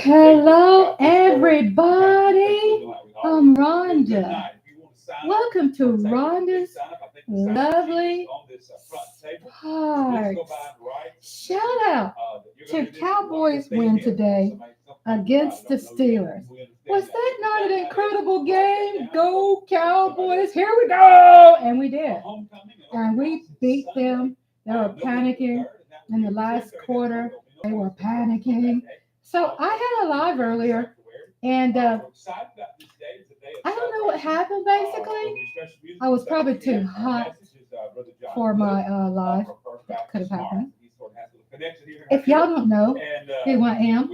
Hello, everybody. I'm Rhonda. Welcome to Rhonda's lovely heart. Shout out to Cowboys win today against the Steelers. Was that not an incredible game? Go Cowboys! Here we go, and we did, and we beat them. They were panicking in the last quarter. They were panicking. So I had a live earlier, and I don't know what happened. Basically, I was probably too hot for my live. That could have happened. If y'all don't know who I am,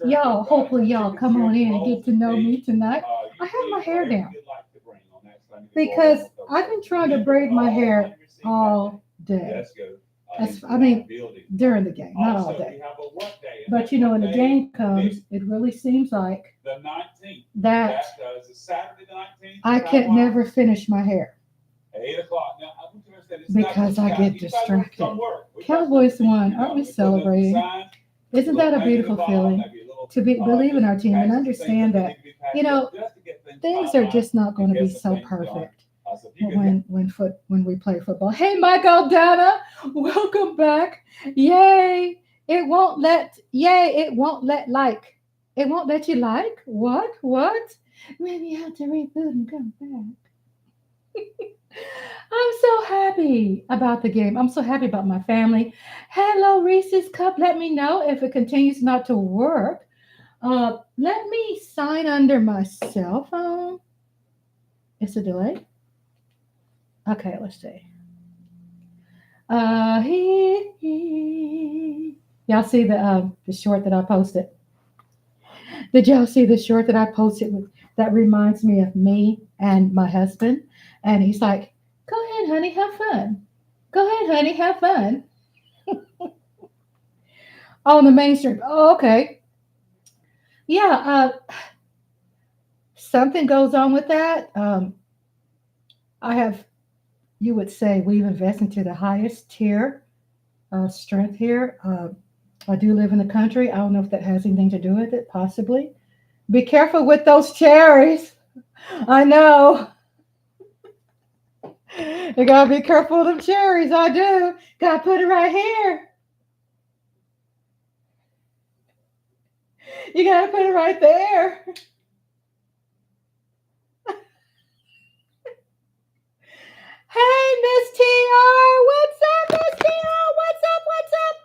y'all hopefully y'all come on in and get to know me tonight. I have my hair down because I've been trying to braid my hair all day. I mean, during the game, not all day. But you know, when the game comes, it really seems like that I can't never finish my hair because I get distracted. Cowboys won. Aren't we celebrating? Isn't that a beautiful feeling to believe in our team and understand that, you know, things are just not going to be so perfect when we play football. Hey, Michael Dana, welcome back. Yay! It won't let It won't let you like. What? Maybe you have to reboot and come back. I'm so happy about the game. I'm so happy about my family. Hello, Reese's Cup. Let me know if it continues not to work. Let me sign under my cell phone. It's a delay. Okay, let's see. Y'all see the short that I posted? Did y'all see the short that I posted that reminds me of me and my husband? And he's like, "Go ahead, honey, have fun. Go ahead, honey, have fun." On the mainstream. Oh, okay. Yeah. Something goes on with that. I have, you would say, we've invested to the highest tier strength here. I do live in the country. I don't know if that has anything to do with it, possibly. Be careful with those cherries. I know. You gotta be careful with them cherries. I do. Gotta put it right here. You gotta put it right there. Hey, Miss TR. What's up, Miss TR? What's up?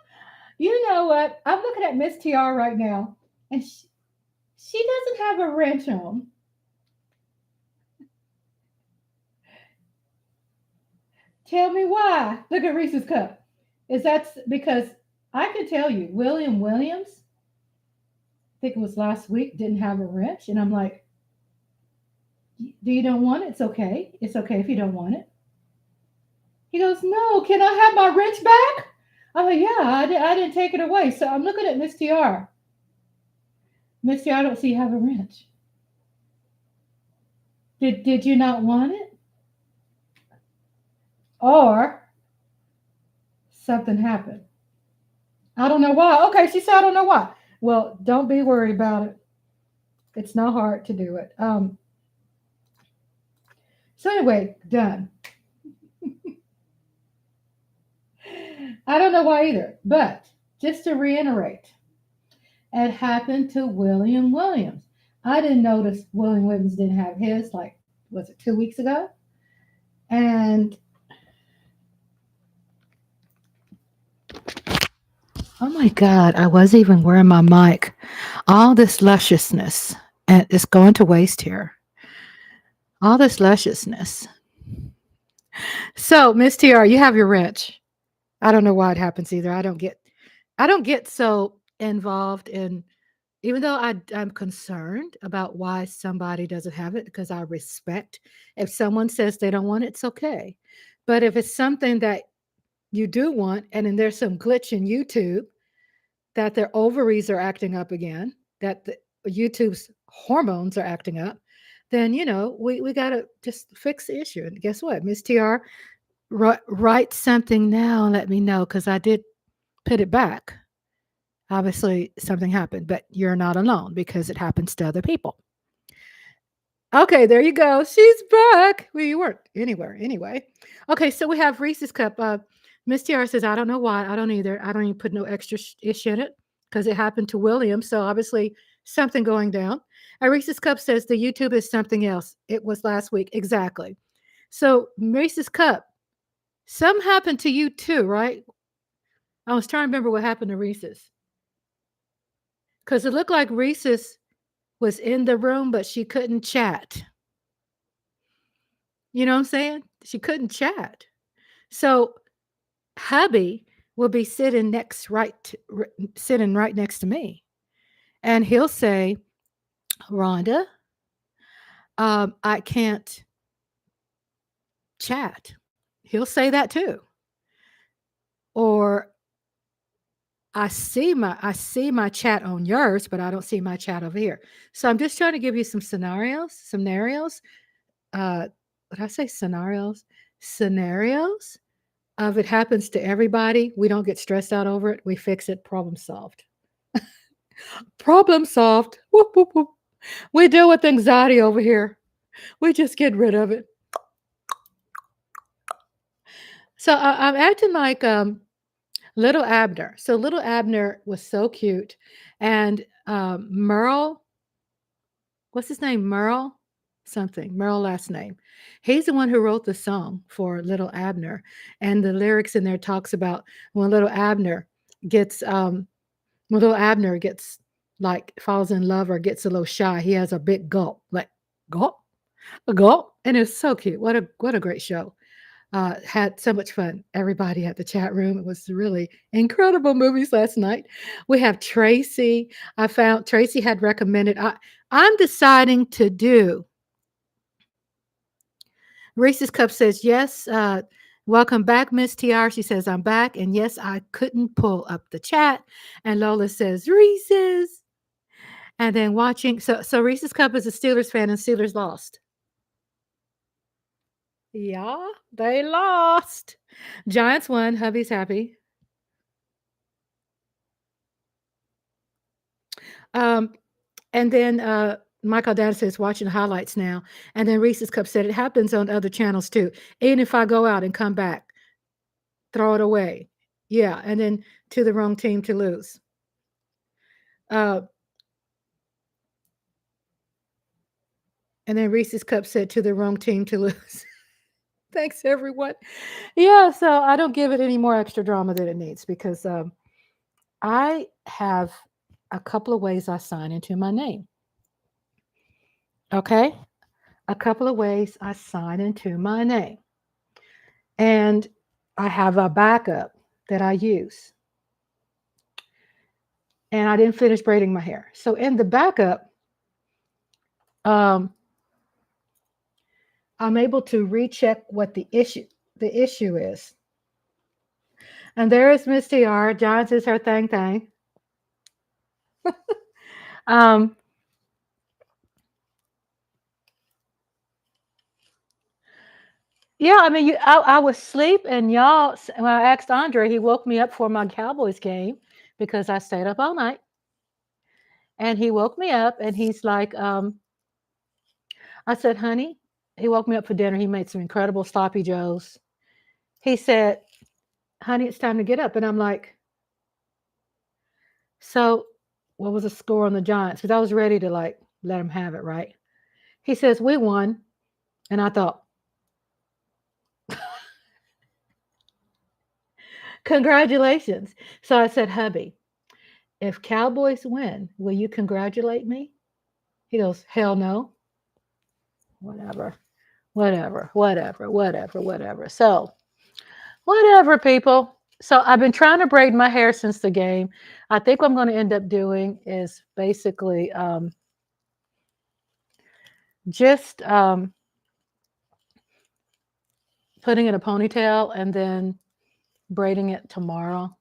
You know what? I'm looking at Miss TR right now, and she doesn't have a wrench on. Tell me why. Look at Reese's cup. Is that because I can tell you, William Williams, I think it was last week, didn't have a wrench. And I'm like, "Do you don't want it? It's okay. It's okay if you don't want it." He goes, "No, can I have my wrench back?" I'm like, "Yeah, I didn't take it away." So I'm looking at Miss TR. Miss TR, I don't see you have a wrench. Did you not want it? Or something happened? I don't know why. Okay, she said I don't know why. Well, don't be worried about it. It's not hard to do it. So anyway, done. I don't know why either. But just to reiterate, it happened to William Williams. I didn't notice William Williams didn't have his, like, was it 2 weeks ago? And oh my God, I wasn't even wearing my mic. All this lusciousness, and it's going to waste here. All this lusciousness. So, Miss TR, you have your wrench. I don't know why it happens either. I don't get so involved in, even though I'm concerned about why somebody doesn't have it, because I respect if someone says they don't want it, it's okay. But if it's something that you do want, and then there's some glitch in YouTube that their ovaries are acting up again, that YouTube's hormones are acting up, then we gotta just fix the issue. And guess what, Miss TR, write something now and let me know, because I did put it back. Obviously, something happened, but you're not alone because it happens to other people. Okay, there you go. She's back. Well, you weren't anywhere anyway. Okay, so we have Reese's Cup. Miss Tiara says, I don't know why. I don't either. I don't even put no extra ish in it because it happened to William. So obviously something going down. And Reese's Cup says the YouTube is something else. It was last week. Exactly. So Reese's Cup, some happened to you too, right? I was trying to remember what happened to Reese's because it looked like Reese's was in the room, but she couldn't chat. You know what I'm saying? She couldn't chat. So hubby will be sitting right next to me, and he'll say, "Rhonda, I can't chat." He'll say that too, or I see my chat on yours, but I don't see my chat over here. So I'm just trying to give you some scenarios. What did I say? Scenarios of it happens to everybody. We don't get stressed out over it. We fix it. Problem solved. Problem solved. Whoop, whoop, whoop. We deal with anxiety over here. We just get rid of it. So I'm acting like little Abner. So little Abner was so cute, and Merle, what's his name? Merle something. Merle last name. He's the one who wrote the song for little Abner, and the lyrics in there talks about when little Abner gets when little Abner gets like falls in love or gets a little shy. He has a big gulp, like gulp, a gulp, and it's so cute. What a great show. Had so much fun. Everybody at the chat room. It was really incredible movies last night. We have Tracy. I found Tracy had recommended. I'm deciding to do. Reese's Cup says yes. Welcome back, Miss TR. She says I'm back, and yes, I couldn't pull up the chat. And Lola says Reese's. And then watching. So Reese's Cup is a Steelers fan, and Steelers lost. Yeah, they lost. Giants won. Hubby's happy. And then Michael Dad says watching highlights now. And then Reese's Cup said it happens on other channels too. Even if I go out and come back, throw it away. Yeah, and then to the wrong team to lose. And then Reese's Cup said to the wrong team to lose. Thanks, everyone. Yeah, so I don't give it any more extra drama than it needs because I have a couple of ways I sign into my name. Okay? A couple of ways I sign into my name. And I have a backup that I use. And I didn't finish braiding my hair. So in the backup, I'm able to recheck what the issue is. And there is Miss TR. John says her thing. Yeah, I mean, I was asleep, and y'all, when I asked Andre, he woke me up for my Cowboys game because I stayed up all night. And he woke me up, and he's like, I said, honey, he woke me up for dinner. He made some incredible sloppy joes. He said, honey, it's time to get up. And I'm like, so what was the score on the Giants? Because I was ready to like let him have it, right? He says, we won. And I thought, congratulations. So I said, hubby, if Cowboys win, will you congratulate me? He goes, hell no. Whatever. So, whatever, people. So, I've been trying to braid my hair since the game. I think what I'm going to end up doing is basically just putting in a ponytail and then braiding it tomorrow.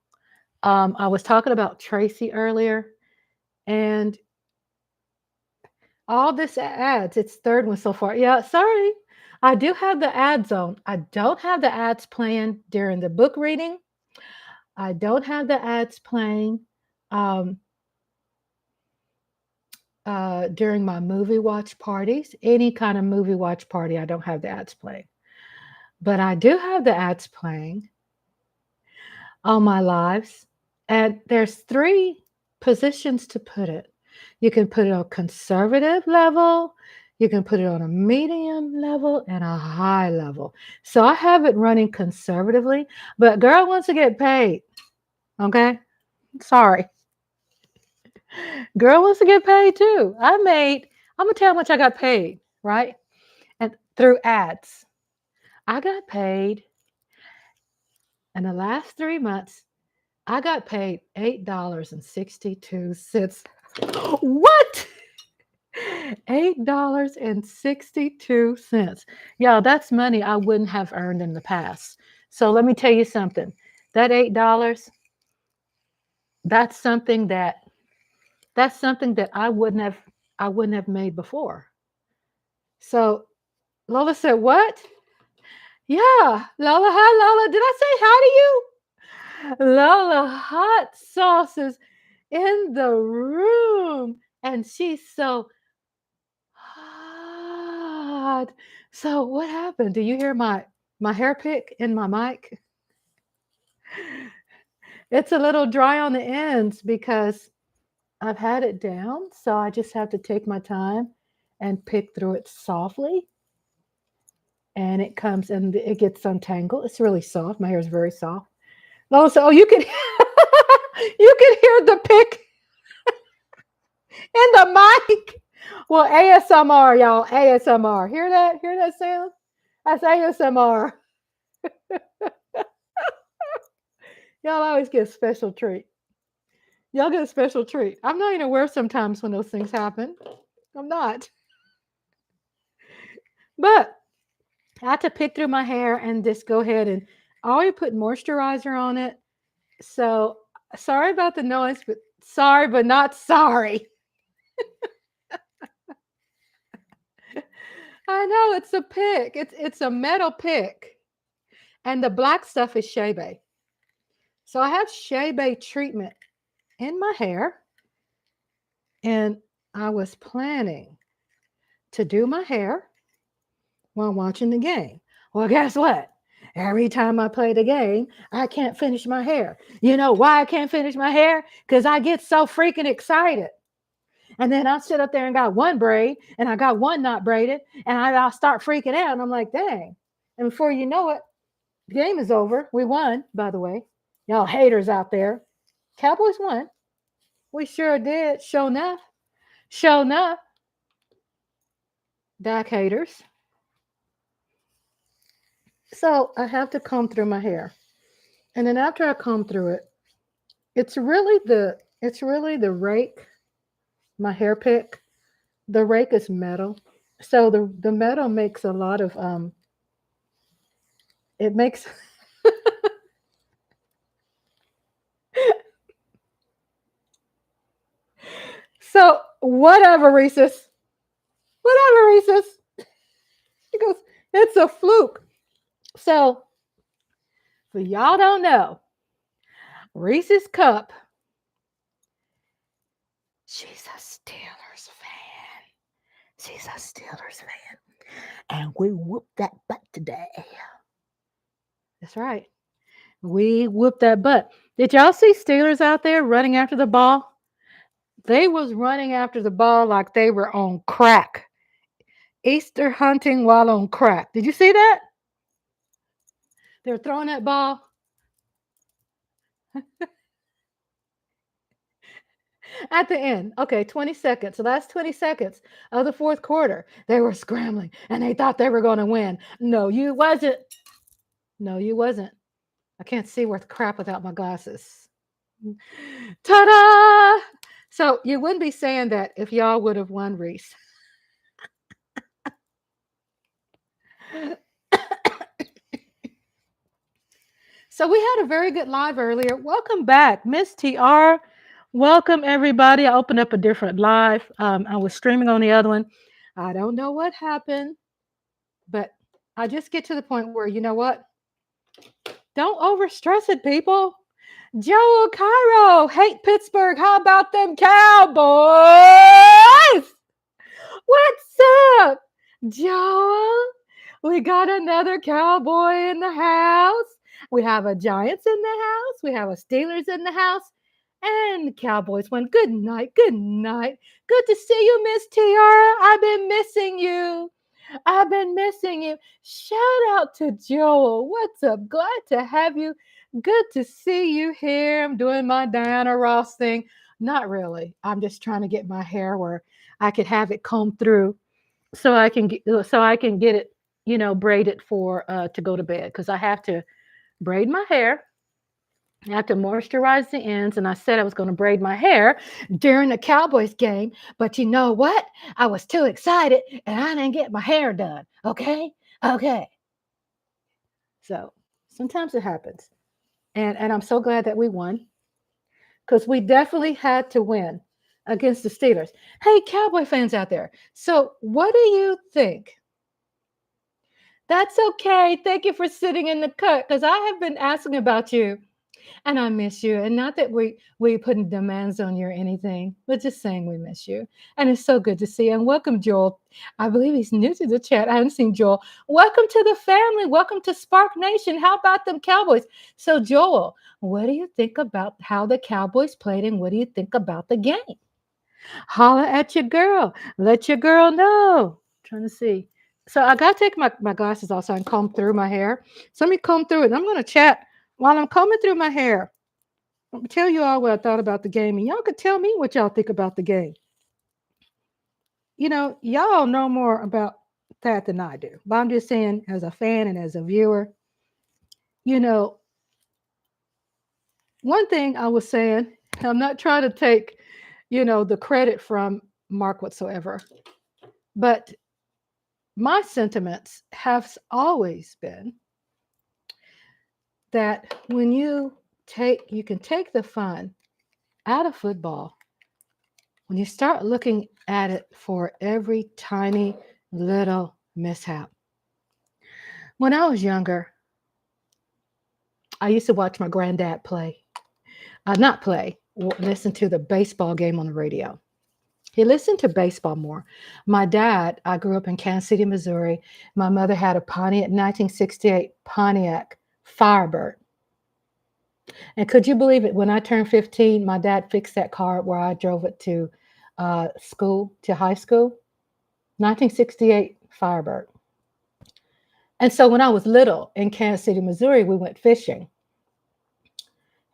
I was talking about Tracy earlier, and all this ads, it's third one so far. Yeah, sorry. I do have the ads on. I don't have the ads playing during the book reading. I don't have the ads playing um, during my movie watch parties, any kind of movie watch party, I don't have the ads playing. But I do have the ads playing on my lives. And there's three positions to put it. You can put it on conservative level, you can put it on a medium level, and a high level. So I have it running conservatively, but girl wants to get paid. Okay? Sorry. Girl wants to get paid too. I'm gonna tell you how much I got paid, right? And through ads. I got paid in the last 3 months. I got paid $8.62. What? $8.62. Y'all, that's money I wouldn't have earned in the past. So let me tell you something. That $8, that's something that I wouldn't have made before. So Lola said, "What?" Yeah, Lola, hi Lola. Did I say hi to you? Lola, hot sauces in the room. And she's so hot. So what happened? Do you hear my hair pick in my mic? It's a little dry on the ends because I've had it down. So I just have to take my time and pick through it softly. And it comes and it gets untangled. It's really soft. My hair is very soft. Oh, so you can you can hear the pick in the mic. Well, ASMR, y'all. ASMR. Hear that? Hear that sound? That's ASMR. Y'all always get a special treat. Y'all get a special treat. I'm not even aware sometimes when those things happen. I'm not. But I have to pick through my hair and just go ahead and I always put moisturizer on it. So sorry about the noise, but sorry, but not sorry. I know it's a pick. It's a metal pick. And the black stuff is Shea Bay. So I have Shea Bay treatment in my hair. And I was planning to do my hair while watching the game. Well, guess what? Every time I play the game, I can't finish my hair. You know why I can't finish my hair? Because I get so freaking excited. And then I'll sit up there and got one braid and I got one not braided. And I'll start freaking out. And I'm like, dang. And before you know it, the game is over. We won, by the way. Y'all haters out there. Cowboys won. We sure did. Show enough. Show enough. Dak haters. So I have to comb through my hair. And then after I comb through it, it's really the rake, my hair pick. The rake is metal. So the metal makes a lot of it makes so whatever, Reese's. Whatever, Reese's. She goes, it's a fluke. So for y'all don't know, Reese's Cup, she's a Steelers fan. She's a Steelers fan. And we whooped that butt today. That's right. We whooped that butt. Did y'all see Steelers out there running after the ball? They was running after the ball like they were on crack. Easter hunting while on crack. Did you see that? They're throwing that ball. At the end, okay, 20 seconds. The last 20 seconds of the fourth quarter, they were scrambling and they thought they were going to win. No, you wasn't. No, you wasn't. I can't see worth crap without my glasses. Ta-da! So you wouldn't be saying that if y'all would have won, Reese. So we had a very good live earlier. Welcome back, Miss TR. Welcome, everybody. I opened up a different live. I was streaming on the other one. I don't know what happened, but I just get to the point where, you know what? Don't overstress it, people. Joel Cairo, hate Pittsburgh. How about them Cowboys? What's up, Joel? We got another Cowboy in the house. We have a Giants in the house. We have a Steelers in the house. And the Cowboys won. Good night. Good night. Good to see you, Miss Tiara. I've been missing you. I've been missing you. Shout out to Joel. What's up? Glad to have you. Good to see you here. I'm doing my Diana Ross thing. Not really. I'm just trying to get my hair where I could have it combed through so I can get it, braided for to go to bed because I have to braid my hair. I have to moisturize the ends, and I said I was going to braid my hair during the Cowboys game, but you know what? I was too excited, and I didn't get my hair done. Okay. So sometimes it happens, and I'm so glad that we won because we definitely had to win against the Steelers. Hey, Cowboy fans out there, so what do you think? That's okay. Thank you for sitting in the cut because I have been asking about you. And I miss you. And not that we putting demands on you or anything, but just saying we miss you. And it's so good to see you. And welcome, Joel. I believe he's new to the chat. I haven't seen Joel. Welcome to the family. Welcome to Spark Nation. How about them Cowboys? So, Joel, what do you think about how the Cowboys played and what do you think about the game? Holla at your girl. Let your girl know. Trying to see. So I got to take my glasses off so I can comb through my hair. So let me comb through it. And I'm going to chat while I'm combing through my hair. I'll tell you all what I thought about the game. And y'all could tell me what y'all think about the game. Y'all know more about that than I do. But I'm just saying, as a fan and as a viewer, one thing I was saying, I'm not trying to take, the credit from Mark whatsoever. But my sentiments have always been that when you can take the fun out of football when you start looking at it for every tiny little mishap. When I was younger, I used to watch my granddad listen to the baseball game on the radio. He listened to baseball more. My dad, I grew up in Kansas City, Missouri. My mother had a 1968 Pontiac Firebird. And could you believe it? When I turned 15, my dad fixed that car where I drove it to high school. 1968 Firebird. And so when I was little in Kansas City, Missouri, we went fishing.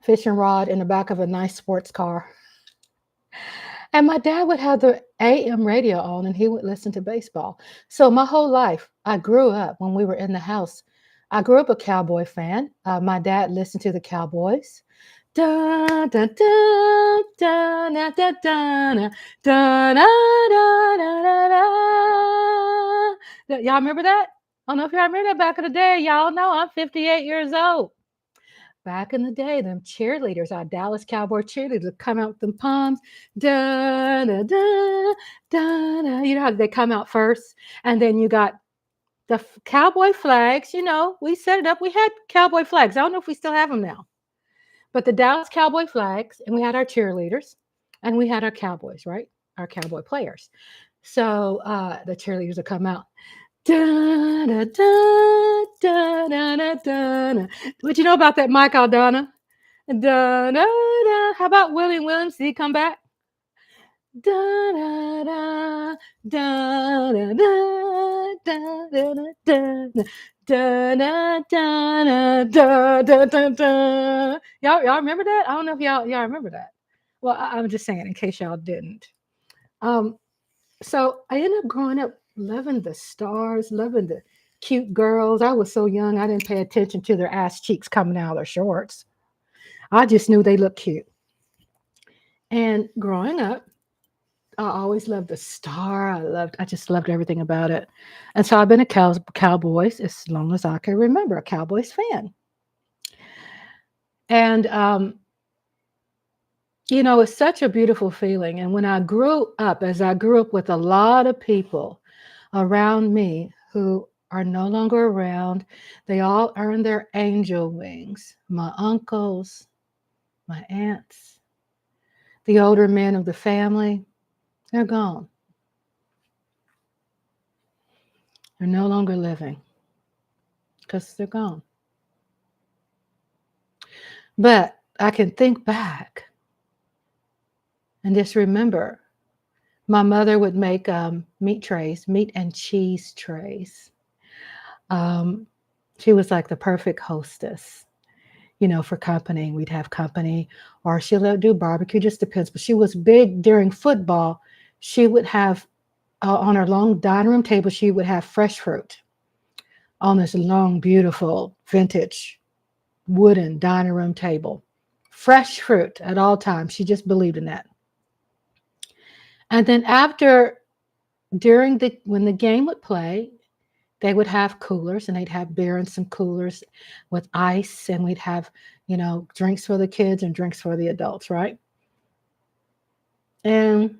Fishing rod in the back of a nice sports car. And my dad would have the AM radio on and he would listen to baseball. So my whole life, I grew up when we were in the house. I grew up a Cowboy fan. My dad listened to the Cowboys. Da, da, da, da, da, da, da, da, da, da, da. Y'all remember that? I don't know if y'all remember that back in the day. Y'all know I'm 58 years old. Back in the day, them cheerleaders, our Dallas Cowboy cheerleaders would come out with them palms. Da, da, da, da, da. You know how they come out first? And then you got the Cowboy flags. We set it up. We had Cowboy flags. I don't know if we still have them now. But the Dallas Cowboy flags, and we had our cheerleaders, and we had our Cowboys, right? Our Cowboy players. So the cheerleaders would come out. Da, da, da, da, da, da, da. What you know about that Mike Aldana? Da, da, da. How about William Williams? Did he come back? Da, da, da, da, da, da, da, da, da, da. Da, da, da, da, da, da, da. Y'all remember that? I don't know if y'all remember that. Well, I'm just saying in case y'all didn't. So I ended up growing up loving the stars, loving the cute girls. I was so young, I didn't pay attention to their ass cheeks coming out of their shorts. I just knew they looked cute. And growing up, I always loved the star. I just loved everything about it. And so I've been a Cowboys as long as I can remember, a Cowboys fan. And, it's such a beautiful feeling. And when I grew up with a lot of people around me who are no longer around, they all earned their angel wings. My uncles, my aunts, the older men of the family, they're gone. They're no longer living because they're gone. But I can think back and just remember my mother would make meat trays, meat and cheese trays. Um, she was like the perfect hostess, for company. We'd have company, or she'll do barbecue, just depends. But she was big during football. She would have on her long dining room table, she would have fresh fruit on this long, beautiful, vintage wooden dining room table. Fresh fruit at all times. She just believed in that. And then when the game would play, they would have coolers and they'd have beer in some coolers with ice, and we'd have, drinks for the kids and drinks for the adults, right? And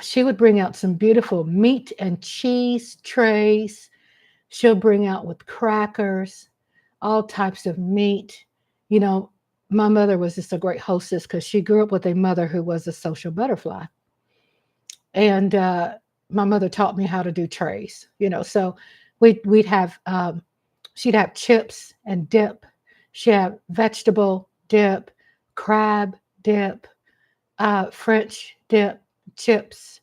she would bring out some beautiful meat and cheese trays. She'll bring out with crackers, all types of meat. My mother was just a great hostess because she grew up with a mother who was a social butterfly. And my mother taught me how to do trays, so we'd have, she'd have chips and dip. She'd have vegetable dip, crab dip, French dip, chips.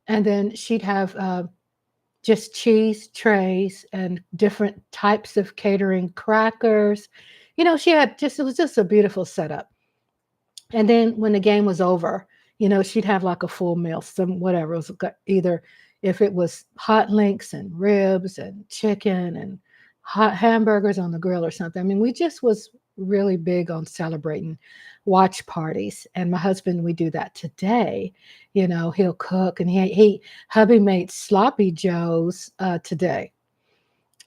And then she'd have just cheese trays and different types of catering crackers. It was just a beautiful setup. And then when the game was over, she'd have like a full meal, whatever. It was either if it was hot links and ribs and chicken and hot hamburgers on the grill or something. I mean, we just was really big on celebrating watch parties. And my husband, we do that today. He'll cook, and hubby made sloppy joes today.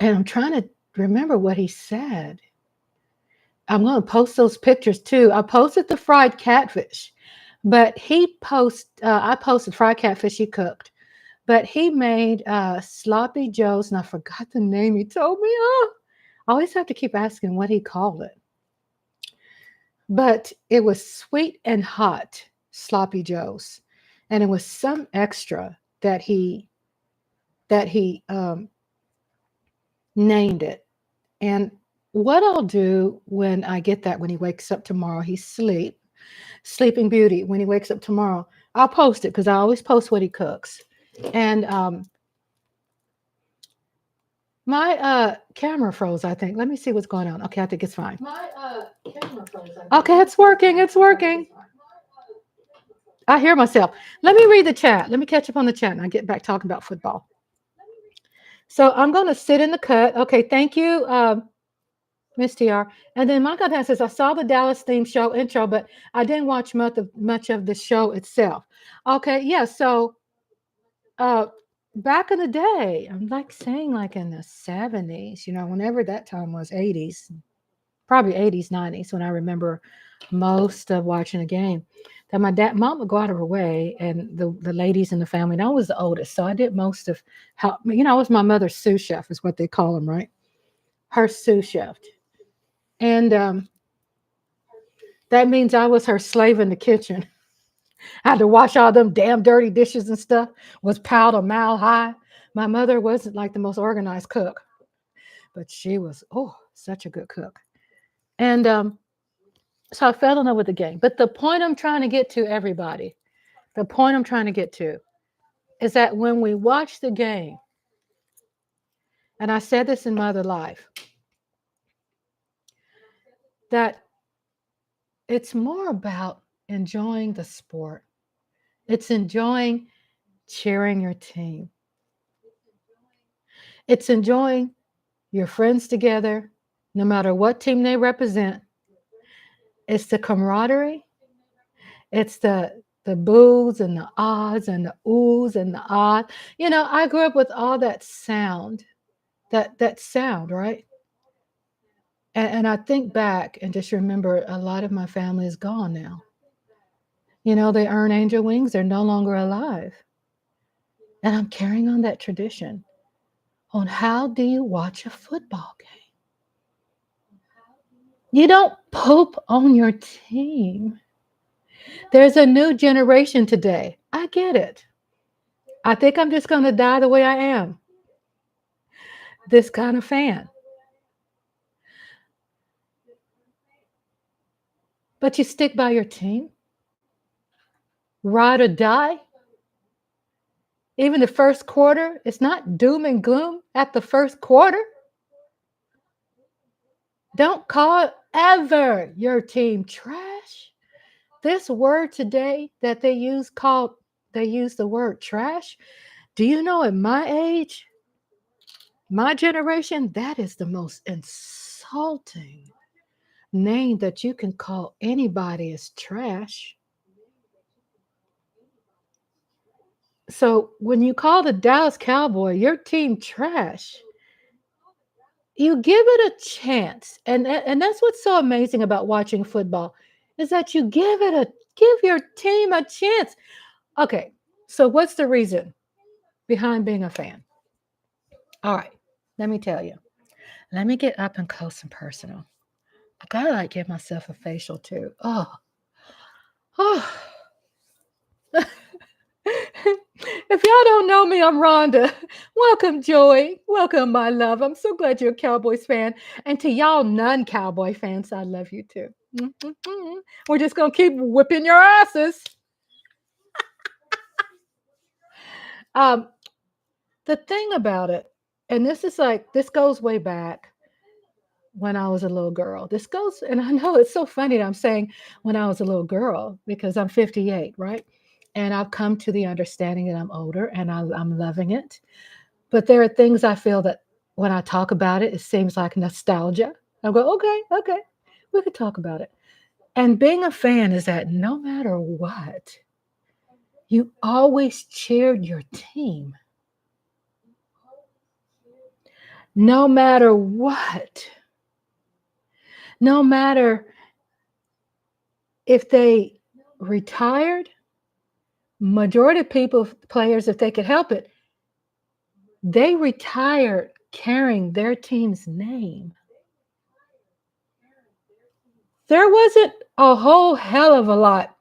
And I'm trying to remember what he said. I'm going to post those pictures too. I posted the fried catfish, but I posted fried catfish he cooked, but he made sloppy joes, and I forgot the name he told me. Oh, I always have to keep asking what he called it. But it was sweet and hot sloppy joes, and it was some extra that he named it. And what I'll do when I get that, when he wakes up tomorrow, he's Sleeping Beauty. When he wakes up tomorrow, I'll post it because I always post what he cooks. And my camera froze, I think. Let me see what's going on. Okay, I think it's fine. My camera froze. Okay, it's working. It's working. I hear myself. Let me read the chat. Let me catch up on the chat and I get back talking about football. So I'm going to sit in the cut. Okay, thank you, Miss TR. And then my God says, I saw the Dallas theme show intro, but I didn't watch much of the show itself. Okay, yeah. So back in the day, I'm like saying like in the 70s, whenever that time was, 80s, probably 80s, 90s, when I remember most of watching a game, that mom would go out of her way, and the ladies in the family, and I was the oldest, so I did most of I was my mother's sous chef, is what they call them, right? Her sous chef. And that means I was her slave in the kitchen. I had to wash all them damn dirty dishes and stuff, was piled a mile high. My mother wasn't like the most organized cook, but she was, such a good cook. And so I fell in love with the game. But the point I'm trying to get to, everybody, is that when we watch the game, and I said this in my other life, that it's more about enjoying the sport. It's enjoying cheering your team. It's enjoying your friends together, no matter what team they represent. It's the camaraderie. It's the boos and the ahs and the oohs and the ahs. I grew up with all that sound, that sound, right? And I think back and just remember a lot of my family is gone now. They earn angel wings. They're no longer alive. And I'm carrying on that tradition. on how do you watch a football game. You don't poop on your team. There's a new generation today. I get it. I think I'm just going to die the way I am. This kind of fan. But you stick by your team. Ride or die. Even the first quarter, it's not doom and gloom at the first quarter. Don't call ever your team trash. This word today that they use the word trash. Do you know at my age, my generation, that is the most insulting name that you can call anybody is trash. So when you call the Dallas Cowboy your team trash, you give it a chance. And that's what's so amazing about watching football is that you give your team a chance. Okay, so what's the reason behind being a fan? All right, let me tell you. Let me get up and close and personal. I gotta like give myself a facial too. Oh. If y'all don't know me, I'm Rhonda. Welcome, Joy. Welcome, my love. I'm so glad you're a Cowboys fan. And to y'all non-Cowboy fans, I love you too. We're just gonna keep whipping your asses. Um, the thing about it, and this goes way back when I was a little girl. And I know it's so funny that I'm saying when I was a little girl because I'm 58, right? And I've come to the understanding that I'm older and I'm loving it. But there are things I feel that when I talk about it, it seems like nostalgia. I go, okay, we could talk about it. And being a fan is that no matter what, you always cheered your team. No matter what. No matter if they retired, majority of players, if they could help it, they retired carrying their team's name. There wasn't a whole hell of a lot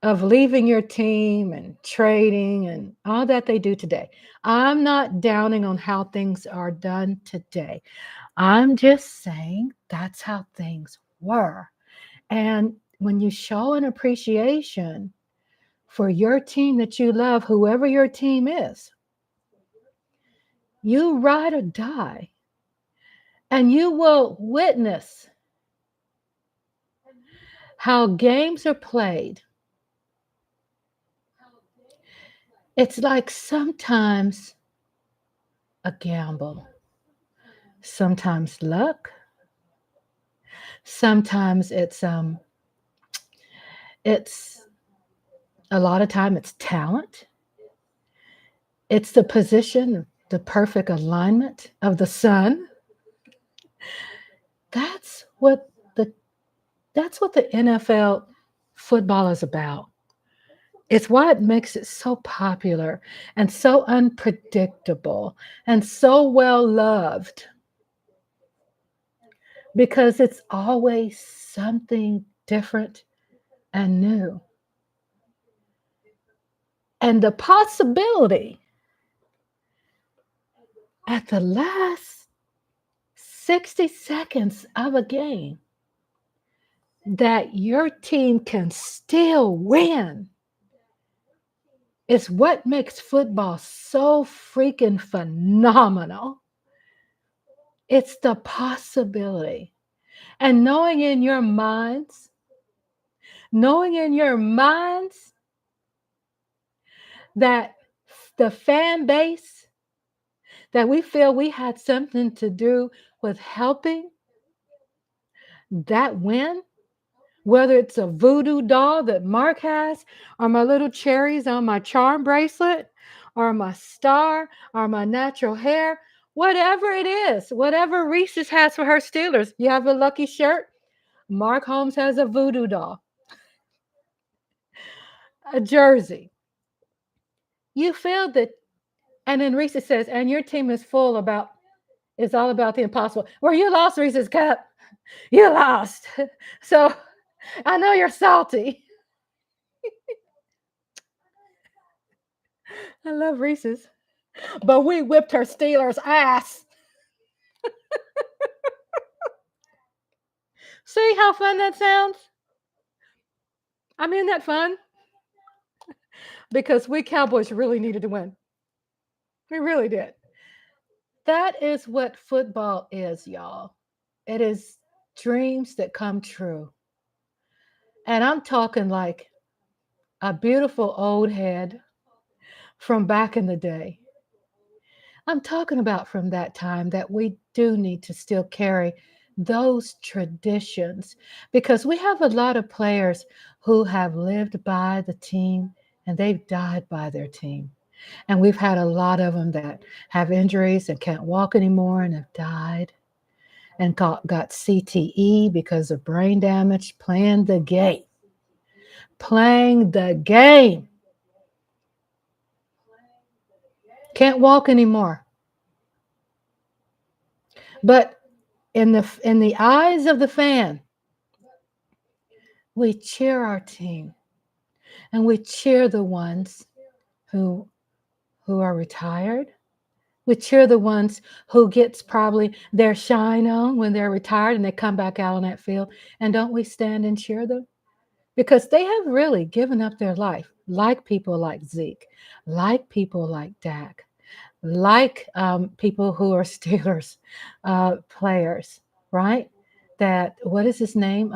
of leaving your team and trading and all that they do today. I'm not downing on how things are done today. I'm just saying that's how things were. And when you show an appreciation for your team that you love, whoever your team is, you ride or die. And you will witness how games are played. It's like sometimes a gamble, sometimes luck, sometimes it's a lot of time it's talent. It's the position, the perfect alignment of the sun. That's what the NFL football is about. It's why it makes it so popular and so unpredictable and so well loved. Because it's always something different and new. And the possibility at the last 60 seconds of a game that your team can still win is what makes football so freaking phenomenal. It's the possibility. And knowing in your minds that the fan base, that we feel we had something to do with helping that win, whether it's a voodoo doll that Mark has, or my little cherries on my charm bracelet, or my star, or my natural hair, whatever it is, whatever Reese's has for her Steelers. You have a lucky shirt? Mark Holmes has a voodoo doll, a jersey. You feel that And then Reese says, and your team is it's all about the impossible. Well, you lost Reese's Cup. You lost. So I know you're salty. I love Reese's. But we whipped her Steelers' ass. See how fun that sounds? I mean, that fun? Because we Cowboys really needed to win. We really did. That is what football is, y'all. It is dreams that come true. And I'm talking like a beautiful old head from back in the day. I'm talking about from that time that we do need to still carry those traditions because we have a lot of players who have lived by the team and they've died by their team. And we've had a lot of them that have injuries and can't walk anymore and have died and got CTE because of brain damage playing the game. Playing the game. Can't walk anymore. But in the eyes of the fan, we cheer our team and we cheer the ones who are retired. We cheer the ones who gets probably their shine on when they're retired and they come back out on that field. And don't we stand and cheer them? Because they have really given up their life, like people like Zeke, like people like Dak, like people who are Steelers players, right? That, what is his name?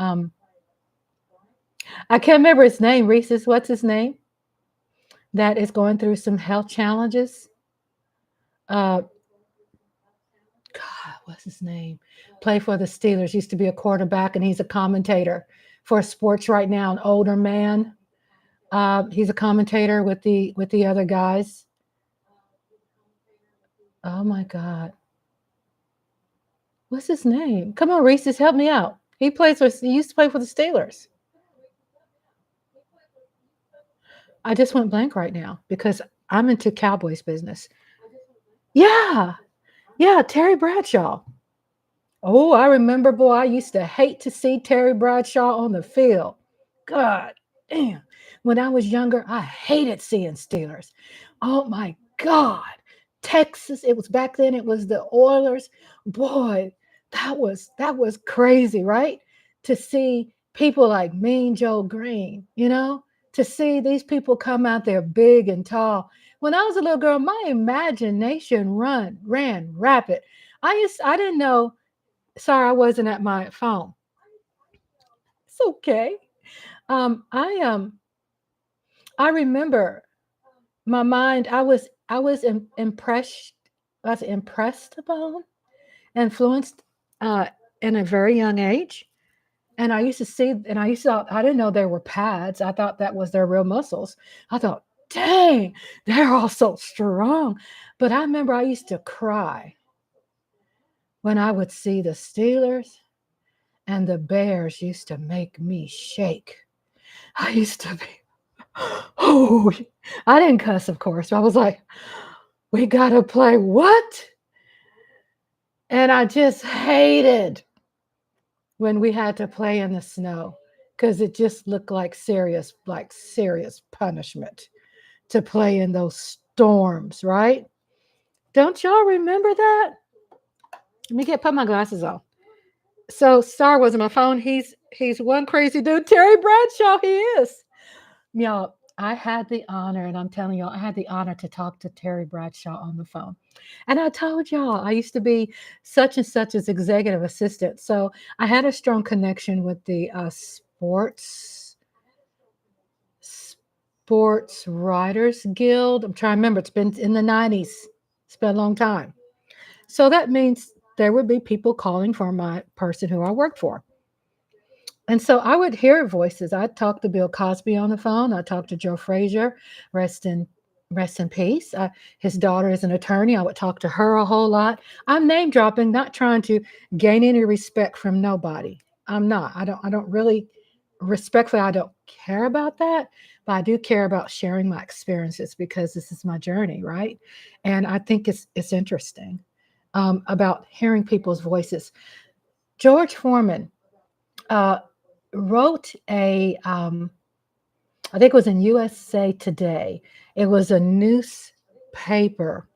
I can't remember his name. Reese's, what's his name? That is going through some health challenges. God, what's his name? Play for the Steelers. Used to be a quarterback, and he's a commentator for sports right now. An older man. He's a commentator with the other guys. Oh my God. What's his name? Come on, Reese's, help me out. He used to play for the Steelers. I just went blank right now because I'm into Cowboys business. Yeah. Yeah, Terry Bradshaw. Oh, I remember, boy, I used to hate to see Terry Bradshaw on the field. God damn. When I was younger, I hated seeing Steelers. Oh my God. Texas, it was back then, it was the Oilers. Boy, that was crazy, right? To see people like Mean Joe Green, to see these people come out there big and tall. When I was a little girl, my imagination ran rapid. I didn't know. Sorry, I wasn't at my phone. It's okay. I remember my mind. Impressed. I was impressed upon, influenced in a very young age. And I used to see, and I didn't know there were pads. I thought that was their real muscles. I thought, dang, they're all so strong. But I remember I used to cry when I would see the Steelers and the Bears used to make me shake. I used to be, oh, I didn't cuss, of course. I was like, we got to play what? And I just hated when we had to play in the snow because it just looked like serious punishment to play in those storms, right? Don't y'all remember that? Let me put my glasses on. So Star was on my phone. He's one crazy dude. Terry Bradshaw, he is. Y'all, I had the honor, and I'm telling y'all, I had the honor to talk to Terry Bradshaw on the phone. And I told y'all, I used to be such and such as executive assistant. So I had a strong connection with the Sports Writers Guild. I'm trying to remember. It's been in the 90s. It's been a long time. So that means there would be people calling for my person who I worked for. And so I would hear voices. I'd talk to Bill Cosby on the phone. I talked to Joe Frazier, rest in peace. His daughter is an attorney. I would talk to her a whole lot. I'm name dropping, not trying to gain any respect from nobody. I'm not. I don't really respectfully, I don't care about that, but I do care about sharing my experiences because this is my journey, right? And I think it's interesting about hearing people's voices. George Foreman uh, wrote I think it was in USA Today. It was a newspaper,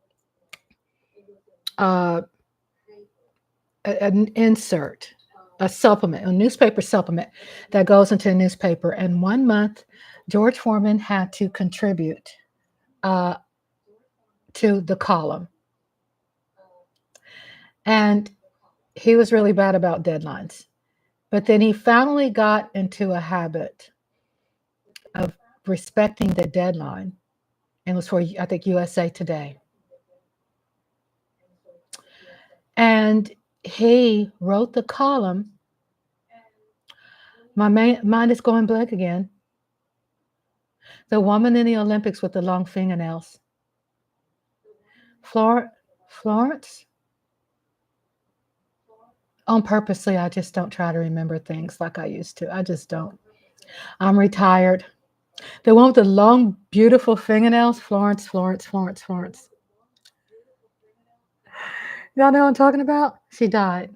uh, an insert, a supplement, a newspaper supplement that goes into a newspaper. And 1 month, George Foreman had to contribute uh, to the column. And he was really bad about deadlines. But then he finally got into a habit of respecting the deadline. And it was for, I think, USA Today. And he wrote the column. My mind is going blank again. The woman in the Olympics with the long fingernails. Florence? On purposely, I just don't try to remember things like I used to. I just don't. I'm retired. The one with the long, beautiful fingernails, Florence. Y'all know what I'm talking about? She died.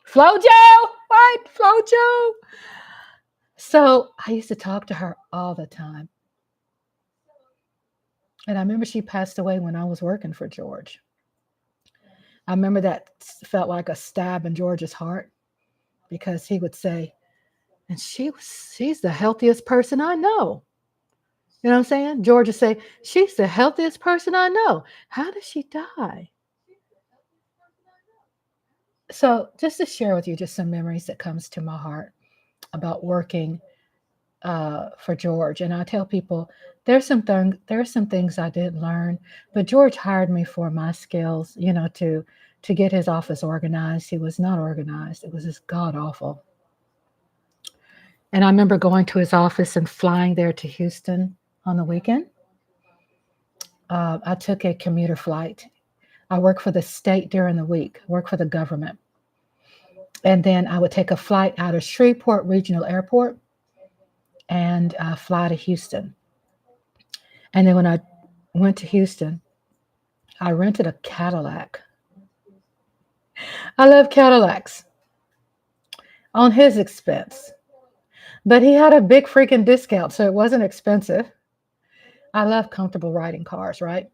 Flojo! Right? Flojo! So I used to talk to her all the time. And I remember she passed away when I was working for George. I remember that felt like a stab in George's heart because he would say, and she's the healthiest person I know. You know what I'm saying? George would say, she's the healthiest person I know. How did she die? So just to share with you just some memories that comes to my heart about working for George. And I tell people there's some things I didn't learn, but George hired me for my skills, to get his office organized. He was not organized. It was just god awful. And I remember going to his office and flying there to Houston on the weekend. I took a commuter flight. I worked for the state during the week, worked for the government. And then I would take a flight out of Shreveport Regional Airport and fly to Houston. And then when I went to Houston, I rented a Cadillac. I love Cadillacs on his expense. But he had a big freaking discount, so it wasn't expensive. I love comfortable riding cars, right?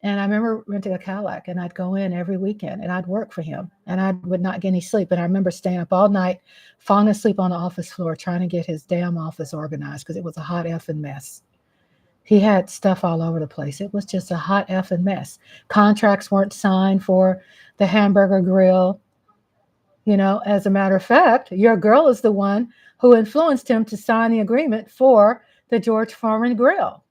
And I remember renting a Cadillac, and I'd go in every weekend, and I'd work for him, and I would not get any sleep. And I remember staying up all night, falling asleep on the office floor, trying to get his damn office organized because it was a hot effing mess. He had stuff all over the place. It was just a hot effing mess. Contracts weren't signed for the hamburger grill. As a matter of fact, your girl is the one who influenced him to sign the agreement for the George Foreman grill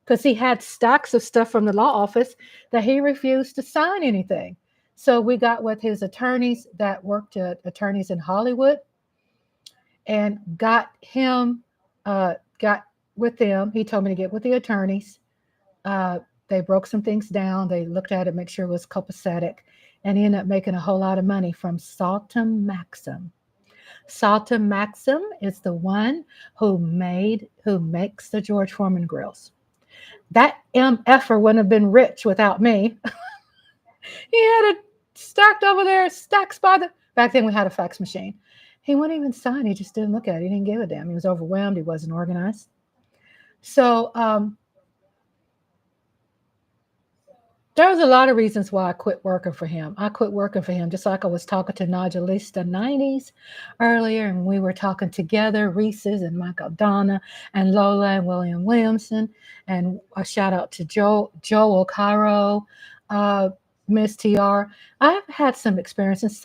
because he had stacks of stuff from the law office that he refused to sign anything. So we got with his attorneys that worked at attorneys in Hollywood and got with them. He told me to get with the attorneys. They broke some things down. They looked at it, make sure it was copacetic. And he ended up making a whole lot of money from Saltum Maxim. Saltum Maxim is the one who makes the George Foreman grills. That MFer wouldn't have been rich without me. He had it stacked over there, stacks back then we had a fax machine. He wouldn't even sign. He just didn't look at it. He didn't give a damn. He was overwhelmed. He wasn't organized. So there was a lot of reasons why I quit working for him. I quit working for him just like I was talking to Najalista 90s earlier, and we were talking together, Reese's and Michael Donna and Lola and William Williamson. And a shout out to Joel Cairo, Miss TR. I've had some experiences.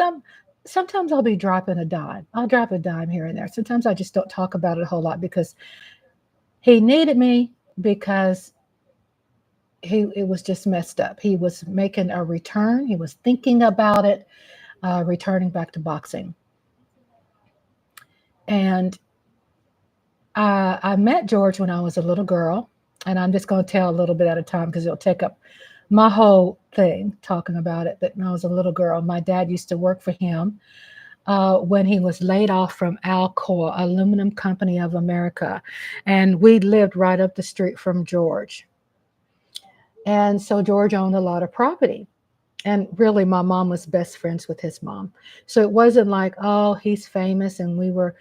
Sometimes I'll be dropping a dime. I'll drop a dime here and there. Sometimes I just don't talk about it a whole lot because he needed me because it was just messed up. He was making a return. He was thinking about it, returning back to boxing. And I met George when I was a little girl. And I'm just going to tell a little bit at a time because it'll take up my whole thing talking about it. But when I was a little girl, my dad used to work for him when he was laid off from Alcoa, Aluminum Company of America. And we lived right up the street from George. And so George owned a lot of property. And really, my mom was best friends with his mom. So it wasn't like, oh, he's famous and we were,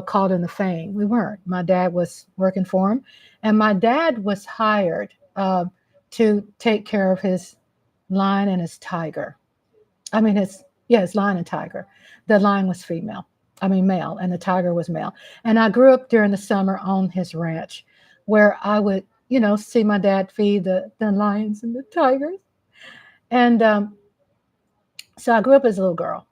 caught in the fame. We weren't. My dad was working for him. And my dad was hired to take care of his lion and his tiger. I mean, his lion and tiger. The lion was female. I mean, male, and the tiger was male. And I grew up during the summer on his ranch where I would, see my dad feed the lions and the tigers. And so I grew up as a little girl.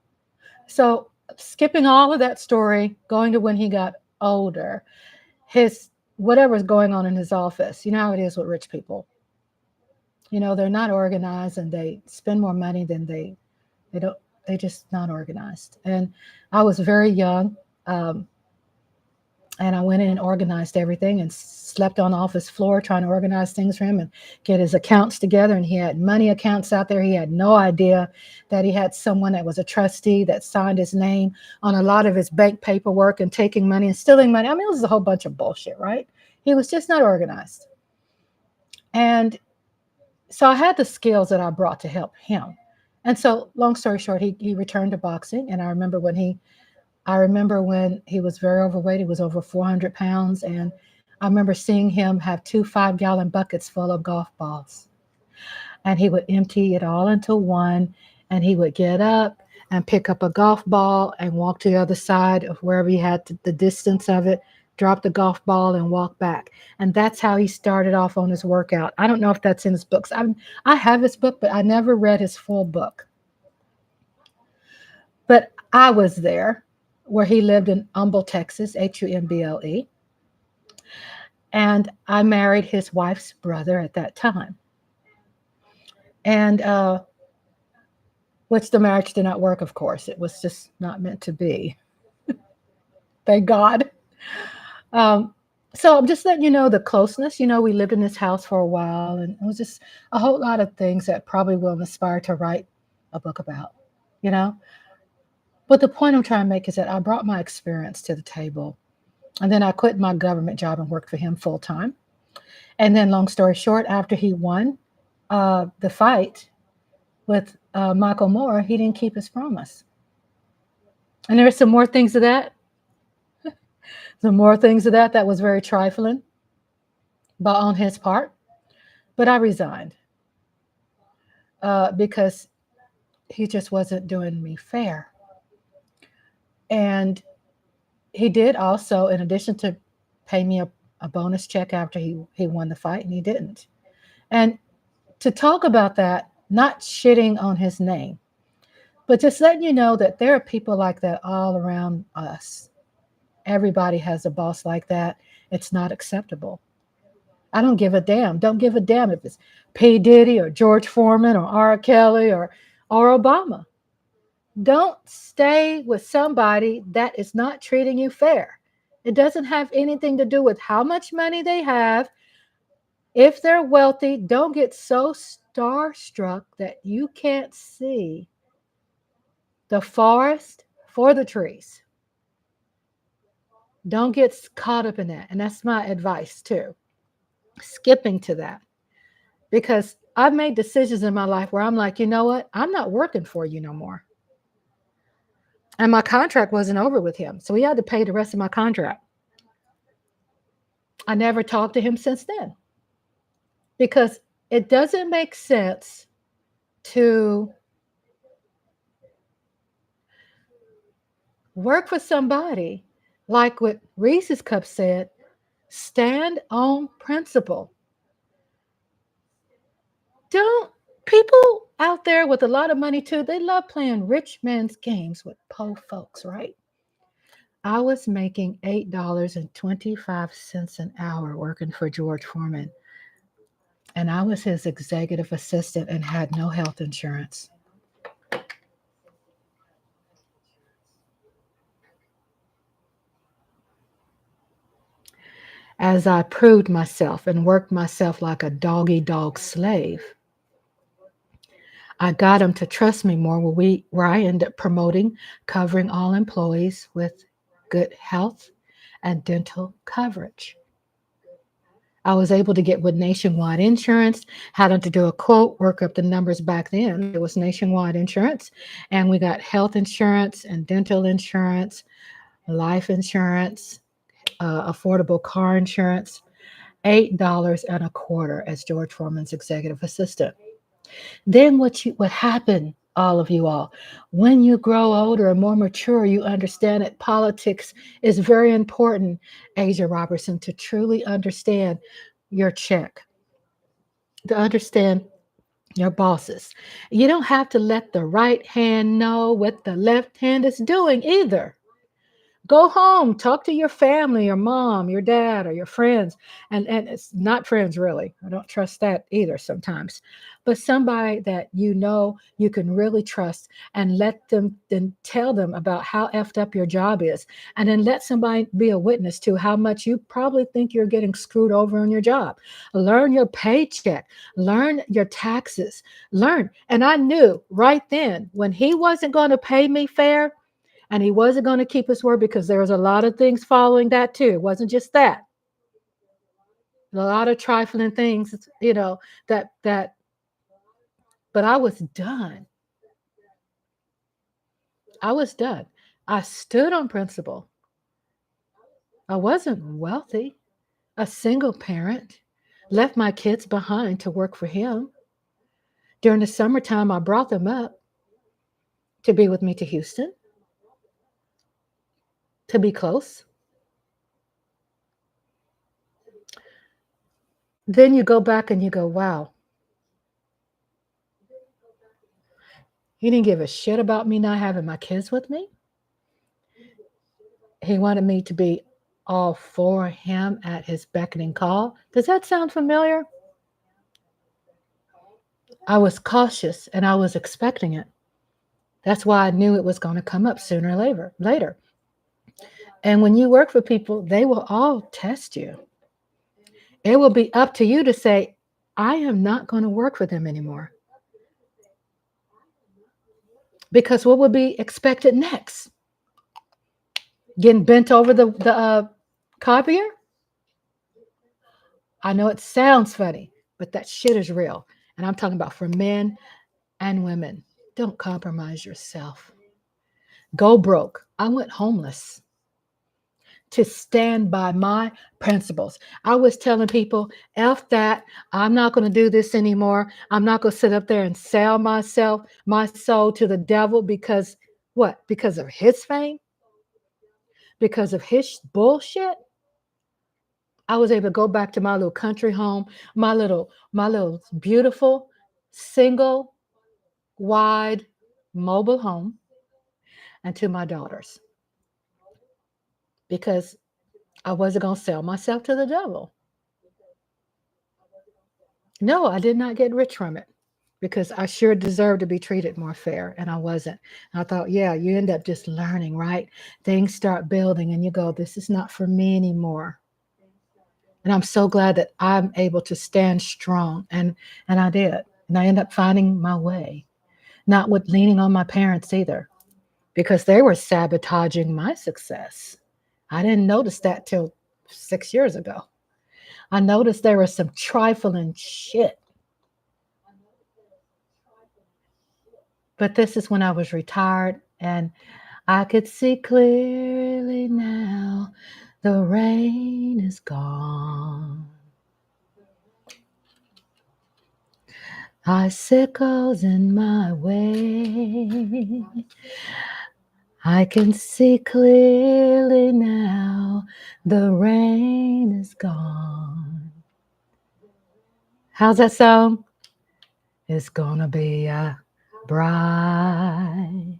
So skipping all of that story, going to when he got older, his whatever's going on in his office, you know how it is with rich people. They're not organized and they spend more money than they're just not organized. And I was very young. And I went in and organized everything and slept on the office floor trying to organize things for him and get his accounts together. And he had money accounts out there. He had no idea that he had someone that was a trustee that signed his name on a lot of his bank paperwork and taking money and stealing money. I mean, it was a whole bunch of bullshit, right? He was just not organized. And so I had the skills that I brought to help him. And so long story short, he returned to boxing. And I remember when he was very overweight. He was over 400 pounds. And I remember seeing him have 2 5-gallon buckets full of golf balls. And he would empty it all into one. And he would get up and pick up a golf ball and walk to the other side of wherever he had the distance of it, drop the golf ball and walk back. And that's how he started off on his workout. I don't know if that's in his books. I have his book, but I never read his full book. But I was there where he lived in Humble, Texas, Humble. And I married his wife's brother at that time. And which the marriage did not work, of course. It was just not meant to be. Thank God. So I'm just letting you know the closeness. We lived in this house for a while, and it was just a whole lot of things that probably will inspire to write a book about, But the point I'm trying to make is that I brought my experience to the table. And then I quit my government job and worked for him full time. And then long story short, after he won the fight with Michael Moore, he didn't keep his promise. And there are some more things to that. That was very trifling, but on his part. But I resigned because he just wasn't doing me fair. And he did also, in addition to pay me a bonus check after he won the fight, and he didn't. And to talk about that, not shitting on his name, but just letting you know that there are people like that all around us. Everybody has a boss like that. It's not acceptable. I don't give a damn. Don't give a damn if it's P. Diddy or George Foreman or R. Kelly or Obama. Don't stay with somebody that is not treating you fair. It doesn't have anything to do with how much money they have. If they're wealthy, don't get so starstruck that you can't see the forest for the trees. Don't get caught up in that. And that's my advice too. Skipping to that. Because I've made decisions in my life where I'm like, you know what? I'm not working for you no more. And my contract wasn't over with him. So he had to pay the rest of my contract. I never talked to him since then. Because it doesn't make sense to work for somebody, like what Reese's Cup said, stand on principle. People out there with a lot of money too, they love playing rich man's games with poor folks, right? I was making $8.25 an hour working for George Foreman. And I was his executive assistant and had no health insurance. As I proved myself and worked myself like a dog slave, I got them to trust me more where I end up promoting covering all employees with good health and dental coverage. I was able to get with nationwide insurance, had them to do a quote, work up the numbers back then. It was nationwide insurance. And we got health insurance and dental insurance, life insurance, affordable car insurance, $8 and a quarter as George Foreman's executive assistant. Then what happened, all of you all, when you grow older and more mature, you understand that politics is very important, Asia Robertson, to truly understand your check, to understand your bosses. You don't have to let the right hand know what the left hand is doing either. Go home, talk to your family, your mom, your dad, or your friends. And it's not friends really. I don't trust that either sometimes. But somebody that you know you can really trust, and let them then tell them about how effed up your job is. And then let somebody be a witness to how much you probably think you're getting screwed over on your job. Learn your paycheck, learn your taxes, learn. And I knew right then when he wasn't going to pay me fair, and he wasn't going to keep his word, because there was a lot of things following that too. It wasn't just that. A lot of trifling things, that but I was done. I was done. I stood on principle. I wasn't wealthy, a single parent, left my kids behind to work for him. During the summertime, I brought them up to be with me to Houston, to be close. Then you go back and you go, wow, he didn't give a shit about me not having my kids with me. He wanted me to be all for him at his beckoning call. Does that sound familiar? I was cautious and I was expecting it. That's why I knew it was going to come up sooner or later. And when you work for people, they will all test you. It will be up to you to say, I am not going to work for them anymore. Because what would be expected next? Getting bent over the copier? I know it sounds funny, but that shit is real. And I'm talking about for men and women. Don't compromise yourself. Go broke. I went homeless to stand by my principles. I was telling people, F that, I'm not going to do this anymore. I'm not going to sit up there and sell my soul to the devil because what? Because of his fame? Because of his bullshit? I was able to go back to my little country home, my little beautiful, single, wide, mobile home, and to my daughters. Because I wasn't going to sell myself to the devil. No, I did not get rich from it, because I sure deserved to be treated more fair, and I wasn't. And I thought, yeah, you end up just learning, right? Things start building and you go, this is not for me anymore. And I'm so glad that I'm able to stand strong, and I did. And I ended up finding my way, not with leaning on my parents either, because they were sabotaging my success. I didn't notice that till 6 years ago. I noticed there was some trifling shit. But this is when I was retired, and I could see clearly now the rain is gone. Icicles in my way. I can see clearly now the rain is gone. How's that song? It's gonna be a bright,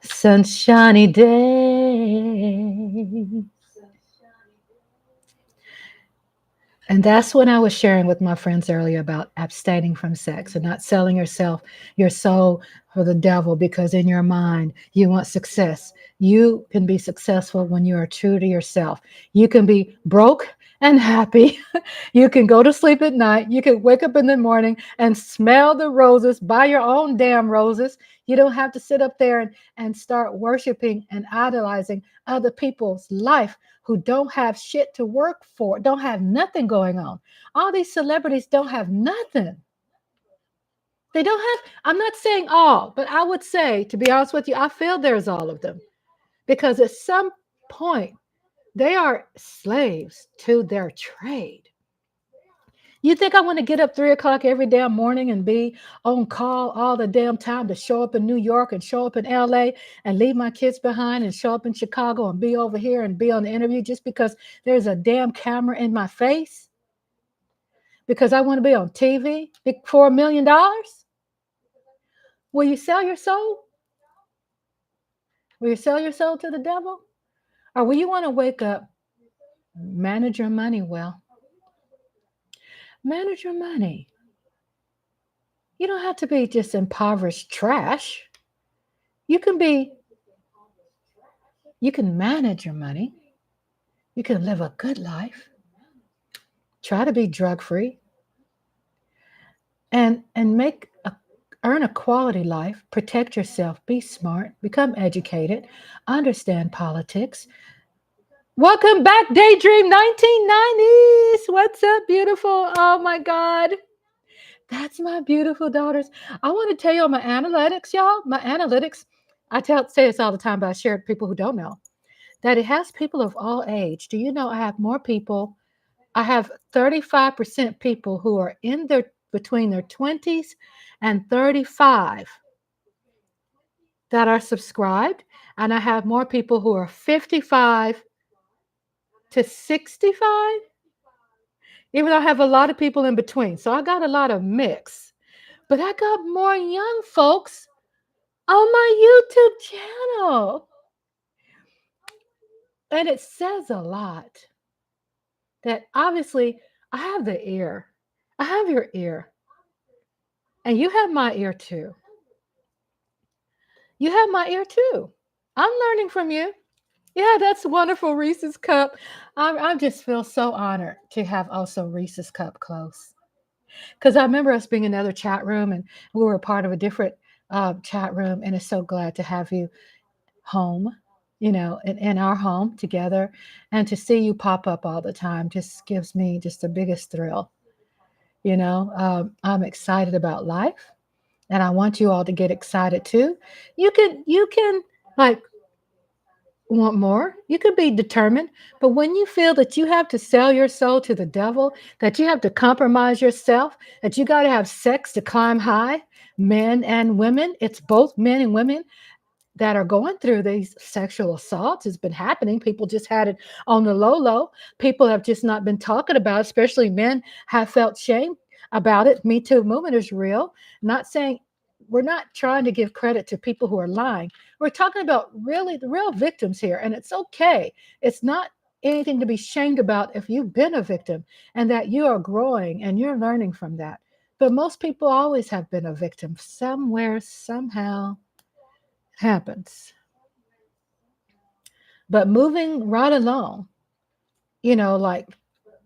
sunshiny day. And that's when I was sharing with my friends earlier about abstaining from sex and not selling your soul for the devil, because in your mind, you want success. You can be successful when you are true to yourself. You can be broke and happy. You can go to sleep at night. You can wake up in the morning and smell the roses, buy your own damn roses. You don't have to sit up there and start worshiping and idolizing other people's life who don't have shit to work for, don't have nothing going on. All these celebrities don't have nothing. They don't have, I'm not saying all, but I would say, to be honest with you, I feel there's all of them because at some point, they are slaves to their trade. You think I want to get up 3 o'clock every damn morning and be on call all the damn time to show up in New York and show up in LA and leave my kids behind and show up in Chicago and be over here and be on the interview just because there's a damn camera in my face? Because I want to be on TV for $1 million? Will you sell your soul? Will you sell your soul to the devil? Or will you want to wake up, manage your money well? Manage your money. You don't have to be just impoverished trash. You can be, you can manage your money. You can live a good life. Try to be drug free and earn a quality life, protect yourself, be smart, become educated, understand politics. Welcome back, Daydream 1990s. What's up, beautiful? Oh my God. That's my beautiful daughters. I want to tell you my analytics, y'all. My analytics, say this all the time, but I share it with people who don't know that it has people of all age. Do you know I have more people? I have 35% people who are between their 20s and 35 that are subscribed. And I have more people who are 55 to 65, even though I have a lot of people in between. So I got a lot of mix. But I got more young folks on my YouTube channel. And it says a lot that obviously I have the ear. I have your ear. And you have my ear too. You have my ear too. I'm learning from you. Yeah, that's wonderful, Reese's Cup. I just feel so honored to have also Reese's Cup close. Because I remember us being in another chat room and we were a part of a different chat room. And it's so glad to have you home, in our home together. And to see you pop up all the time just gives me just the biggest thrill. I'm excited about life. And I want you all to get excited too. You can like want more. You could be determined. But when you feel that you have to sell your soul to the devil, that you have to compromise yourself, that you got to have sex to climb high, men and women, it's both men and women that are going through these sexual assaults. It's been happening. People just had it on the low. People have just not been talking about it, especially men have felt shame about it. Me Too movement is real. Not saying we're not trying to give credit to people who are lying. We're talking about really the real victims here. And it's okay. It's not anything to be shamed about if you've been a victim and that you are growing and you're learning from that. But most people always have been a victim somewhere, somehow. Happens. But moving right along, like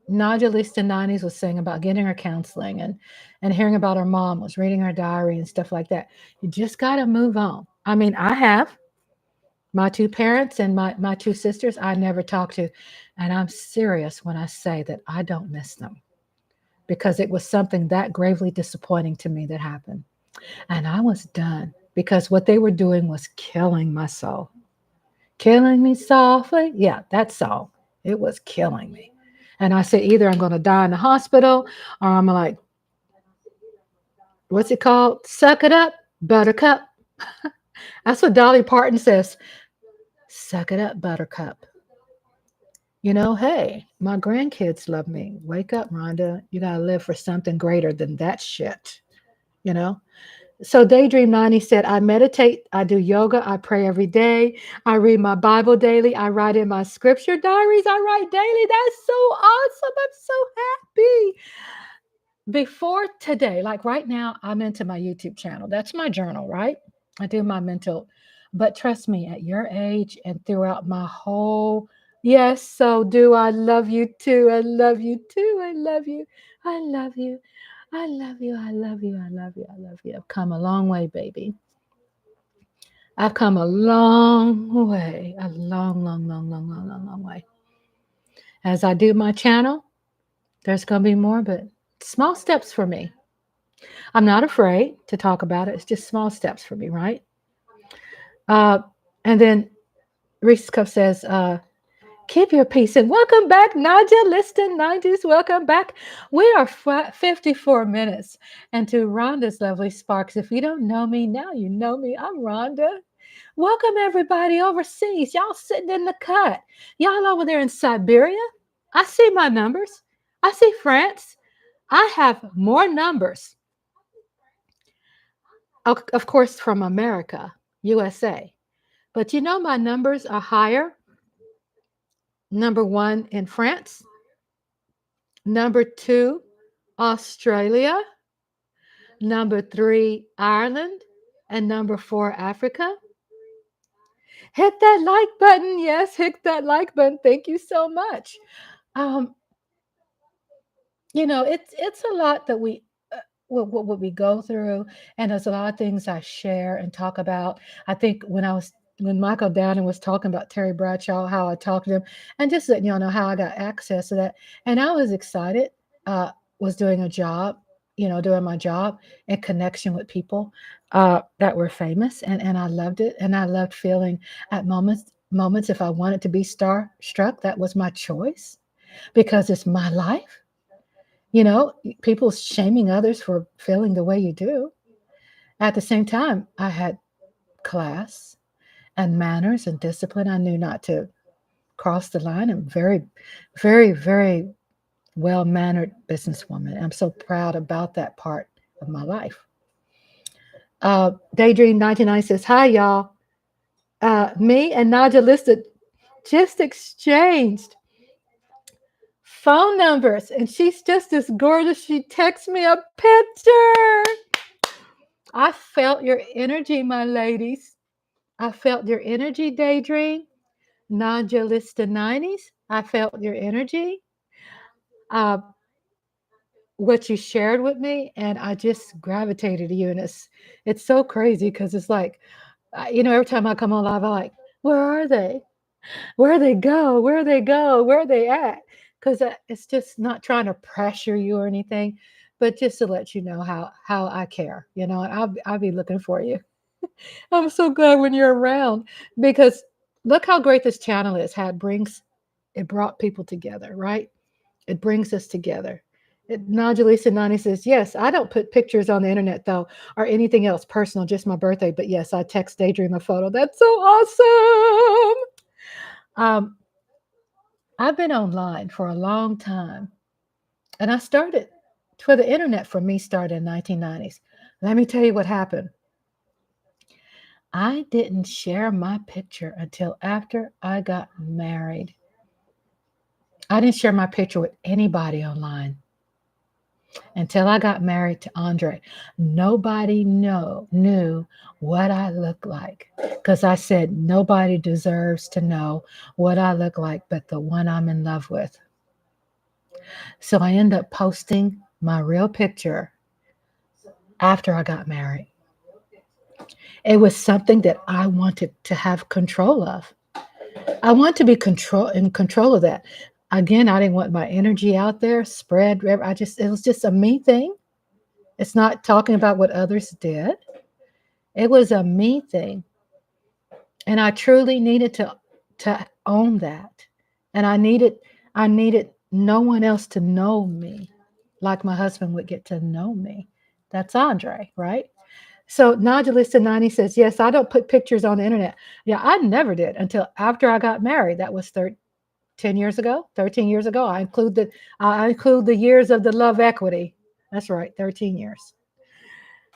Nadia Lista 90s was saying about getting her counseling and hearing about her mom was reading her diary and stuff like that. You just got to move on. I mean, I have my two parents and my two sisters I never talked to. And I'm serious when I say that I don't miss them because it was something that gravely disappointing to me that happened. And I was done because what they were doing was killing my soul. Killing me softly. Yeah, that song. It was killing me. And I said, either I'm going to die in the hospital or I'm like, what's it called? Suck it up, buttercup. That's what Dolly Parton says. Suck it up, buttercup. Hey, my grandkids love me. Wake up, Rhonda. You got to live for something greater than that shit. So Daydream 90 said, I meditate, I do yoga, I pray every day, I read my Bible daily, I write in my scripture diaries, I write daily. That's so awesome. I'm so happy. Before today, like right now, I'm into my YouTube channel. That's my journal, right? I do my mental. But trust me, at your age and throughout my whole Yes, so do I love you too. I love you too. I love you. I love you. I love you. I love you. I love you. I love you. I've come a long way, baby. I've come a long way. A long, long, long, long, long, long, long way. As I do my channel, there's going to be more, but small steps for me. I'm not afraid to talk about it. It's just small steps for me, right? Uh, and then Reese's Cup says, keep your peace. And welcome back, Nadia. Listen, 90s, welcome back. We are 54 minutes into Rhonda's Lovely Sparks. If you don't know me, now you know me. I'm Rhonda. Welcome, everybody overseas. Y'all sitting in the cut. Y'all over there in Siberia. I see my numbers. I see France. I have more numbers, of course, from America, USA. But you know, my numbers are higher. Number one in France. Number two, Australia. Number three, Ireland. And number four, Africa. Hit that like button. Yes, hit that like button. Thank you so much. Um, it's a lot that what we go through, and there's a lot of things I share and talk about. I think when Michael Downing was talking about Terry Bradshaw, how I talked to him, and just letting y'all know how I got access to that, and I was excited. Was doing a job, doing my job in connection with people that were famous, and I loved it, and I loved feeling at moments if I wanted to be starstruck, that was my choice because it's my life. People shaming others for feeling the way you do. At the same time, I had class and manners and discipline. I knew not to cross the line. I'm very, very, very well mannered businesswoman. I'm so proud about that part of my life. Daydream 99 says, hi, y'all. Me and Naja listed just exchanged phone numbers, and she's just as gorgeous. She texts me a picture. I felt your energy, my ladies. I felt your energy, Daydream. Nadia Lista 90s. I felt your energy. Uh, what you shared with me, and I just gravitated to you. And it's so crazy because it's like, every time I come on live, I'm like, where are they? Where they go? Where they go? Where are they at? Because it's just not trying to pressure you or anything, but just to let you know how I care. And I'll be looking for you. I'm so glad when you're around because look how great this channel is. How it brought people together, right? It brings us together. Najalisa Nani says, yes, I don't put pictures on the internet though, or anything else personal, just my birthday. But yes, I text Daydream a photo. That's so awesome. I've been online for a long time, and I started for the internet for me started in 1990s. Let me tell you what happened. I didn't share my picture until after I got married. I didn't share my picture with anybody online until I got married to Andre. Nobody knew what I looked like because I said nobody deserves to know what I look like but the one I'm in love with. So I ended up posting my real picture after I got married. It was something that I wanted to have control of. I want to be in control of that. Again, I didn't want my energy out there spread. It was just a me thing. It's not talking about what others did. It was a me thing. And I truly needed to own that. And I needed no one else to know me like my husband would get to know me. That's Andre, right? So Nodulista 90 says, yes, I don't put pictures on the internet. Yeah, I never did until after I got married. That was 10 years ago, 13 years ago. I include the years of the love equity. That's right, 13 years.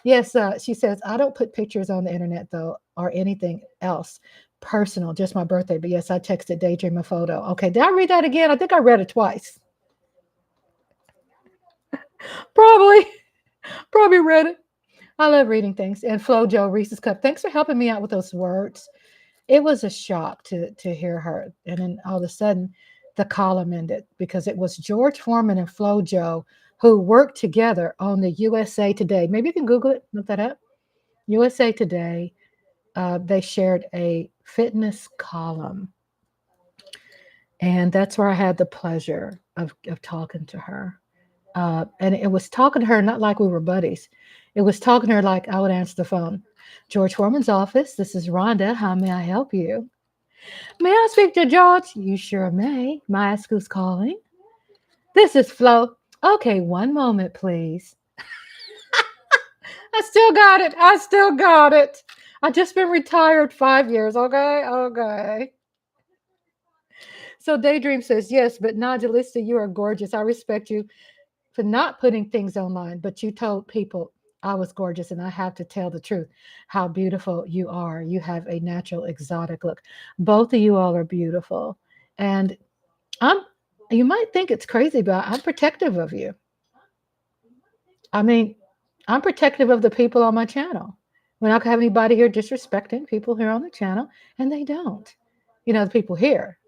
Yes, she says, I don't put pictures on the internet though, or anything else personal, just my birthday. But yes, I texted Daydream a photo. Okay, did I read that again? I think I read it twice. Probably, probably read it. I love reading things. And Flo Joe Reese's Cup, thanks for helping me out with those words. it was a shock to hear her. And then all of a sudden, the column ended because it was George Foreman and FloJo who worked together on the USA Today. Maybe you can Google it, look that up. USA Today. They shared a fitness column, and that's where I had the pleasure of talking to her. And it was talking to her not like we were buddies. It was talking to her like I would answer the phone. George Foreman's office. This is Rhonda. How may I help you? May I speak to George? You sure may. May I ask who's calling? This is Flo. Okay, one moment, please. I still got it. I still got it. I just been retired 5 years. Okay, okay. So Daydream says yes, but Najalista, you are gorgeous. I respect you for not putting things online, but you told people I was gorgeous, and I have to tell the truth. How beautiful you are. You have a natural, exotic look. Both of you all are beautiful, and I'm. You might think it's crazy, but I'm protective of you. I mean, I'm protective of the people on my channel. We're not gonna have anybody here disrespecting people here on the channel, and they don't. The people here.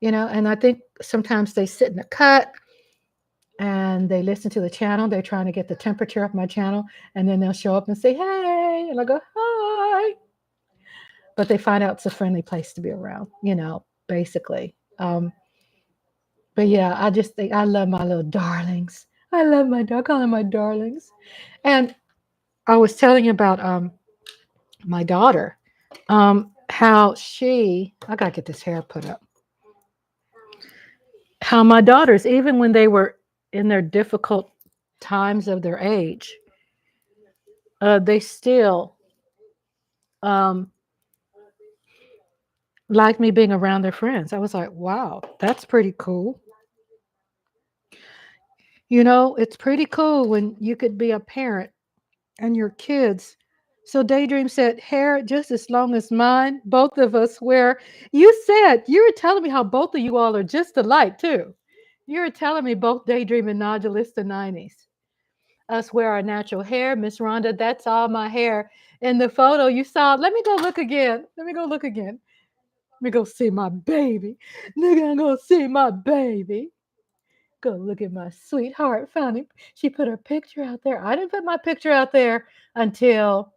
And I think sometimes they sit in a cut and they listen to the channel. They're trying to get the temperature of my channel, and then they'll show up and say, "Hey," and I go, "Hi," but they find out it's a friendly place to be around. Basically. But yeah, I just think I love my little darlings. I love my dog. I call them my darlings. And I was telling you about my daughter, how I gotta get this hair put up. How my daughters, even when they were in their difficult times of their age, they still um, liked me being around their friends. I was like, wow, that's pretty cool. It's pretty cool when you could be a parent and your kids. So Daydream said, hair just as long as mine. Both of us wear. You were telling me how both of you all are just alike too. You were telling me both Daydream and Nodulus the 90s. Us wear our natural hair. Miss Rhonda, that's all my hair. In the photo you saw, let me go look again. Let me go look again. Let me go see my baby. Look, I'm going to see my baby. Go look at my sweetheart. Found him. She put her picture out there. I didn't put my picture out there until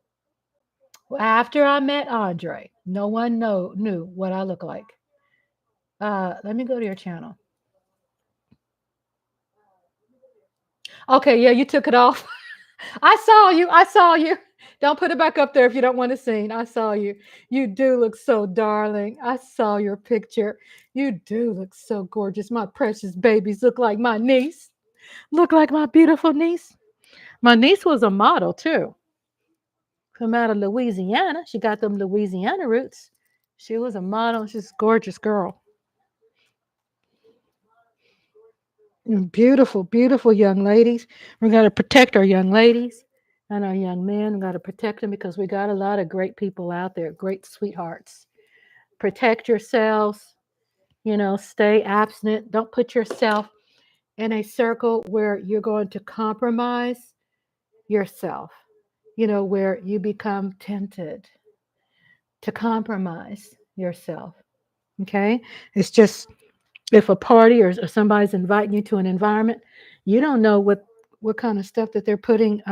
after I met Andre. No one knew what I look like. Let me go to your channel. Okay, yeah, you took it off. I saw you. I saw you. Don't put it back up there if you don't want to see. I saw you. You do look so darling. I saw your picture. You do look so gorgeous. My precious babies look like my niece. Look like my beautiful niece. My niece was a model too. From out of Louisiana. She got them Louisiana roots. She was a model. She's a gorgeous girl. Beautiful, beautiful young ladies. We're going to protect our young ladies and our young men. We've got to protect them because we got a lot of great people out there, great sweethearts. Protect yourselves, stay abstinent. Don't put yourself in a circle where you're going to compromise yourself, where you become tempted to compromise yourself. Okay? It's just if a party or somebody's inviting you to an environment, you don't know what kind of stuff that they're putting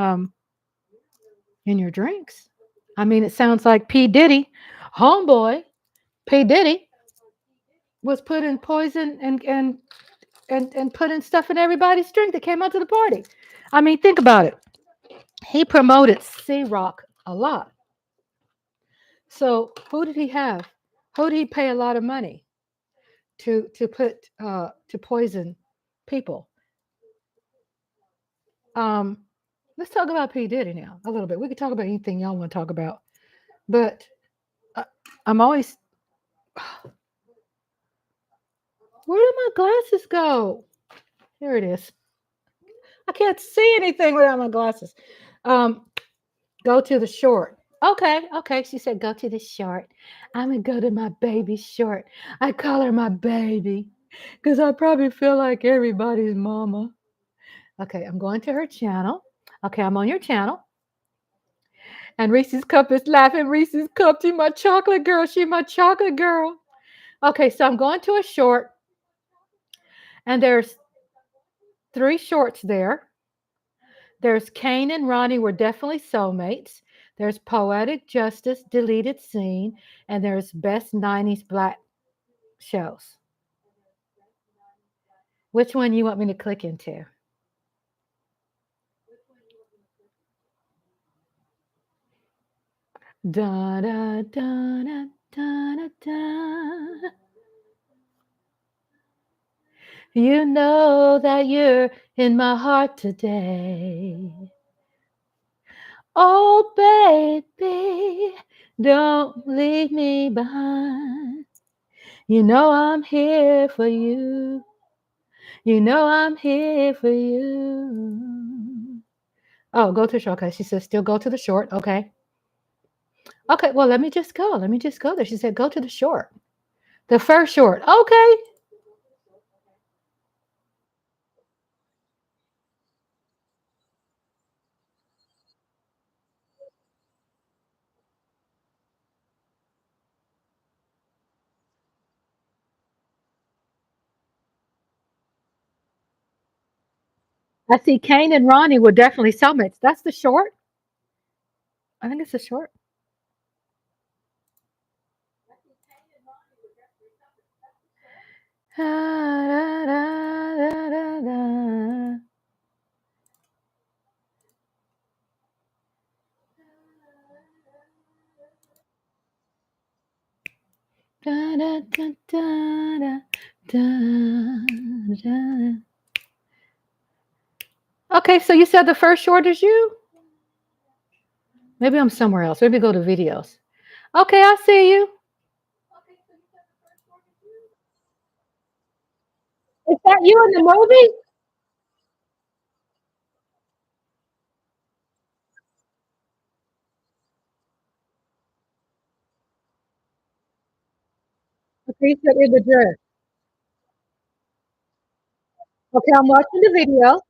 in your drinks. I mean, it sounds like P. Diddy, homeboy, P. Diddy was putting poison and putting stuff in everybody's drink that came out to the party. I mean, think about it. He promoted C-Rock a lot. So who did he have? Who did he pay a lot of money to poison people? Let's talk about P. Diddy now a little bit. We can talk about anything y'all want to talk about, but I'm always. Where did my glasses go? Here it is. I can't see anything without my glasses. Go to the short. Okay. She said, go to the short. I'm gonna go to my baby's short. I call her my baby because I probably feel like everybody's mama. Okay, I'm going to her channel. Okay, I'm on your channel. And Reese's Cup is laughing. Reese's Cup, she my chocolate girl. She my chocolate girl. Okay, so I'm going to a short, and there's 3 shorts there. There's Kane and Ronnie were definitely soulmates. There's Poetic Justice, deleted scene, and there's best 90s black shows. Which one you want me to click into? Da da da da da da. You know that you're in my heart today. Oh, baby, don't leave me behind. You know I'm here for you. You know I'm here for you. Oh, go to the short. Okay, she says still go to the short. Okay. Okay, well, let me just go. Let me just go there. She said go to the short. The first short. Okay. I see Kane and Ronnie were definitely soulmates. That's the short. I think it's a short. Da, da, da, da, da. Da, da, da, da, da, da. Okay, so you said the first short is you? Maybe I'm somewhere else. Maybe go to videos. Okay, I see you. Is that you in the movie? Okay, you said in the dress. Okay, I'm watching the video.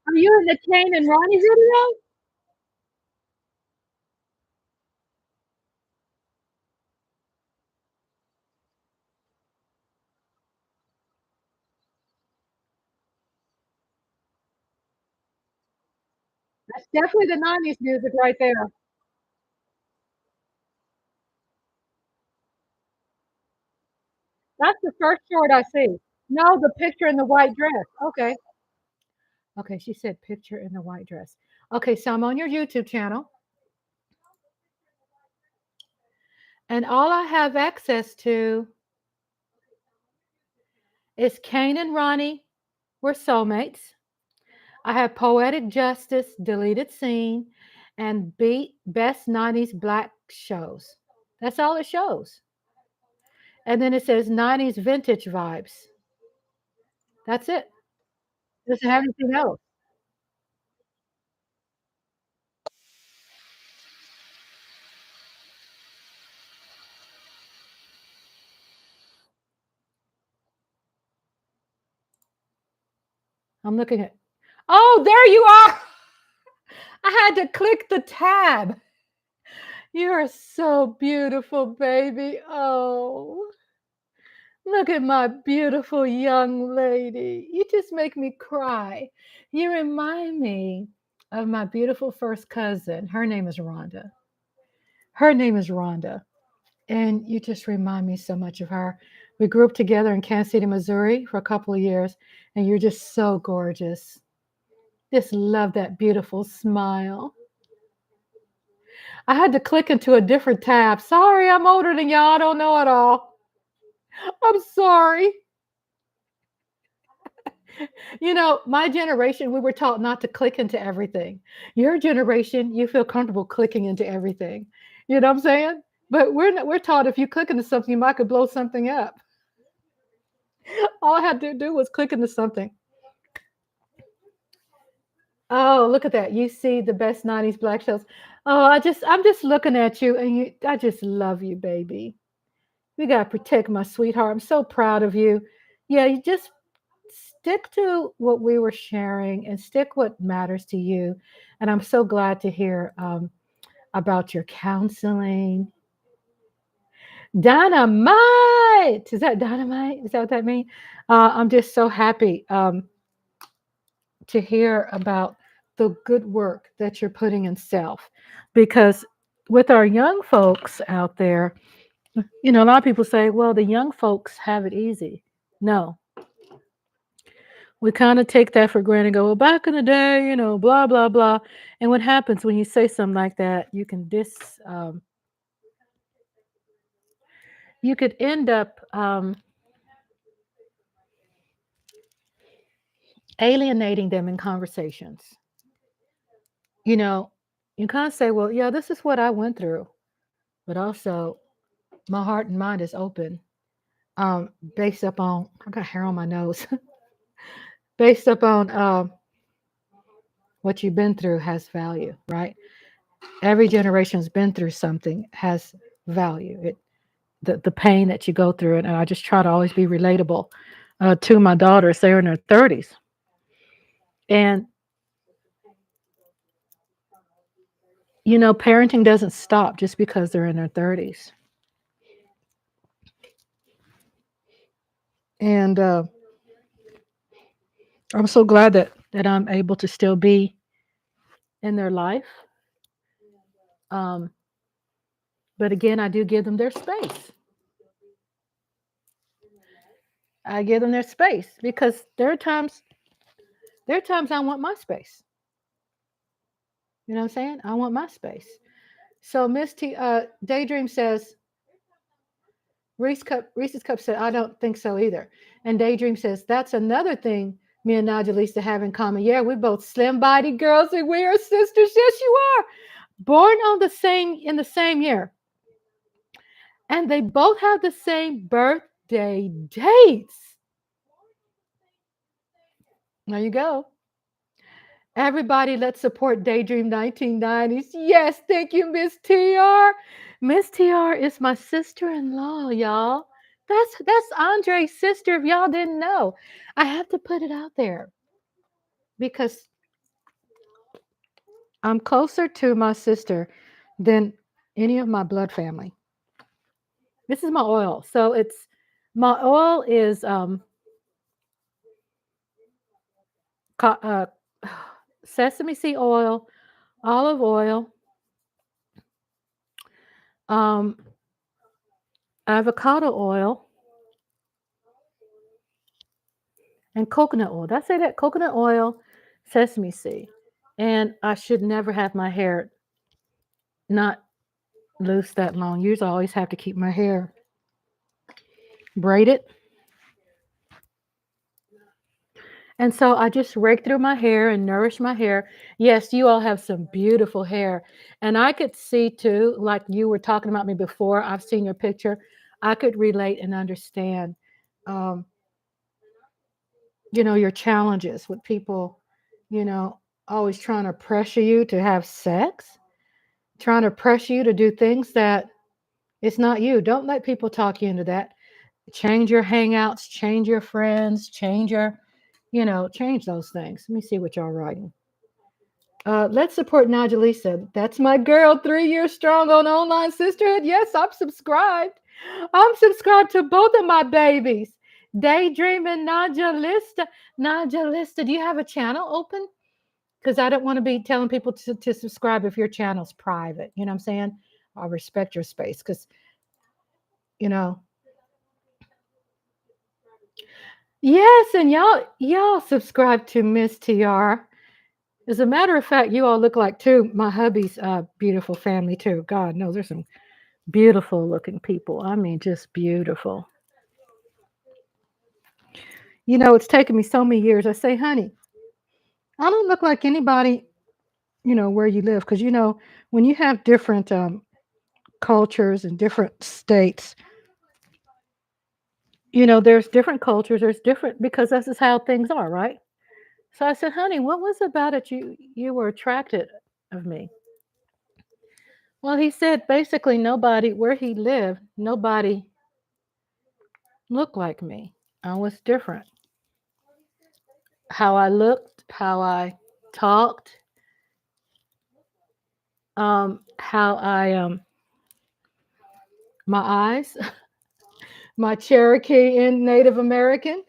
Are you in the Kane and Ronnie video? That's definitely the 90s music right there. That's the first short I see. No, the picture in the white dress. Okay. Okay, she said picture in the white dress. Okay, so I'm on your YouTube channel, and all I have access to is Kane and Ronnie were soulmates. I have Poetic Justice, deleted scene, and beat best 90s black shows. That's all it shows. And then it says 90s vintage vibes. That's it. It doesn't have anything else. I'm looking at. Oh, there you are. I had to click the tab. You are so beautiful, baby. Oh, look at my beautiful young lady. You just make me cry. You remind me of my beautiful first cousin. Her name is Rhonda. Her name is Rhonda. And you just remind me so much of her. We grew up together in Kansas City, Missouri for a couple of years, and you're just so gorgeous. Just love that beautiful smile. I had to click into a different tab. Sorry, I'm older than y'all. I don't know it all. I'm sorry. You know, my generation, we were taught not to click into everything. Your generation, you feel comfortable clicking into everything. You know what I'm saying? But we're taught if you click into something, you might could blow something up. All I had to do was click into something. Oh, look at that. You see the best 90s black shows. Oh, I'm just looking at you and I just love you, baby. You got to protect my sweetheart. I'm so proud of you. Yeah, you just stick to what we were sharing and stick what matters to you. And I'm so glad to hear about your counseling. Dynamite! Is that dynamite? Is that what that means? I'm just so happy to hear about the good work that you're putting in self. Because with our young folks out there, a lot of people say, well, the young folks have it easy. No, we kind of take that for granted, go, well, back in the day, blah, blah, blah. And what happens when you say something like that, you could end up alienating them in conversations. You know, you kind of say, well, yeah, this is what I went through, but also my heart and mind is open, based upon, I got hair on my nose, based upon what you've been through has value, right? Every generation's been through something has value. The pain that you go through, and I just try to always be relatable to my daughters. They're in their 30s, and parenting doesn't stop just because they're in their 30s. And I'm so glad that I'm able to still be in their life. Um, but again, I do give them their space. I give them their space because there are times I want my space. You know what I'm saying? I want my space. So Daydream says, Reese's Cup said, I don't think so either. And Daydream says, that's another thing me and Najalisa have in common. Yeah, we're both slim body girls and we are sisters. Yes, you are. Born in the same year. And they both have the same birthday dates. There you go. Everybody, let's support Daydream 1990s. Yes, thank you, Miss TR. Miss TR is my sister-in-law, y'all. That's Andre's sister, if y'all didn't know. I have to put it out there because I'm closer to my sister than any of my blood family. This is my oil. So my oil is co- uh, sesame seed oil, olive oil, um, avocado oil, and coconut oil. Did I say that? Coconut oil, sesame seed. And I should never have my hair not loose that long. Usually I always have to keep my hair braided. And so I just rake through my hair and nourish my hair. Yes, you all have some beautiful hair. And I could see too, like you were talking about me before, I've seen your picture. I could relate and understand, um, your challenges with people, you know, always trying to pressure you to have sex, trying to pressure you to do things that it's not you. Don't let people talk you into that. Change your hangouts, change your friends, change those things. Let me see what y'all writing. Let's support Najalisa. That's my girl, 3 years strong on online sisterhood. Yes, I'm subscribed. I'm subscribed to both of my babies. Daydream and Najalista. Najalista, do you have a channel open? Because I don't want to be telling people to subscribe if your channel's private. You know what I'm saying? I'll respect your space because, you know. Yes, and y'all subscribe to Miss TR. As a matter of fact, you all look like my hubby's beautiful family too. God knows there's some beautiful looking people. I mean, just beautiful. It's taken me so many years. I say, honey, I don't look like anybody, where you live. Because, when you have different cultures and different states, there's different cultures, there's different, because this is how things are, right? So I said, honey, what was about it you were attracted of me? Well, he said basically nobody, where he lived, nobody looked like me. I was different. how I looked, how I talked, how I my eyes, my Cherokee and Native American.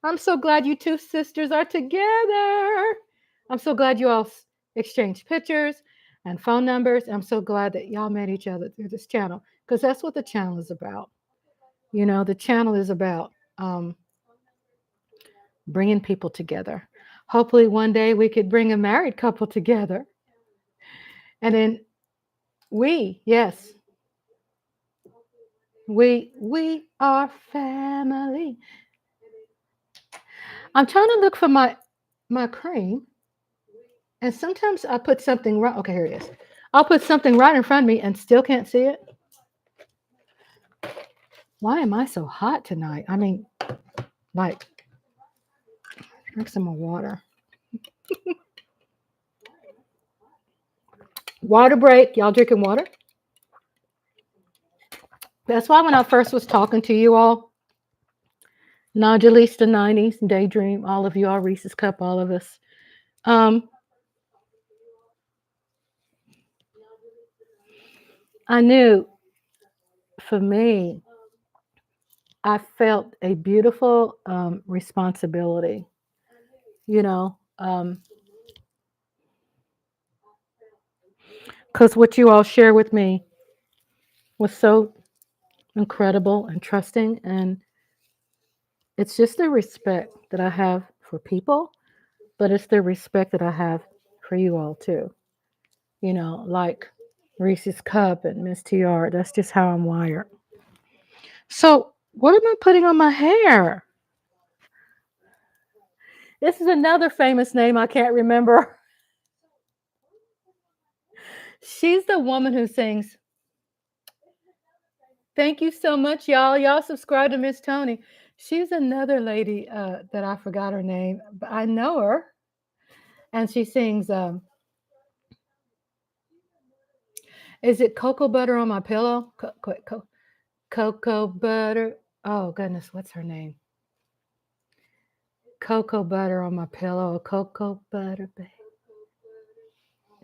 I'm so glad you two sisters are together. I'm so glad you all exchanged pictures and phone numbers. I'm so glad that y'all met each other through this channel because that's what the channel is about. You know, the channel is about bringing people together. Hopefully, one day we could bring a married couple together. And then yes, we are family. I'm trying to look for my cream, and sometimes I put something right. Okay, here it is. I'll put something right in front of me and still can't see it. Why am I so hot tonight? I mean, like, drink some more water. Water break. Y'all drinking water? That's why when I first was talking to you all, Najalista 90s, Daydream, all of you, all Reese's Cup, all of us. I knew for me, I felt a beautiful responsibility, you know, because what you all share with me was so incredible and trusting. And it's just the respect that I have for people, but it's the respect that I have for you all too. You know, like Reese's Cup and Miss TR. That's just how I'm wired. So, what am I putting on my hair? This is another famous name I can't remember. She's the woman who sings. Thank you so much, y'all. Y'all subscribe to Miss Tony. She's another lady that I forgot her name, but I know her. And she sings, is it Cocoa Butter on My Pillow? Cocoa Butter. Oh, goodness, what's her name? Cocoa Butter on My Pillow. Cocoa Butter, baby.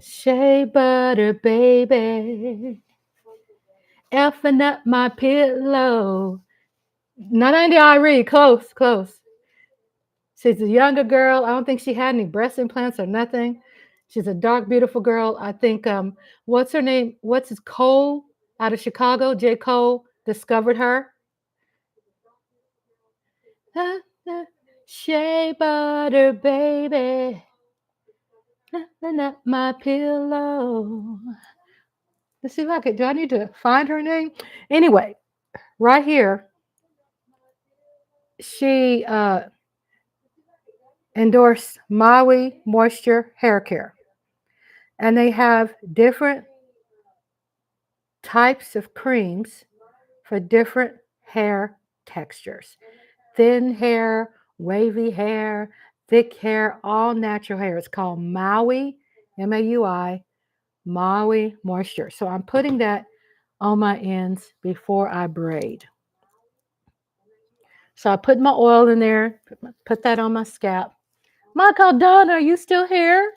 Shea Butter, baby. Effing up my pillow. Not Andy Irie. Close, close. She's a younger girl. I don't think she had any breast implants or nothing. She's a dark, beautiful girl. I think what's her name? What's his Cole out of Chicago? J. Cole discovered her. Shea Butter, baby. Not my pillow. Let's see if I could. Do I need to find her name? Anyway, right here, she endorsed Maui Moisture Hair Care. And they have different types of creams for different hair textures. Thin hair, wavy hair, thick hair, all natural hair. It's called Maui, M-A-U-I, Maui Moisture. So I'm putting that on my ends before I braid. So I put my oil in there, put that on my scalp. My Donna, are you still here?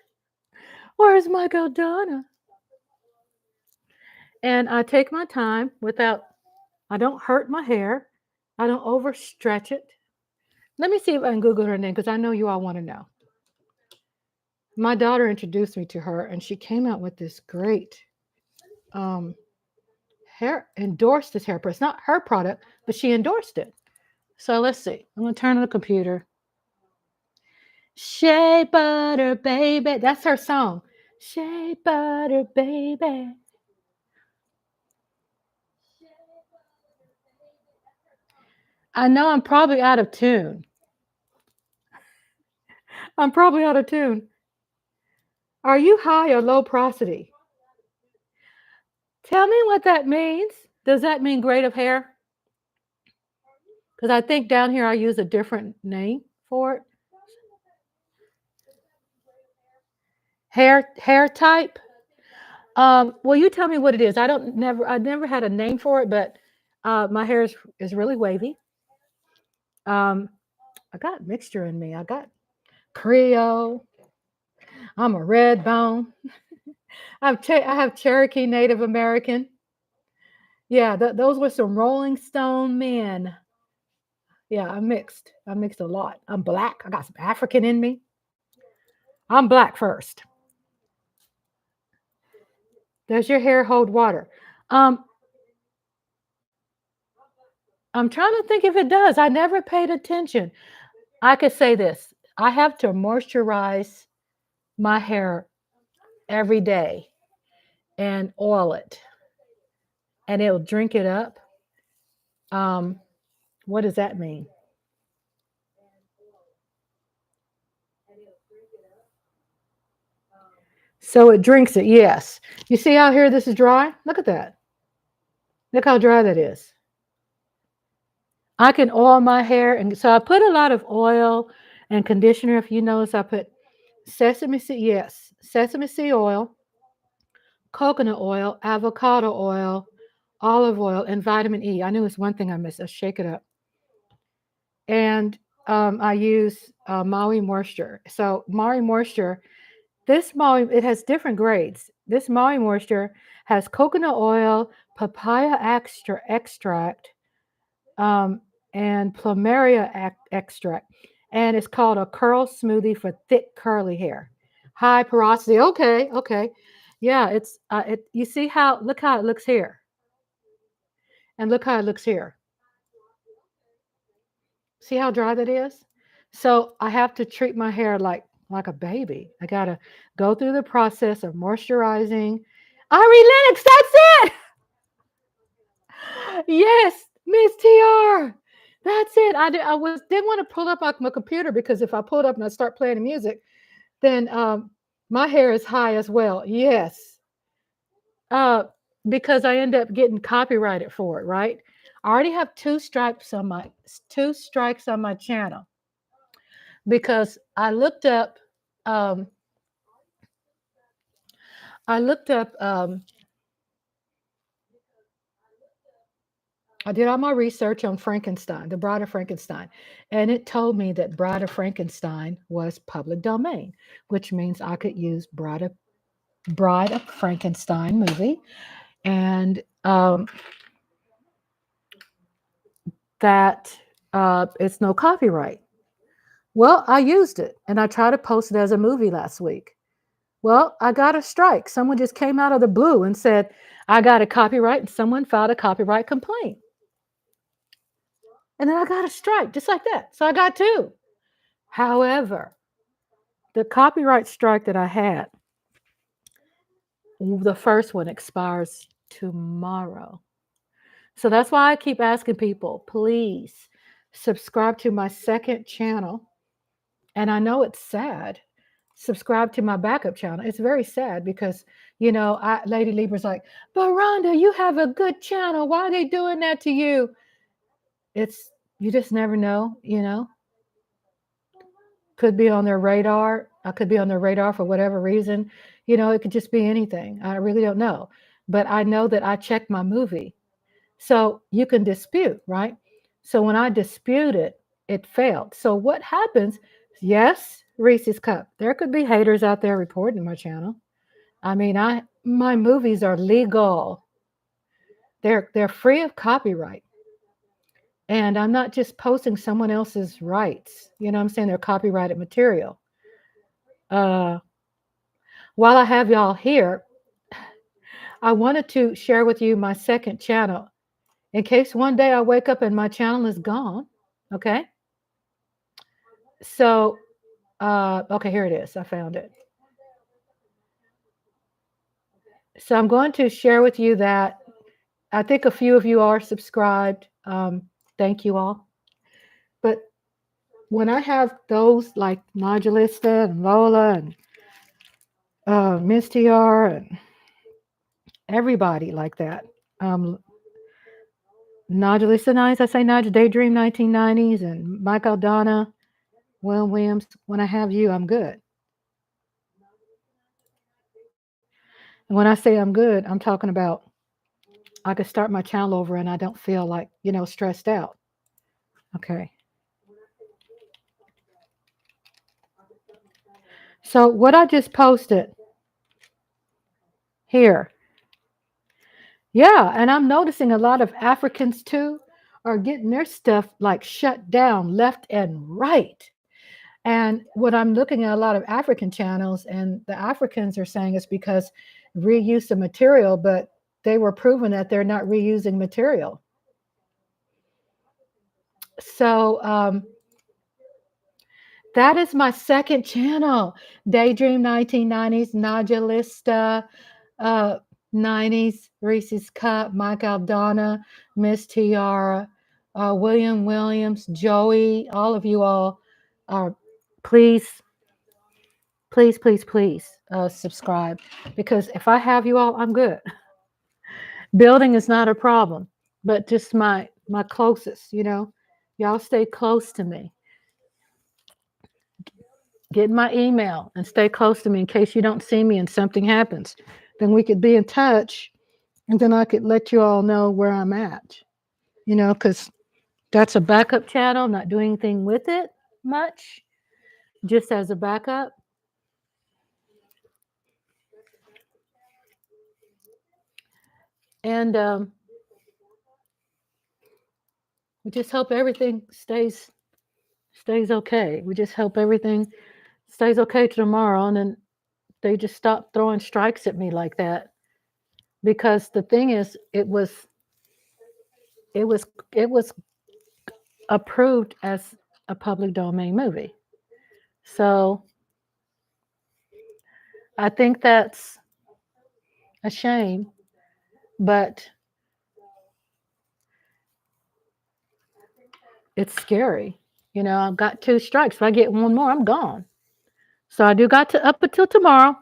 Where's my Donna? And I take my time I don't hurt my hair. I don't overstretch it. Let me see if I can Google her name because I know you all want to know. My daughter introduced me to her and she came out with this great endorsed this hair product. It's not her product, but she endorsed it. So let's see. I'm going to turn on the computer. Shea Butter, baby. That's her song. Shea Butter, baby. I know I'm probably out of tune. I'm probably out of tune. Are you high or low prosody? Tell me what that means. Does that mean grade of hair? Because I think down here I use a different name for it. Hair type. Well, you tell me what it is. I never had a name for it, but my hair is really wavy. I got mixture in me. I got Creole. I'm a red bone. I have Cherokee Native American. Yeah, those were some Rolling Stone men. Yeah, I mixed. I mixed a lot. I'm black. I got some African in me. I'm black first. Does your hair hold water? Um, I'm trying to think if it does. I never paid attention. I could say this. I have to moisturize my hair every day and oil it, and it'll drink it up. Um, what does that mean? So it drinks it. Yes. You see how here this is dry? Look at that. Look how dry that is. I can oil my hair, and so I put a lot of oil and conditioner. If you notice, I put sesame seed, yes, sesame seed oil, coconut oil, avocado oil, olive oil, and vitamin E. I knew it's one thing I missed. I'll shake it up. And I use Maui Moisture. So Maui Moisture, this Maui, it has different grades. This Maui Moisture has coconut oil, papaya extract, um, and plumeria extract. And it's called a curl smoothie for thick curly hair. High porosity. Okay, okay. Yeah, it's you see how look how it looks here. And look how it looks here. See how dry that is? So I have to treat my hair like a baby. I gotta go through the process of moisturizing. Ari Lennox, that's it. Yes, Miss TR. That's it. I didn't want to pull up my computer because if I pull it up and I start playing the music, then my hair is high as well. Yes. Uh, because I end up getting copyrighted for it, right? I already have two strikes on my channel because um, I looked up I did all my research on Frankenstein, the Bride of Frankenstein, and it told me that Bride of Frankenstein was public domain, which means I could use Bride of Frankenstein movie, and that it's no copyright. Well, I used it, and I tried to post it as a movie last week. Well, I got a strike. Someone just came out of the blue and said, I got a copyright, and someone filed a copyright complaint. And then I got a strike just like that. So I got two. However, the copyright strike that I had, the first one expires tomorrow. So that's why I keep asking people, please subscribe to my second channel. And I know it's sad. Subscribe to my backup channel. It's very sad because, Lady Libra's like, but Rhonda, you have a good channel. Why are they doing that to you? You just never know. Could be on their radar. I could be on their radar for whatever reason. It could just be anything. I really don't know. But I know that I checked my movie. So you can dispute, right? So when I disputed, it failed. So what happens? Yes, Reese's Cup. There could be haters out there reporting my channel. I mean, my movies are legal. They're free of copyright. And I'm not just posting someone else's rights. You know what I'm saying? They're copyrighted material. While I have y'all here, I wanted to share with you my second channel in case one day I wake up and my channel is gone. Okay. So, okay, here it is. I found it. So I'm going to share with you that I think a few of you are subscribed. Thank you all. But when I have those like Nodulista and Lola and Miss TR and everybody like that, Nodulista Nice, I say Nodul Daydream 1990s and Mike Aldana, Will Williams. When I have you, I'm good. And when I say I'm good, I'm talking about I could start my channel over and I don't feel like, stressed out. Okay. So what I just posted here, yeah, and I'm noticing a lot of Africans too are getting their stuff like shut down left and right. And what I'm looking at a lot of African channels, and the Africans are saying it's because reuse of material, but they were proven that they're not reusing material. So that is my second channel, Daydream 1990s, Naja Lista, uh, 90s, Reese's Cup, Mike Aldana, Miss Tiara, William Williams, Joey, all of you all, please, please, please, please subscribe, because if I have you all, I'm good. Building is not a problem, but just my closest, y'all stay close to me. Get my email and stay close to me in case you don't see me and something happens. Then we could be in touch, and then I could let you all know where I'm at, because that's a backup channel, not doing anything with it much, just as a backup. And we just hope everything stays okay. We just hope everything stays okay tomorrow, and then they just stop throwing strikes at me like that. Because the thing is, it was approved as a public domain movie. So I think that's a shame, but it's scary. I've got two strikes. If I get one more, I'm gone. So I do got to up until tomorrow.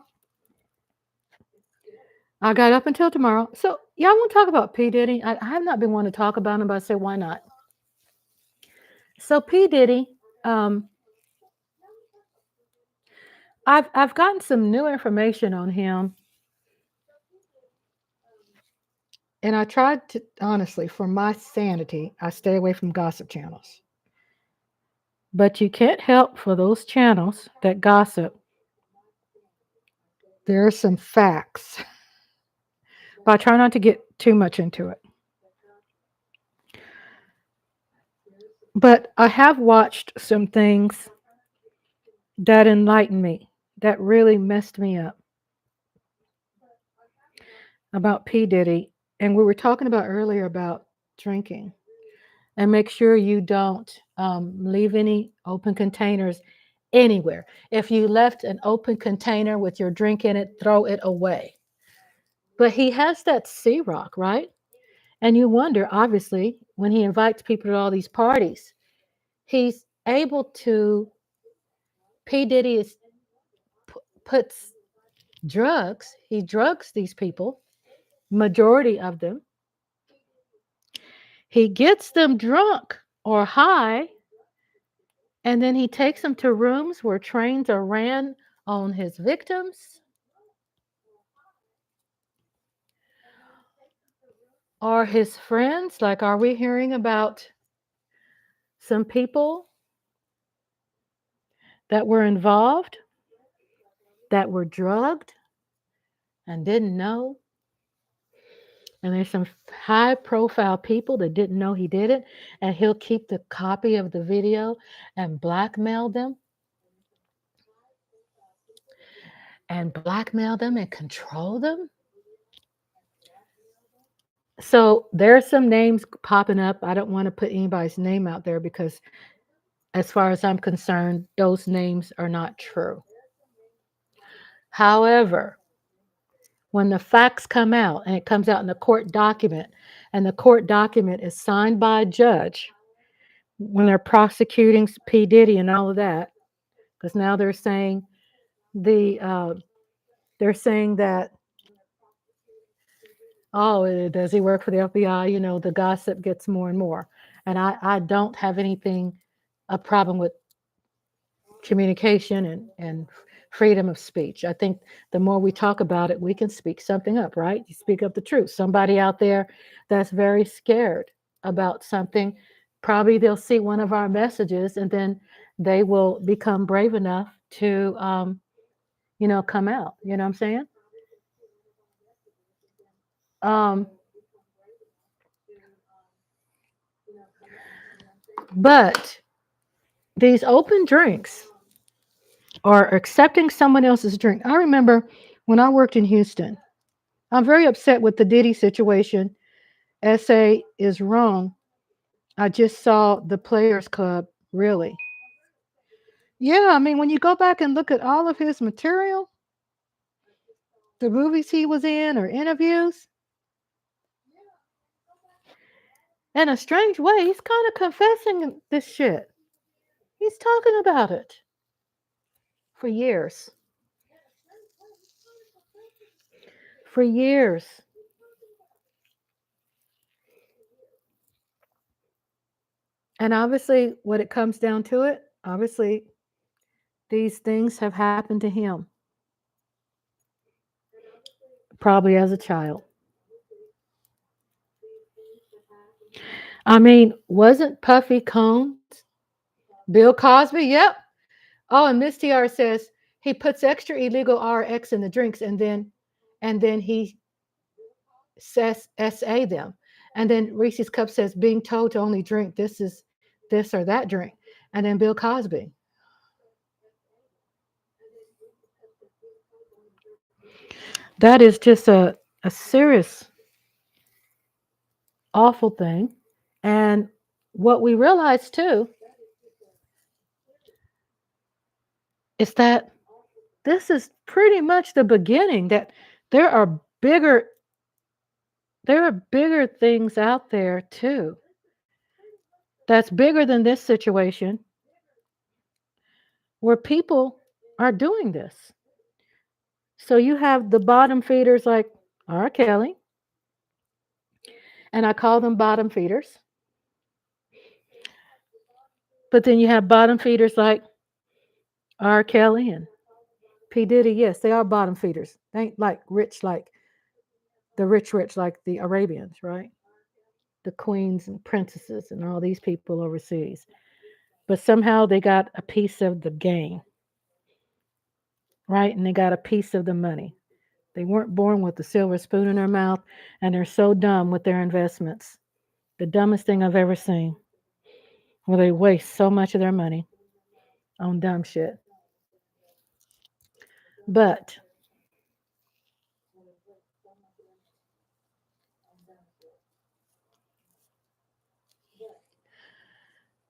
I got up until tomorrow. So y'all want to talk about P. Diddy? I have not been wanting to talk about him, but I say, why not? So P. Diddy, I've gotten some new information on him. And I tried to, honestly, for my sanity, I stay away from gossip channels. But you can't help for those channels that gossip. There are some facts. But I try not to get too much into it. But I have watched some things that enlightened me, that really messed me up about P. Diddy. And we were talking about earlier about drinking. And make sure you don't leave any open containers anywhere. If you left an open container with your drink in it, throw it away. But he has that C Rock, right? And you wonder, obviously, when he invites people to all these parties, he's able to, P. Diddy puts drugs, he drugs these people, majority of them. He gets them drunk or high, and then he takes them to rooms where trains are ran on his victims or his friends. Like, are we hearing about some people that were involved, that were drugged and didn't know? And there's some high profile people that didn't know he did it, and he'll keep the copy of the video and blackmail them and control them. So there's some names popping up. I don't want to put anybody's name out there because, as far as I'm concerned, those names are not true. However, when the facts come out and it comes out in the court document, and the court document is signed by a judge when they're prosecuting P. Diddy and all of that, because now they're saying they're saying that, oh, does he work for the FBI? The gossip gets more and more. And I don't have a problem with communication and freedom of speech. I think the more we talk about it, we can speak something up, right? You speak up the truth. Somebody out there that's very scared about something, probably they'll see one of our messages, and then they will become brave enough to come out. You know what I'm saying? Um, but these open drinks or accepting someone else's drink. I remember when I worked in Houston, I'm very upset with the Diddy situation. SA is wrong. I just saw the Players Club, really. Yeah, I mean, when you go back and look at all of his material, the movies he was in or interviews, in a strange way, he's kind of confessing this shit. He's talking about it for years. For years. And obviously, when it comes down to it, obviously, these things have happened to him, probably as a child. I mean, wasn't Puffy Combs Bill Cosby? Yep. Oh, and Miss TR says he puts extra illegal RX in the drinks and then he says SA them. And then Reese's Cup says being told to only drink this or that drink. And then Bill Cosby. That is just a serious, awful thing. And what we realize too is that this is pretty much the beginning, that there are bigger there are bigger things out there too. That's bigger than this situation where people are doing this. So you have the bottom feeders like R. Kelly, and I call them bottom feeders. But then you have bottom feeders like R. Kelly and P. Diddy. Yes, they are bottom feeders. They ain't like rich, like the rich, like the Arabians, right? The queens and princesses and all these people overseas. But somehow they got a piece of the gain, right? And they got a piece of the money. They weren't born with a silver spoon in their mouth, and they're so dumb with their investments. The dumbest thing I've ever seen, where they waste so much of their money on dumb shit. But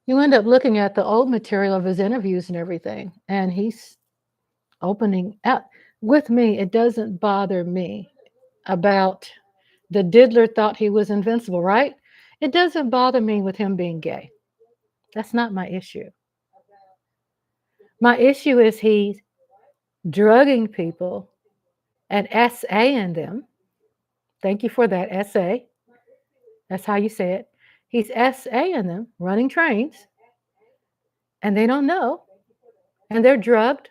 you end up looking at the old material of his interviews and everything, and he's opening out. With me, it doesn't bother me about the diddler thought he was invincible, right? It doesn't bother me with him being gay. That's not my issue. My issue is he's drugging people and SAing them. Thank you for that, SA. That's how you say it. He's SAing them, running trains, and they don't know. And they're drugged,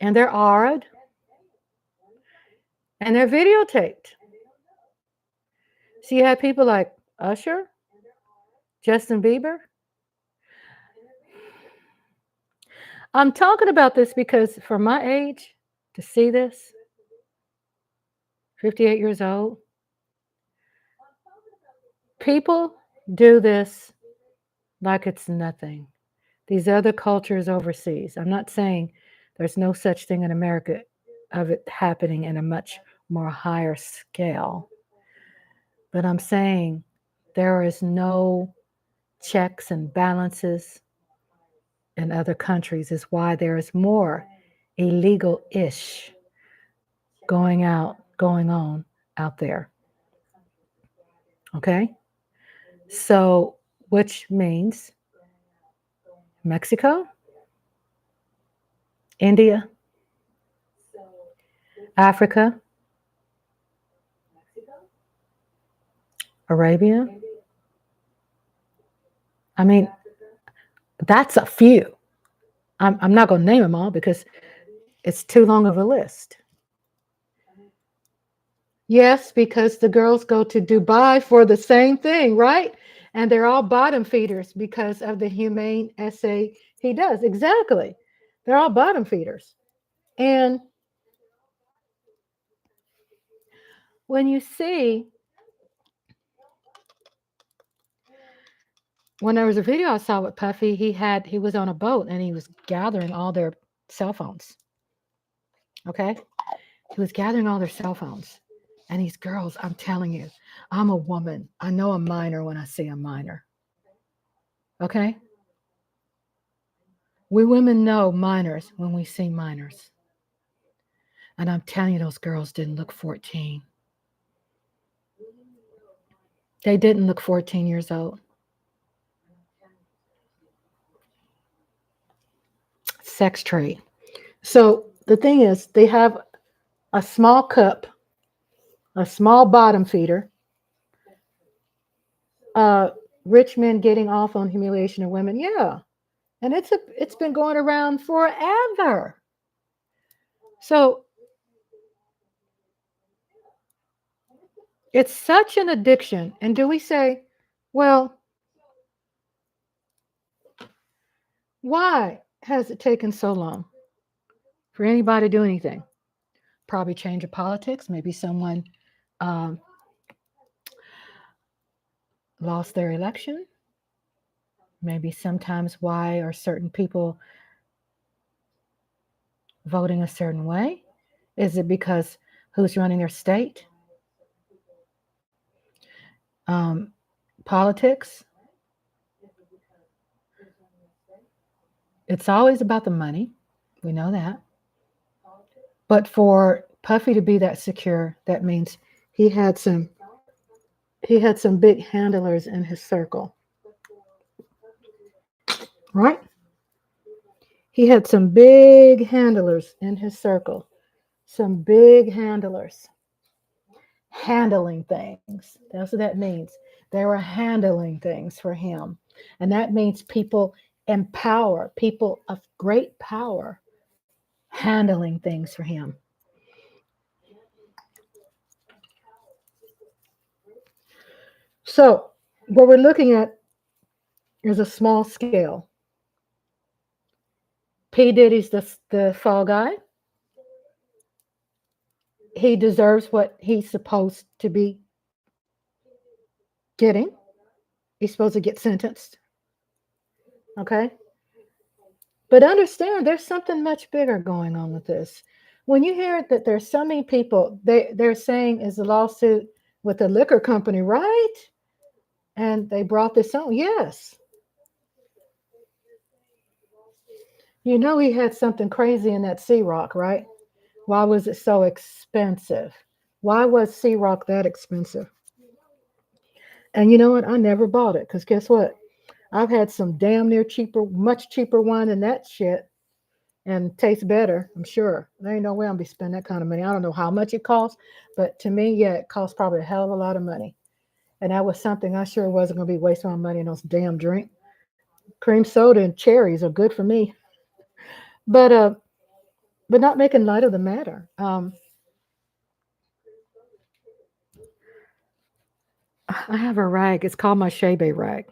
and they're R'd, and they're videotaped. So you have people like Usher, Justin Bieber. I'm talking about this because for my age, to see this, 58 years old, people do this like it's nothing. These other cultures overseas. I'm not saying there's no such thing in America of it happening in a much more higher scale. But I'm saying there is no checks and balances in other countries, is why there is more illegal-ish going on out there. Okay? So, which means Mexico, India, Africa, Arabia. I mean, that's a few. I'm not going to name them all because it's too long of a list. Yes, because the girls go to Dubai for the same thing, right? And they're all bottom feeders because of the humane essay he does. Exactly. They're all bottom feeders. And when you see, when there was a video I saw with Puffy, he was on a boat and he was gathering all their cell phones. Okay? He was gathering all their cell phones. And these girls, I'm telling you, I'm a woman. I know a minor when I see a minor. Okay? We women know minors when we see minors. And I'm telling you, those girls didn't look 14. They didn't look 14 years old. Sex trade. So the thing is, they have a small cup, a small bottom feeder, rich men getting off on humiliation of women. Yeah. And it's been going around forever. So it's such an addiction. And do we say, well, why has it taken so long for anybody to do anything? Probably change of politics. Maybe someone um, lost their election. Maybe sometimes why are certain people voting a certain way? Is it because who's running their state? Politics. It's always about the money. We know that. But for Puffy to be that secure, that means he had some big handlers in his circle. Right? He had some big handlers in his circle. Some big handlers. Handling things. That's what that means. They were handling things for him. And that means people empower, people of great power, handling things for him. So, what we're looking at is a small scale. P. Diddy's the fall guy. He deserves what he's supposed to be getting. He's supposed to get sentenced. Okay? But understand there's something much bigger going on with this. When you hear that there's so many people, they're saying is a lawsuit with the liquor company, right? And they brought this on. Yes. You know he had something crazy in that Sea Rock, right? Why was it so expensive? Why was Sea Rock that expensive? And you know what? I never bought it because guess what? I've had some damn near cheaper, much cheaper wine than that shit and tastes better, I'm sure. There ain't no way I'm be spending that kind of money. I don't know how much it costs, but to me, yeah, it costs probably a hell of a lot of money. And that was something I sure wasn't going to be wasting my money on those damn drink. Cream soda and cherries are good for me. But not making light of the matter. I have a rag. It's called my Shebe rag.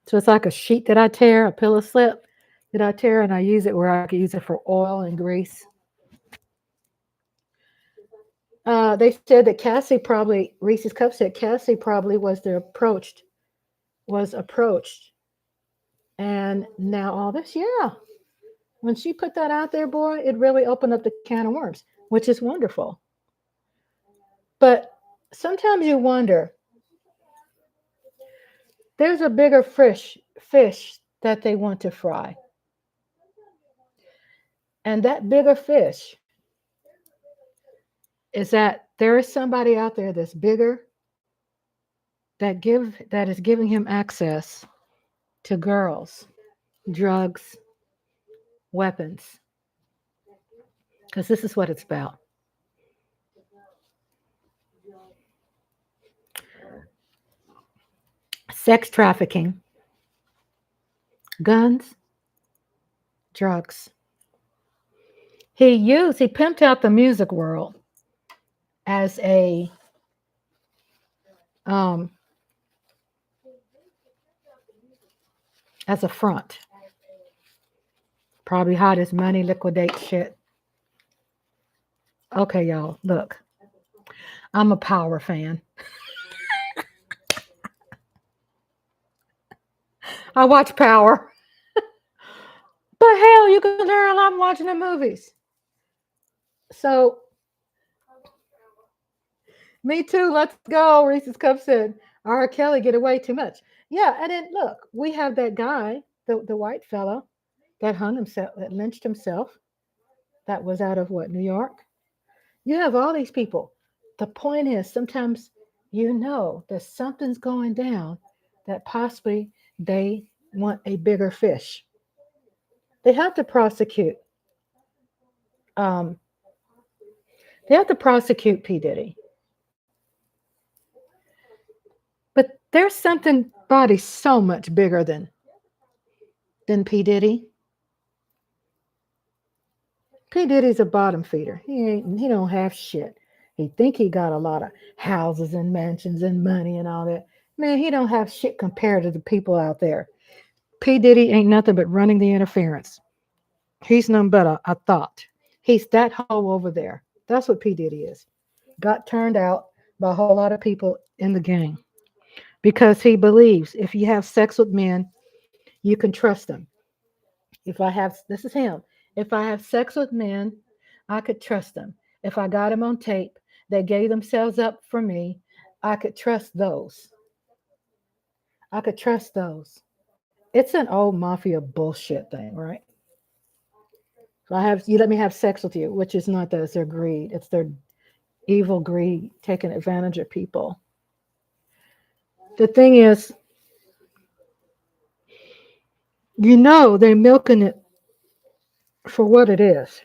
So it's like a sheet that I tear, a pillow slip that I tear, and I use it where I can use it for oil and grease. They said that Cassie probably, Reese's Cup said Cassie probably was approached. And now all this, yeah. When she put that out there, boy, it really opened up the can of worms, which is wonderful. But sometimes you wonder, there's a bigger fish that they want to fry. And that bigger fish is that there is somebody out there that's bigger that is giving him access to girls, drugs, weapons. Because this is what it's about. Sex trafficking, guns, drugs. He pimped out the music world as a front. Probably hide his money, liquidate shit, Okay, y'all, look, I'm a Power fan. I watch Power. But hell, you can learn a lot watching the movies. So, me too. Let's go. Reese's Cup said, R. Kelly get away too much. Yeah, and then look, we have that guy, the white fellow that hung himself, that lynched himself. That was out of what, New York? You have all these people. The point is, sometimes you know that something's going down that possibly they want a bigger fish. They have to prosecute. Um, they have to prosecute P Diddy, but there's something body so much bigger than P Diddy. P Diddy's a bottom feeder. He ain't. He don't have shit. He think he got a lot of houses and mansions and money and all that. Man, he don't have shit compared to the people out there. P Diddy ain't nothing but running the interference. He's nothing but a thought. He's that hoe over there. That's what P Diddy is. Got turned out by a whole lot of people in the gang because he believes if you have sex with men, you can trust them. If I have, this is him. If I have sex with men, I could trust them. If I got them on tape, they gave themselves up for me, I could trust those. I could trust those. It's an old mafia bullshit thing, right? So I have you let me have sex with you, which is not that, it's their greed. It's their evil greed taking advantage of people. The thing is, you know they're milking it for what it is.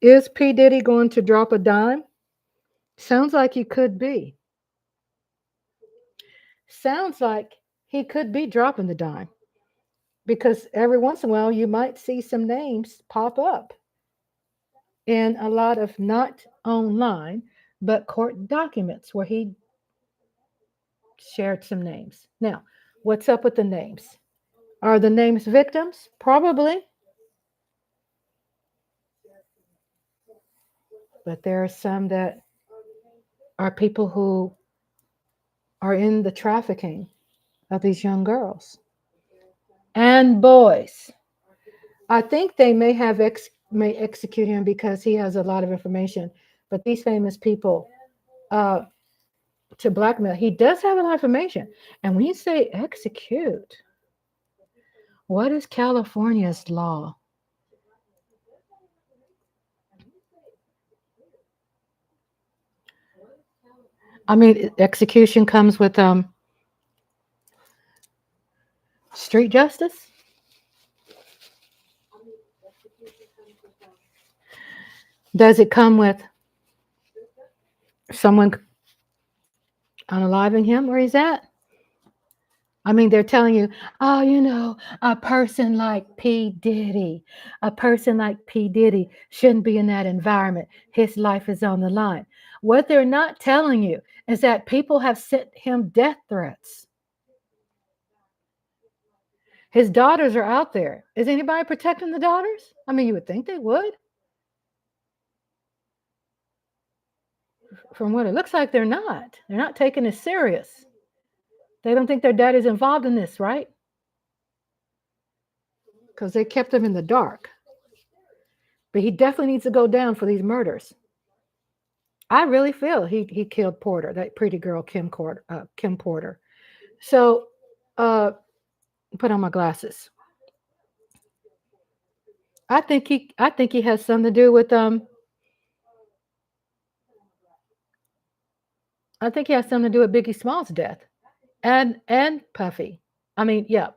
Is P. Diddy going to drop a dime? Sounds like he could be. Sounds like he could be dropping the dime because every once in a while you might see some names pop up in a lot of not online but court documents where he shared some names. Now, what's up with the names? Are the names victims? Probably. But there are some that are people who are in the trafficking of these young girls and boys. I think they may execute him because he has a lot of information. But these famous people, uh, to blackmail, he does have a lot of information. And when you say execute, what is California's law? I mean, execution comes with street justice. Does it come with someone unaliving him where he's at? I mean, they're telling you, oh, a person like P. Diddy, a person like P. Diddy shouldn't be in that environment. His life is on the line. What they're not telling you is that people have sent him death threats. His daughters are out there. Is anybody protecting the daughters? I mean, you would think they would. From what it looks like, they're not. They're not taking this serious. They don't think their dad is involved in this, right? Because they kept him in the dark. But he definitely needs to go down for these murders. I really feel he killed Porter, that pretty girl Kim Porter. So, uh, put on my glasses. I think he has something to do with I think he has something to do with Biggie Small's death and Puffy. I mean, yeah.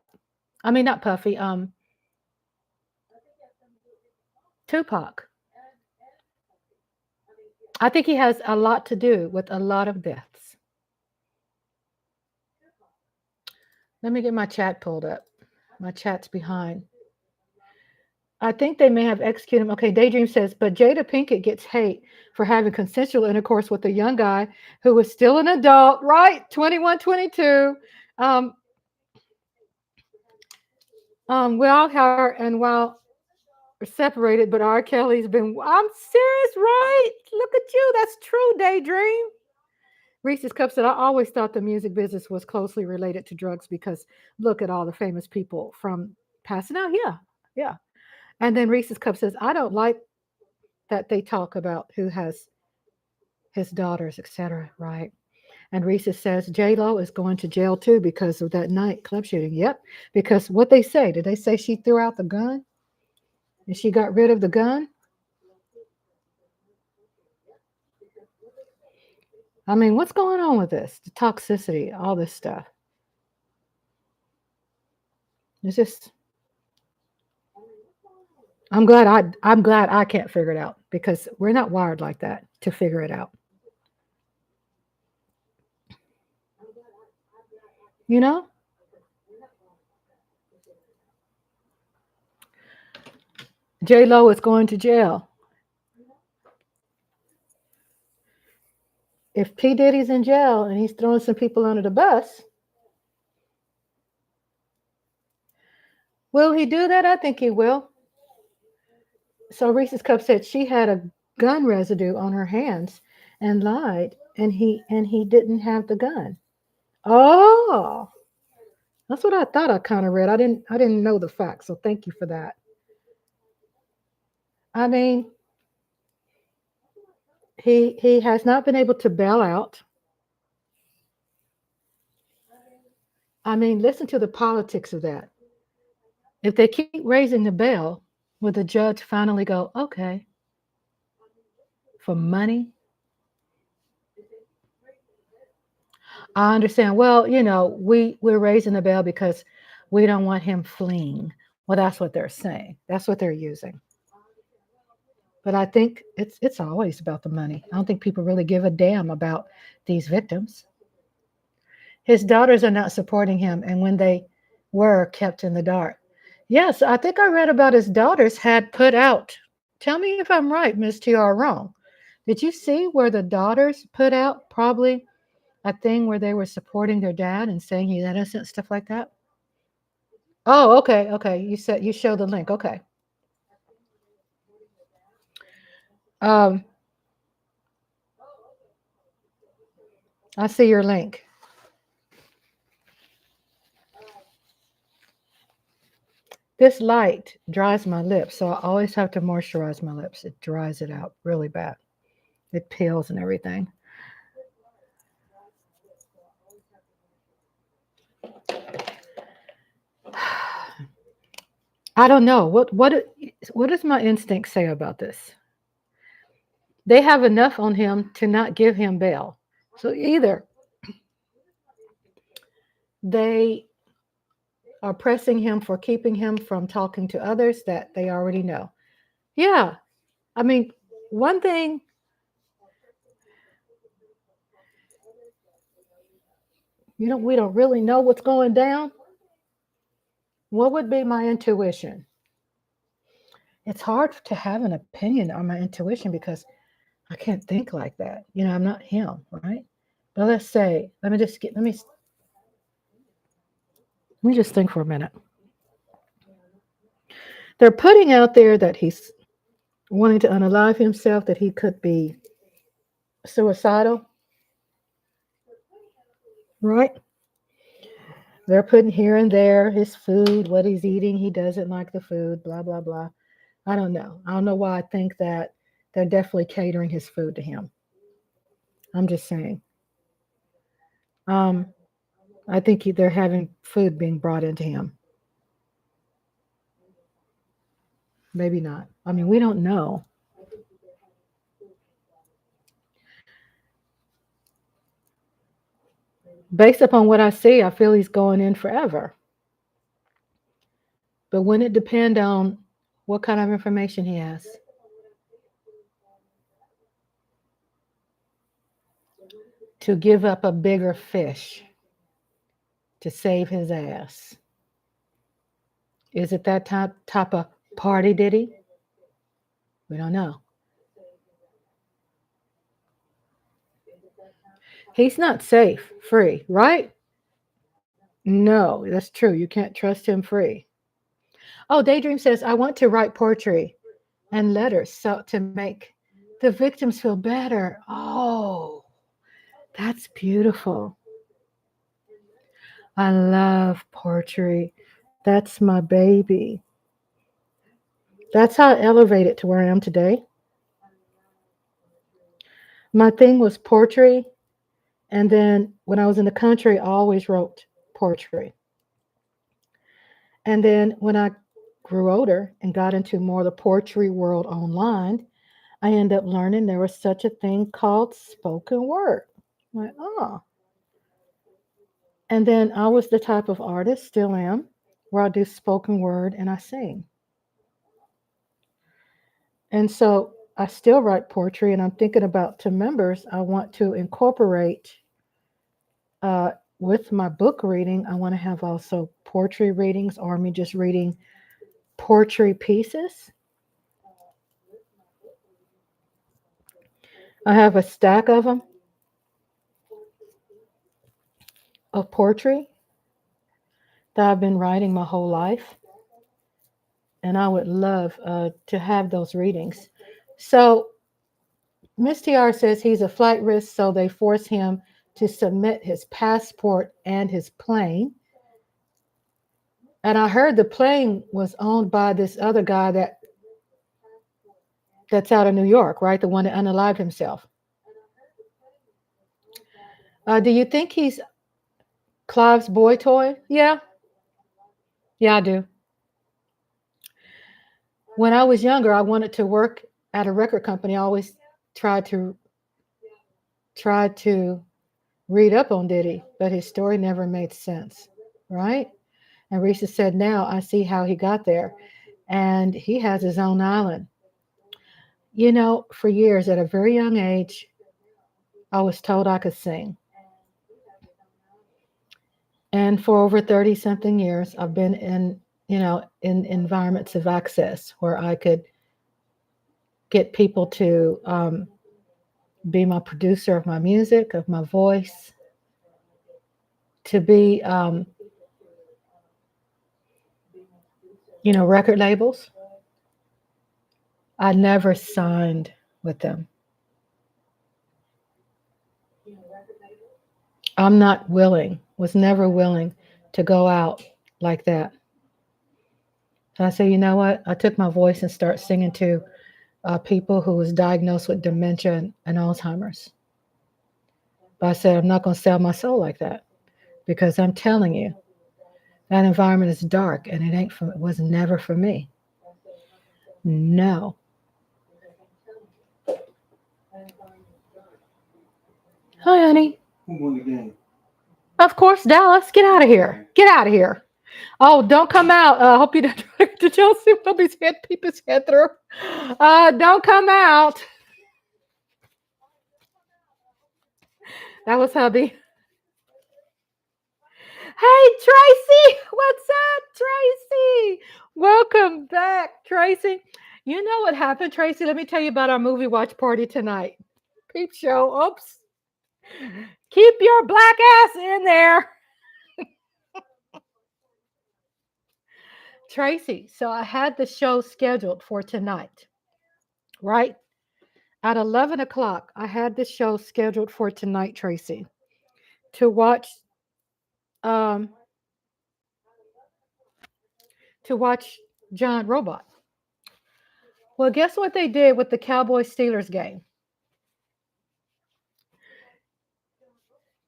I mean not Puffy. Tupac. I think he has a lot to do with a lot of deaths. Let me get my chat pulled up. My chat's behind. I think they may have executed him. Okay, Daydream says, but Jada Pinkett gets hate for having consensual intercourse with a young guy who was still an adult, right? 21, 22. While separated, but R. Kelly's been. I'm serious, right? Look at you. That's true, Daydream. Reese's Cup said, I always thought the music business was closely related to drugs because look at all the famous people from passing out. Yeah, yeah. And then Reese's Cup says, I don't like that they talk about who has his daughters, etc. Right? And Reese's says J Lo is going to jail too because of that nightclub shooting. Yep. Because what they say, did they say she threw out the gun and she got rid of the gun? I mean, what's going on with this? The toxicity, all this stuff. It's just I'm glad I can't figure it out because we're not wired like that to figure it out. You know? J Lo is going to jail. If P. Diddy's in jail and he's throwing some people under the bus, will he do that? I think he will. So Reese's Cup said she had a gun residue on her hands and lied, and he didn't have the gun. Oh, that's what I thought I kind of read. I didn't know the facts, so thank you for that. I mean, he has not been able to bail out. I mean, listen to the politics of that. If they keep raising the bail, will the judge finally go, okay, for money? I understand. Well, we're raising the bail because we don't want him fleeing. Well, that's what they're saying. That's what they're using. But I think it's always about the money. I don't think people really give a damn about these victims. His daughters are not supporting him, and when they were kept in the dark. Yes, I think I read about his daughters had put out. Tell me if I'm right, Miss TR, wrong. Did you see where the daughters put out probably a thing where they were supporting their dad and saying he's innocent, stuff like that? Oh, okay, okay. You said you showed the link. Okay. Um, I see your link. This light dries my lips, so I always have to moisturize my lips. It dries it out really bad. It peels and everything. I don't know. What does my instinct say about this? They have enough on him to not give him bail. So either they are pressing him for keeping him from talking to others that they already know. Yeah. I mean, one thing, we don't really know what's going down. What would be my intuition? It's hard to have an opinion on my intuition because I can't think like that. I'm not him, right? But let's say, let me just think for a minute. They're putting out there that he's wanting to unalive himself, that he could be suicidal, right? They're putting here and there his food, what he's eating. He doesn't like the food, blah, blah, blah. I don't know. I don't know why I think that they're definitely catering his food to him. I'm just saying. Um, I think they're having food being brought into him. Maybe not. I mean, we don't know. Based upon what I see, I feel he's going in forever. But wouldn't it depend on what kind of information he has? To give up a bigger fish to save his ass. Is it that type of party, did he? We don't know. He's not safe, free, right? No, that's true. You can't trust him free. Oh, Daydream says, I want to write poetry and letters so to make the victims feel better. Oh, that's beautiful. I love poetry. That's my baby. That's how I elevated to where I am today. My thing was poetry. And then when I was in the country, I always wrote poetry. And then when I grew older and got into more of the poetry world online, I ended up learning there was such a thing called spoken word. I'm like, oh. And then I was the type of artist, still am, where I do spoken word and I sing. And so I still write poetry, and I'm thinking about to members, I want to incorporate uh, with my book reading, I want to have also poetry readings or me just reading poetry pieces. I have a stack of them of poetry that I've been writing my whole life, and I would love to have those readings. So Miss TR says he's a flight risk, so they force him to submit his passport and his plane. And I heard the plane was owned by this other guy that's out of New York, right? The one that unalived himself. Do you think he's Clive's boy toy? Yeah, yeah, I do. When I was younger, I wanted to work at a record company. I always tried to tried to read up on Diddy, but his story never made sense, right? And Risa said, now I see how he got there. And he has his own island. You know, for years, at a very young age, I was told I could sing. And for over 30 something years, I've been in environments of access where I could get people to be my producer of my music, of my voice, to be, record labels. I never signed with them. I'm not willing, was never willing to go out like that. So I said, you know what? I took my voice and started singing to people who was diagnosed with dementia and Alzheimer's. But I said, I'm not going to sell my soul like that because I'm telling you, that environment is dark and it was never for me. No. Hi, honey. Who won the game? Of course, Dallas. Get out of here. Get out of here. Oh, don't come out. I hope you don't try to Chelsea. Nobody's head, peep his head through. Don't come out. That was hubby. Hey, Tracy. What's up, Tracy? Welcome back, Tracy. You know what happened, Tracy? Let me tell you about our movie watch party tonight. Peep show. Oops. Keep your black ass in there. Tracy, so I had the show scheduled for tonight, right? At 11 o'clock, I had this show scheduled for tonight, Tracy, to watch um, John Robot. Well, guess what they did with the Cowboys Steelers game?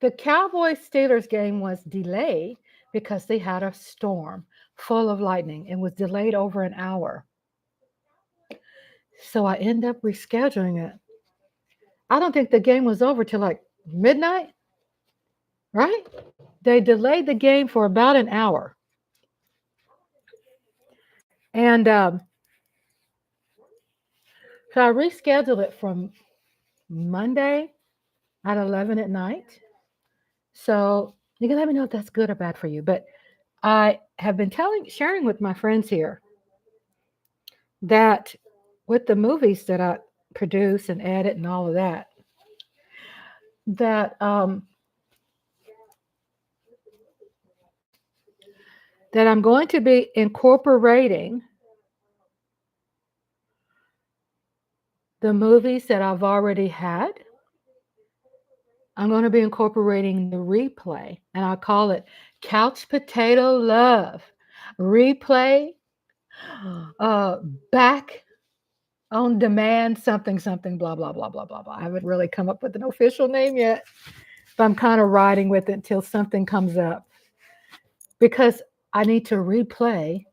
The Cowboys Steelers game was delayed because they had a storm full of lightning and was delayed over an hour. So I ended up rescheduling it. I don't think the game was over till like midnight, right? They delayed the game for about an hour. And so I rescheduled it from Monday at 11 at night. So you can let me know if that's good or bad for you. But I have been sharing with my friends here that with the movies that I produce and edit and all of that, that that I'm going to be incorporating the movies that I've already had. I'm going to be incorporating the replay, and I call it Couch Potato Love. Replay, uh, back on demand, something, something, blah, blah, blah, blah, blah, blah. I haven't really come up with an official name yet, but I'm kind of riding with it until something comes up because I need to replay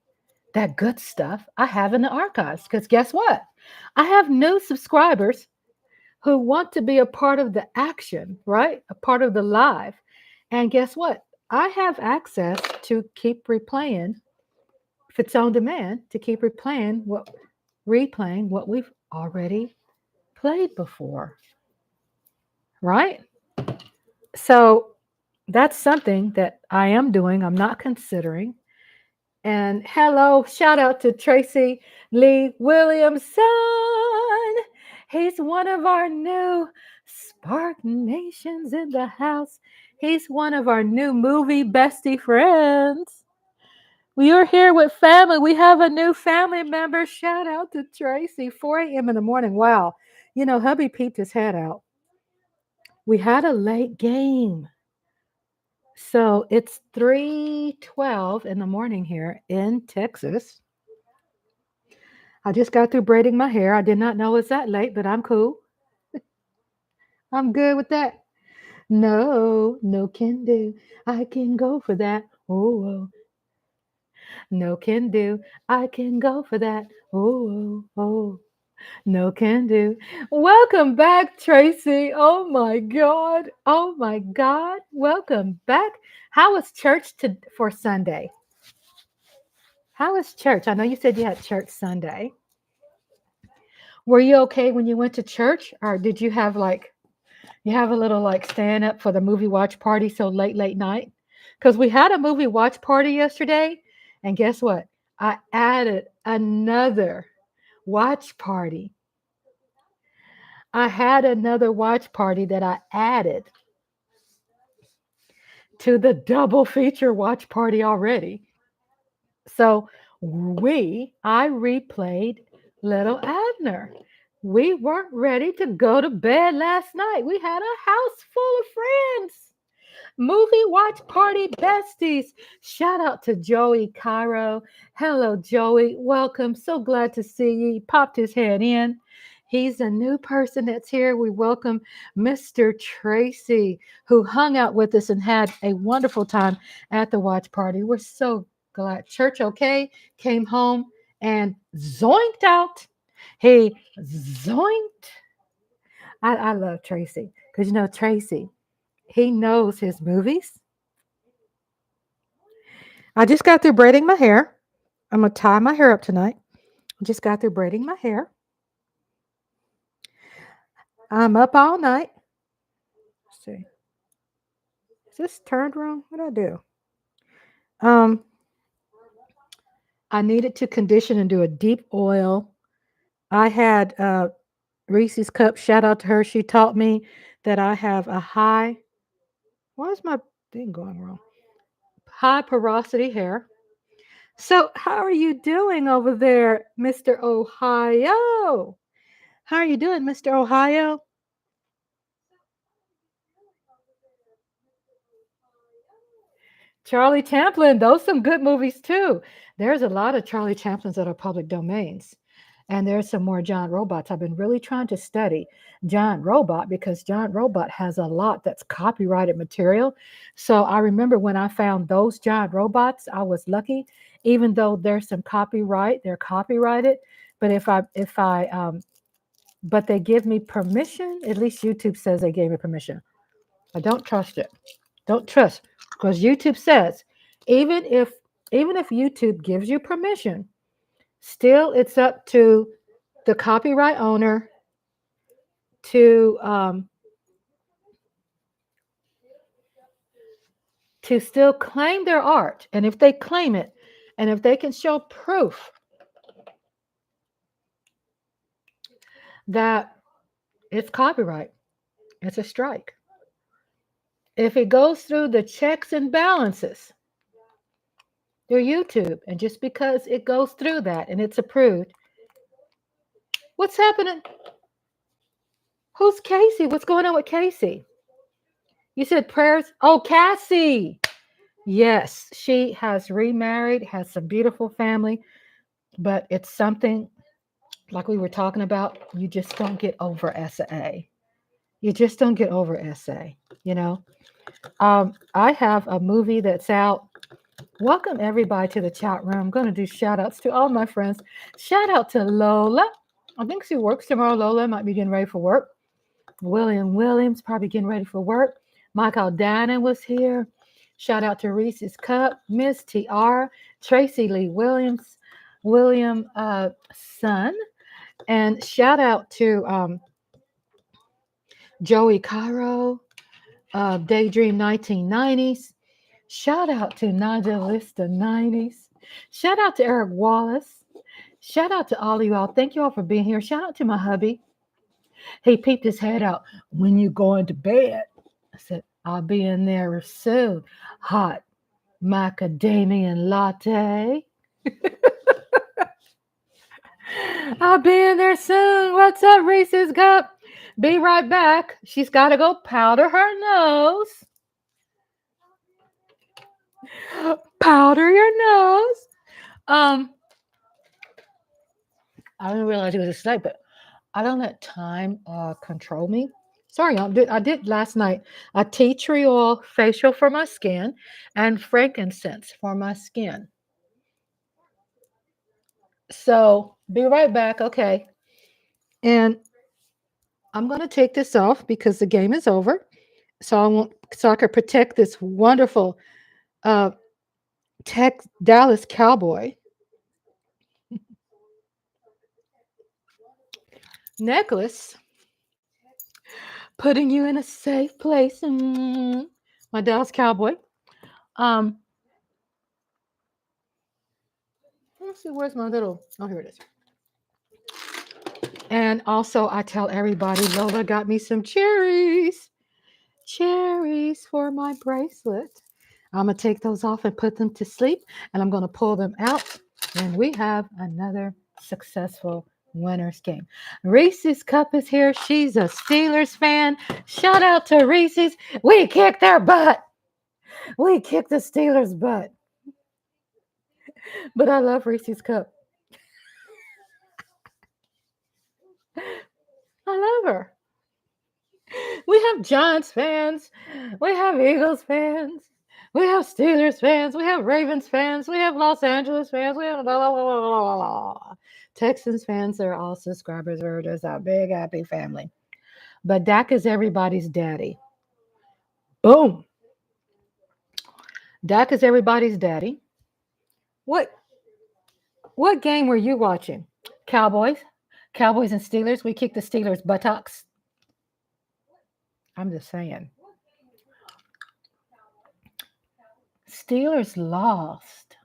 that good stuff I have in the archives. Because guess what? I have new subscribers who want to be a part of the action, right? A part of the live. And guess what? I have access to keep replaying, if it's on demand, to keep replaying what we've already played before, right? So that's something that I am doing. I'm not considering. And hello, shout out to Tracy Lee Williamson. He's one of our new Spartan Nations in the house. He's one of our new movie bestie friends. We are here with family. We have a new family member. Shout out to Tracy. 4 a.m. in the morning. Wow. You know, hubby peeped his head out. We had a late game. So it's 3:12 in the morning here in Texas. I just got through braiding my hair. I did not know it's that late, but I'm cool. I'm good with that. No, no can do. I can go for that. Oh, oh. No can do. I can go for that. Oh, oh, oh. No can do. Welcome back, Tracy. Oh my God. Oh my God. Welcome back. How was church for Sunday? How was church? I know you said you had church Sunday. Were you okay when you went to church? Or did you have you have a little stand up for the movie watch party so late night? Because we had a movie watch party yesterday. And guess what? I added another watch party. I had another watch party that I added to the double feature watch party already. So I replayed Little Abner. We weren't ready to go to bed last night. We had a house full of friends. Movie watch party besties. Shout out to Joey Cairo. Hello, Joey. Welcome. So glad to see you. He popped his head in. He's a new person that's here. We welcome Mr. Tracy, who hung out with us and had a wonderful time at the watch party. We're so glad. Church okay, came home and zoinked out. He zoinked. I love Tracy because Tracy, he knows his movies. I just got through braiding my hair. I'm going to tie my hair up tonight. I just got through braiding my hair. I'm up all night. Let's see. Is this turned wrong? What did I do? I needed to condition and do a deep oil. I had Reese's Cup. Shout out to her. She taught me that I have a high. Why is my thing going wrong? High porosity hair. So, how are you doing over there, Mr. Ohio? How are you doing, Mr. Ohio? Charlie Chaplin, those some good movies too. There's a lot of Charlie Chaplins that are public domains. And there's some more Giant Robots. I've been really trying to study Giant Robot because Giant Robot has a lot that's copyrighted material. So I remember when I found those Giant Robots, I was lucky, even though there's some copyright, they're copyrighted. But but they give me permission. At least YouTube says they gave me permission. I don't trust it. Don't trust because YouTube says even if YouTube gives you permission, still it's up to the copyright owner to still claim their art. And if they claim it, and if they can show proof that it's copyright, it's a strike. If it goes through the checks and balances, through YouTube. And just because it goes through that and it's approved, what's happening? Who's Casey? What's going on with Casey? You said prayers. Oh, Cassie. Yes, she has remarried, has some beautiful family, but it's something like we were talking about. You just don't get over SA. You just don't get over SA, you know? I have a movie that's out. Welcome everybody to the chat room. I'm going to do shout outs to all my friends. Shout out to Lola. I think she works tomorrow. Lola might be getting ready for work. William Williams probably getting ready for work. Michael Dannon was here. Shout out to Reese's Cup, Miss TR, Tracy Lee Williams, William Son, and shout out to Joey Cairo, Daydream 1990s. Shout out to Naja Lista 90s. Shout out to Eric Wallace. Shout out to all of you all. Thank you all for being here. Shout out to my hubby. He peeped his head out. When you going to bed? I said, I'll be in there soon. Hot macadamia latte. I'll be in there soon. What's up, Reese's Cup? Be right back. She's got to go powder her nose. Powder your nose. I didn't realize it was a snake, but I don't let time control me. Sorry, I did last night a tea tree oil facial for my skin and frankincense for my skin. So be right back. Okay. And I'm going to take this off because the game is over. So I can protect this wonderful Dallas Cowboy necklace, putting you in a safe place. My Dallas Cowboy. Let's see, where's my little, oh, here it is. And also I tell everybody, Lola got me some cherries for my bracelet. I'm going to take those off and put them to sleep, and I'm going to pull them out, and we have another successful winners game. Reese's Cup is here. She's a Steelers fan. Shout out to Reese's. We kicked their butt. We kicked the Steelers' butt. But I love Reese's Cup. I love her. We have Giants fans. We have Eagles fans. We have Steelers fans. We have Ravens fans. We have Los Angeles fans. We have blah, blah, blah, blah, blah. Texans fans. They're all subscribers. We're just a big, happy family. But Dak is everybody's daddy. Boom. Dak is everybody's daddy. What game were you watching? Cowboys and Steelers. We kicked the Steelers' buttocks. I'm just saying. Steelers lost.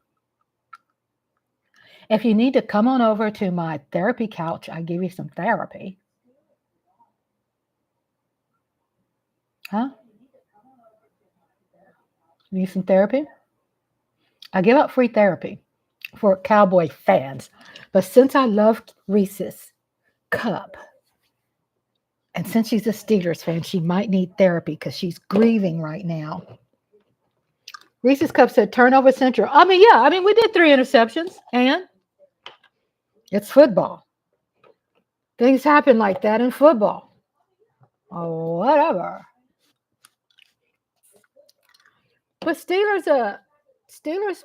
If you need to come on over to my therapy couch, I give you some therapy. Huh? Need some therapy? I give out free therapy for Cowboy fans. But since I love Reese's Cup, and since she's a Steelers fan, she might need therapy because she's grieving right now. Reese's Cup said turnover central. We did 3 interceptions, and it's football. Things happen like that in football. Oh, whatever. But Steelers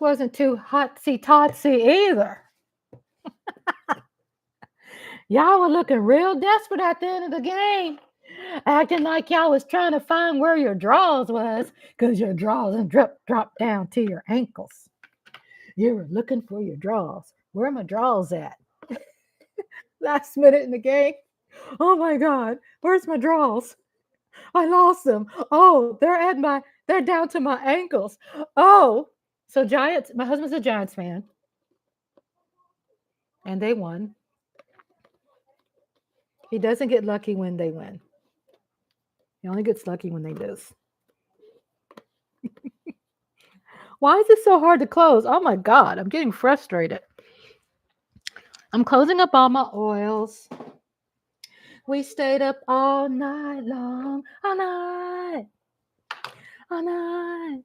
wasn't too hotsy-totsy either. Y'all were looking real desperate at the end of the game, acting like y'all was trying to find where your draws was because your draws dropped down to your ankles. You were looking for your draws. Where are my draws at? Last minute in the game. Oh my God, where's my draws? I lost them. Oh, they're down to my ankles. Oh, so Giants, my husband's a Giants fan. And they won. He doesn't get lucky when they win. He only gets lucky when they lose. Why is it so hard to close? Oh my God, I'm getting frustrated. I'm closing up all my oils. We stayed up all night long, all night, all night.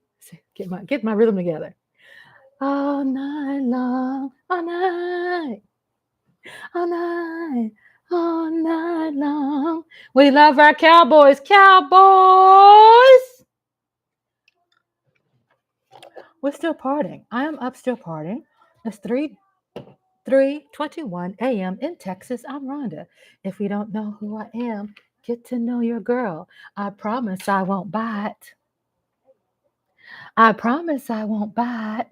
Get my rhythm together. All night long, all night, all night, all night long. We love our cowboys, cowboys. We're still partying. I am up still partying. It's 3:21 a.m. in Texas. I'm Rhonda. If you don't know who I am, get to know your girl. I promise I won't bite. I promise I won't bite.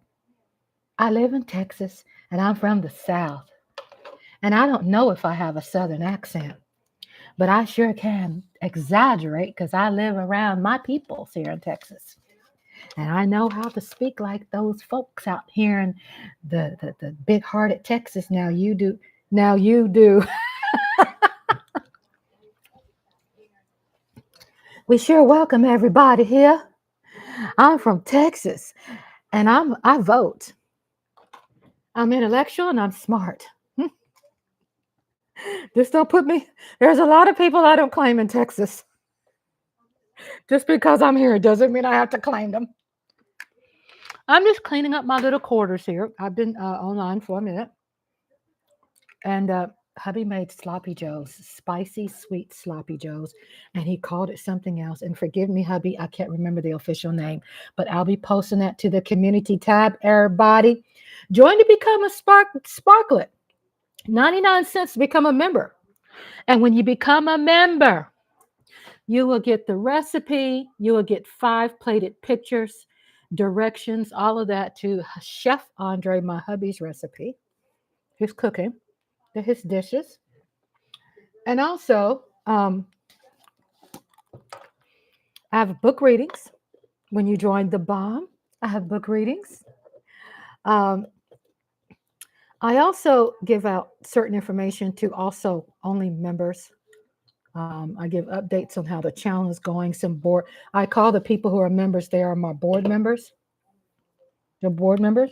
I live in Texas and I'm from the South. And I don't know if I have a Southern accent, but I sure can exaggerate because I live around my peoples here in Texas. And I know how to speak like those folks out here in the big hearted Texas. Now you do. Now you do. We sure welcome everybody here. I'm from Texas and I vote. I'm intellectual and I'm smart. Just don't put me. There's a lot of people I don't claim in Texas. Just because I'm here doesn't mean I have to claim them. I'm just cleaning up my little quarters here. I've been online for a minute. And hubby made sloppy joes, spicy, sweet sloppy joes. And he called it something else. And forgive me, hubby, I can't remember the official name. But I'll be posting that to the community tab, everybody. Join to become a sparklet. 99 cents to become a member. And when you become a member, you will get the recipe. You will get 5 plated pictures, directions, all of that to Chef Andre, my hubby's recipe, his cooking, his dishes. And also, I have book readings. When you join the bomb, I have book readings. Um, I also give out certain information to also only members. I give updates on how the channel is going. Some board. I call the people who are members. They are my board members. They're board members.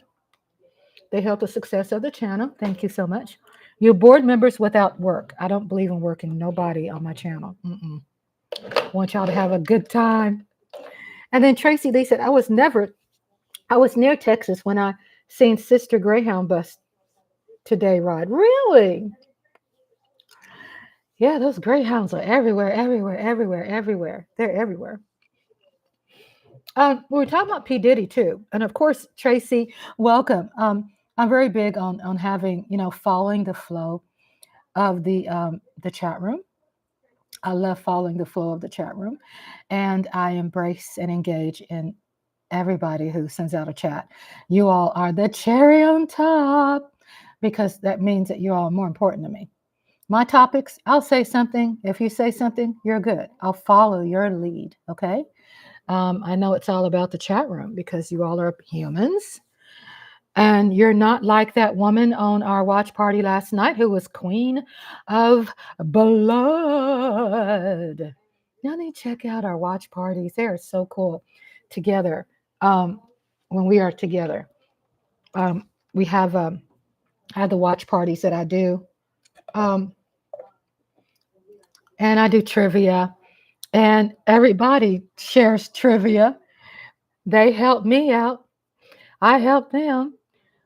They help the success of the channel. Thank you so much. You're board members without work. I don't believe in working nobody on my channel. I want y'all to have a good time. And then Tracy Lee said, I was near Texas when I seen Sister Greyhound bus today, Rod. Really? Yeah, those Greyhounds are everywhere, everywhere, everywhere, everywhere. They're everywhere. We were talking about P. Diddy too. And of course, Tracy, welcome. I'm very big on having, following the flow of the chat room. I love following the flow of the chat room. And I embrace and engage in everybody who sends out a chat. You all are the cherry on top because that means that you all are more important to me. My topics, I'll say something. If you say something, you're good. I'll follow your lead. Okay. I know it's all about the chat room because you all are humans. And you're not like that woman on our watch party last night who was queen of blood. Y'all need to check out our watch parties. They are so cool together. When we are together, we have I have the watch parties that I do. And I do trivia. And everybody shares trivia. They help me out. I help them.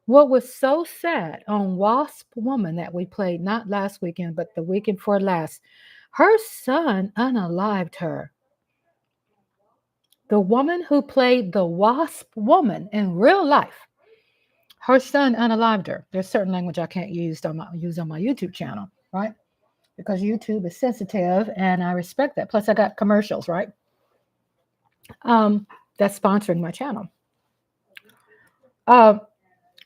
What was so sad on Wasp Woman that we played not last weekend, but the weekend before last, her son unalived her. The woman who played the Wasp Woman in real life, her son unalived her. There's certain language I can't use on my YouTube channel, right? Because YouTube is sensitive and I respect that. Plus I got commercials, right? That's sponsoring my channel.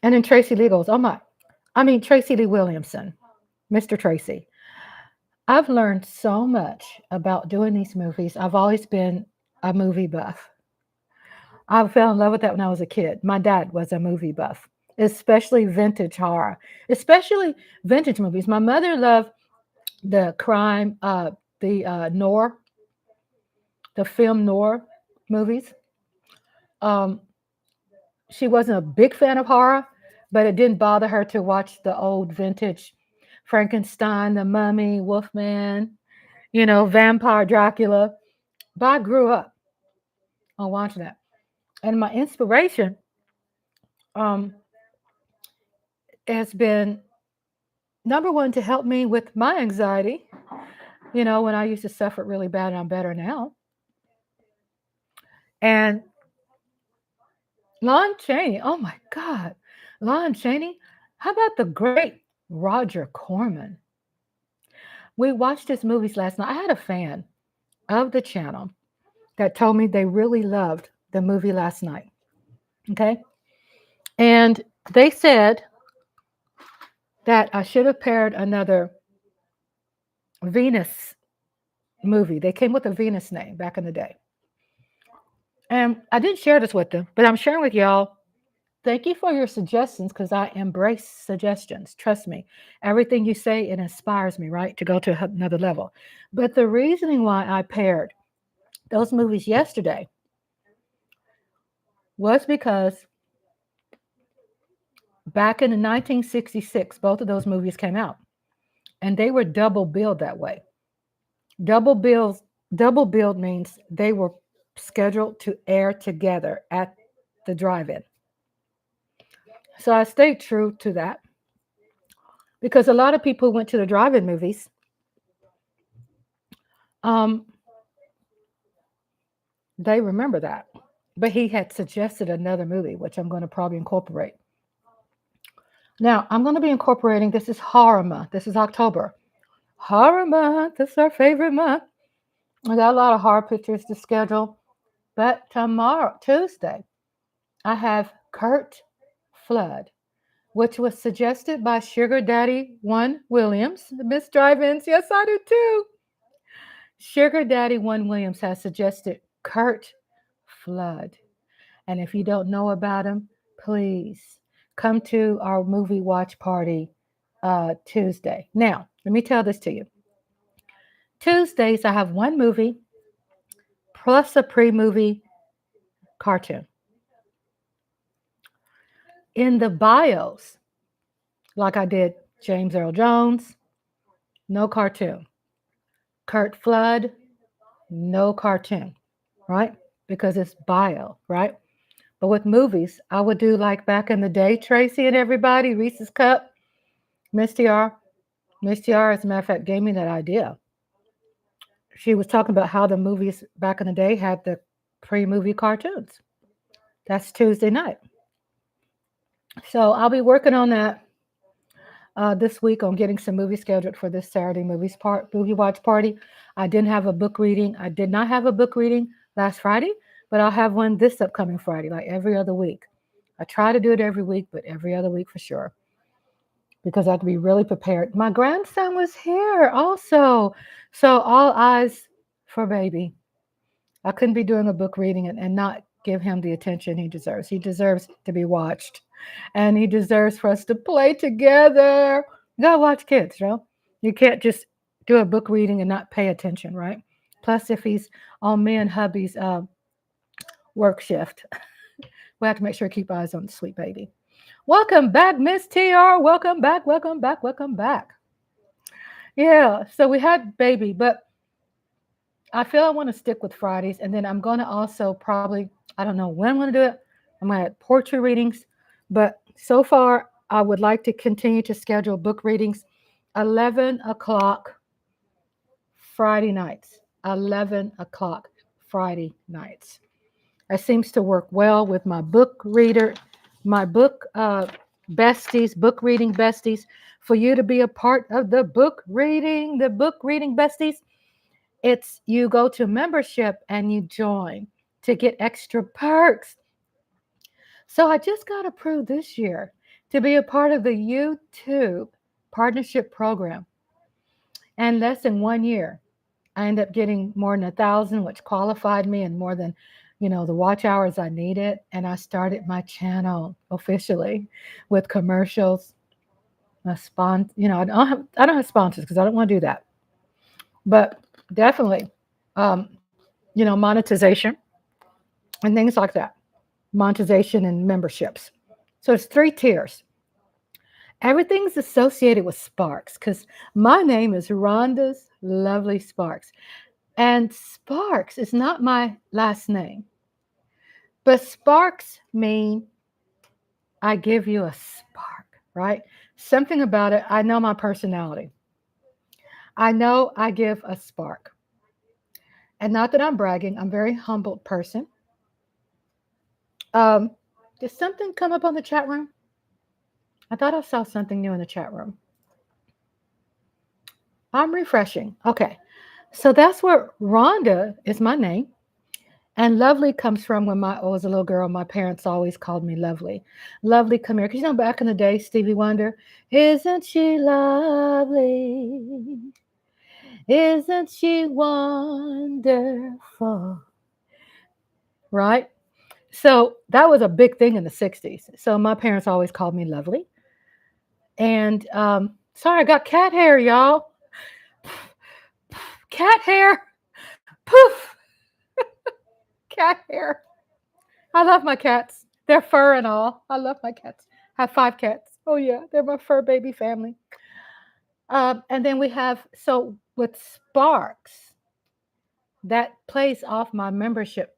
And then Tracy Lee goes, Tracy Lee Williamson, Mr. Tracy. I've learned so much about doing these movies. I've always been a movie buff. I fell in love with that when I was a kid. My dad was a movie buff, especially vintage horror, especially vintage movies. My mother loved the crime, noir, the film noir movies. she wasn't a big fan of horror, but it didn't bother her to watch the old vintage Frankenstein, the Mummy, Wolfman, Vampire Dracula. But I grew up on watching that. And my inspiration um, has been number one to help me with my anxiety. When I used to suffer really bad, and I'm better now. And Lon Chaney, oh my God, Lon Chaney. How about the great Roger Corman? We watched his movies last night. I had a fan of the channel that told me they really loved the movie last night. Okay. And they said that I should have paired another Venus movie. They came with a Venus name back in the day. And I didn't share this with them, but I'm sharing with y'all. Thank you for your suggestions because I embrace suggestions. Trust me. Everything you say, it inspires me, right, to go to another level. But the reasoning why I paired those movies yesterday was because back in 1966, both of those movies came out, and they were double billed that way. Double billed means they were scheduled to air together at the drive-in. So I stayed true to that because a lot of people went to the drive-in movies. They remember that. But he had suggested another movie, which I'm going to probably incorporate. Now, I'm going to be incorporating, this is horror month. This is October. Horror month. This is our favorite month. I got a lot of horror pictures to schedule. But tomorrow, Tuesday, I have Kurt Flood, which was suggested by Sugar Daddy 1 Williams. Miss Drive-Ins, yes, I do too. Sugar Daddy 1 Williams has suggested Kurt Flood. And if you don't know about him, please come to our movie watch party Tuesday. Now, let me tell this to you. Tuesdays, I have one movie plus a pre-movie cartoon. In the bios, like I did James Earl Jones, no cartoon. Kurt Flood, no cartoon, right? Because it's bio, right? But with movies, I would do like back in the day, Tracy and everybody, Reese's Cup, Misty R. Misty R, as a matter of fact, gave me that idea. She was talking about how the movies back in the day had the pre-movie cartoons. That's Tuesday night. So I'll be working on that this week on getting some movies scheduled for this Saturday movie watch party. I didn't have a book reading. I did not have a book reading last Friday, but I'll have one this upcoming Friday, like every other week. I try to do it every week, but every other week for sure, because I have to be really prepared. My grandson was here also, so all eyes for baby. I couldn't be doing a book reading and not give him the attention he deserves. He deserves to be watched, and he deserves for us to play together. You gotta watch kids, You can't just do a book reading and not pay attention, right? Plus, if he's on me and hubby's work shift, we have to make sure to keep eyes on the sweet baby. Welcome back, Miss TR. Welcome back, welcome back, welcome back. Yeah, so we had baby, but I feel I want to stick with Fridays, and then I'm going to also probably, I don't know when I'm going to do it. I'm going to have portrait readings, but so far I would like to continue to schedule book readings 11 o'clock Friday nights. 11 o'clock Friday nights. That seems to work well with my book reader, my book besties, book reading besties. For you to be a part of the book reading besties, it's you go to membership and you join to get extra perks. So I just got approved this year to be a part of the YouTube partnership program. And less than 1 year, I ended up getting more than 1,000, which qualified me, and more than, the watch hours I needed. And I started my channel officially with commercials. I don't have sponsors because I don't want to do that. But definitely, monetization and things like that. monetization and memberships. So it's 3 tiers. Everything's associated with Sparks because my name is Rhonda's Lovely Sparks. And Sparks is not my last name. But sparks mean I give you a spark, right? Something about it. I know my personality. I know I give a spark. And not that I'm bragging, I'm a very humbled person. Did something come up on the chat room? I thought I saw something new in the chat room. I'm refreshing. Okay. So that's where Rhonda is my name. And Lovely comes from when I was a little girl, my parents always called me Lovely. Lovely, come here. Because back in the day, Stevie Wonder, isn't she lovely? Isn't she wonderful? Right? So that was a big thing in the 60s. So my parents always called me Lovely. And sorry, I got cat hair, y'all. Cat hair. Poof. Cat hair. I love my cats. They're fur and all. I love my cats. I have 5 cats. Oh, yeah. They're my fur baby family. And then we have, so with Sparks, that plays off my membership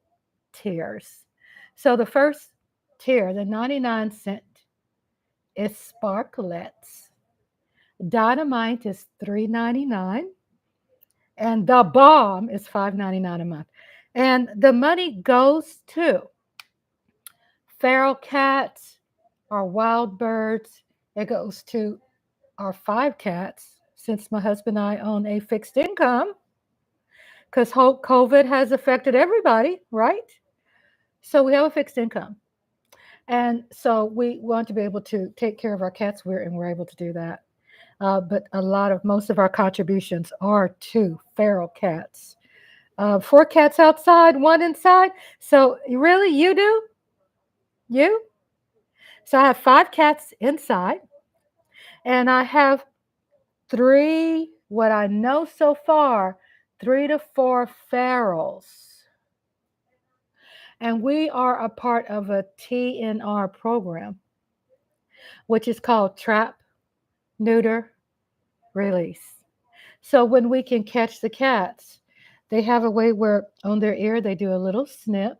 tiers. So the first tier, the 99-cent, is Sparklets. Dynamite is $3.99. And the bomb is $5.99 a month. And the money goes to feral cats, our wild birds. It goes to our 5 cats, since my husband and I own a fixed income, because COVID has affected everybody, right? So we have a fixed income. And so we want to be able to take care of our cats, and we're able to do that. But most of our contributions are to feral cats. 4 cats outside, 1 inside. So really, you do? You? So I have 5 cats inside, and I have 3, what I know so far, 3 to 4 ferals. And we are a part of a TNR program, which is called Trap, Neuter, Release. So when we can catch the cats, they have a way where on their ear they do a little snip.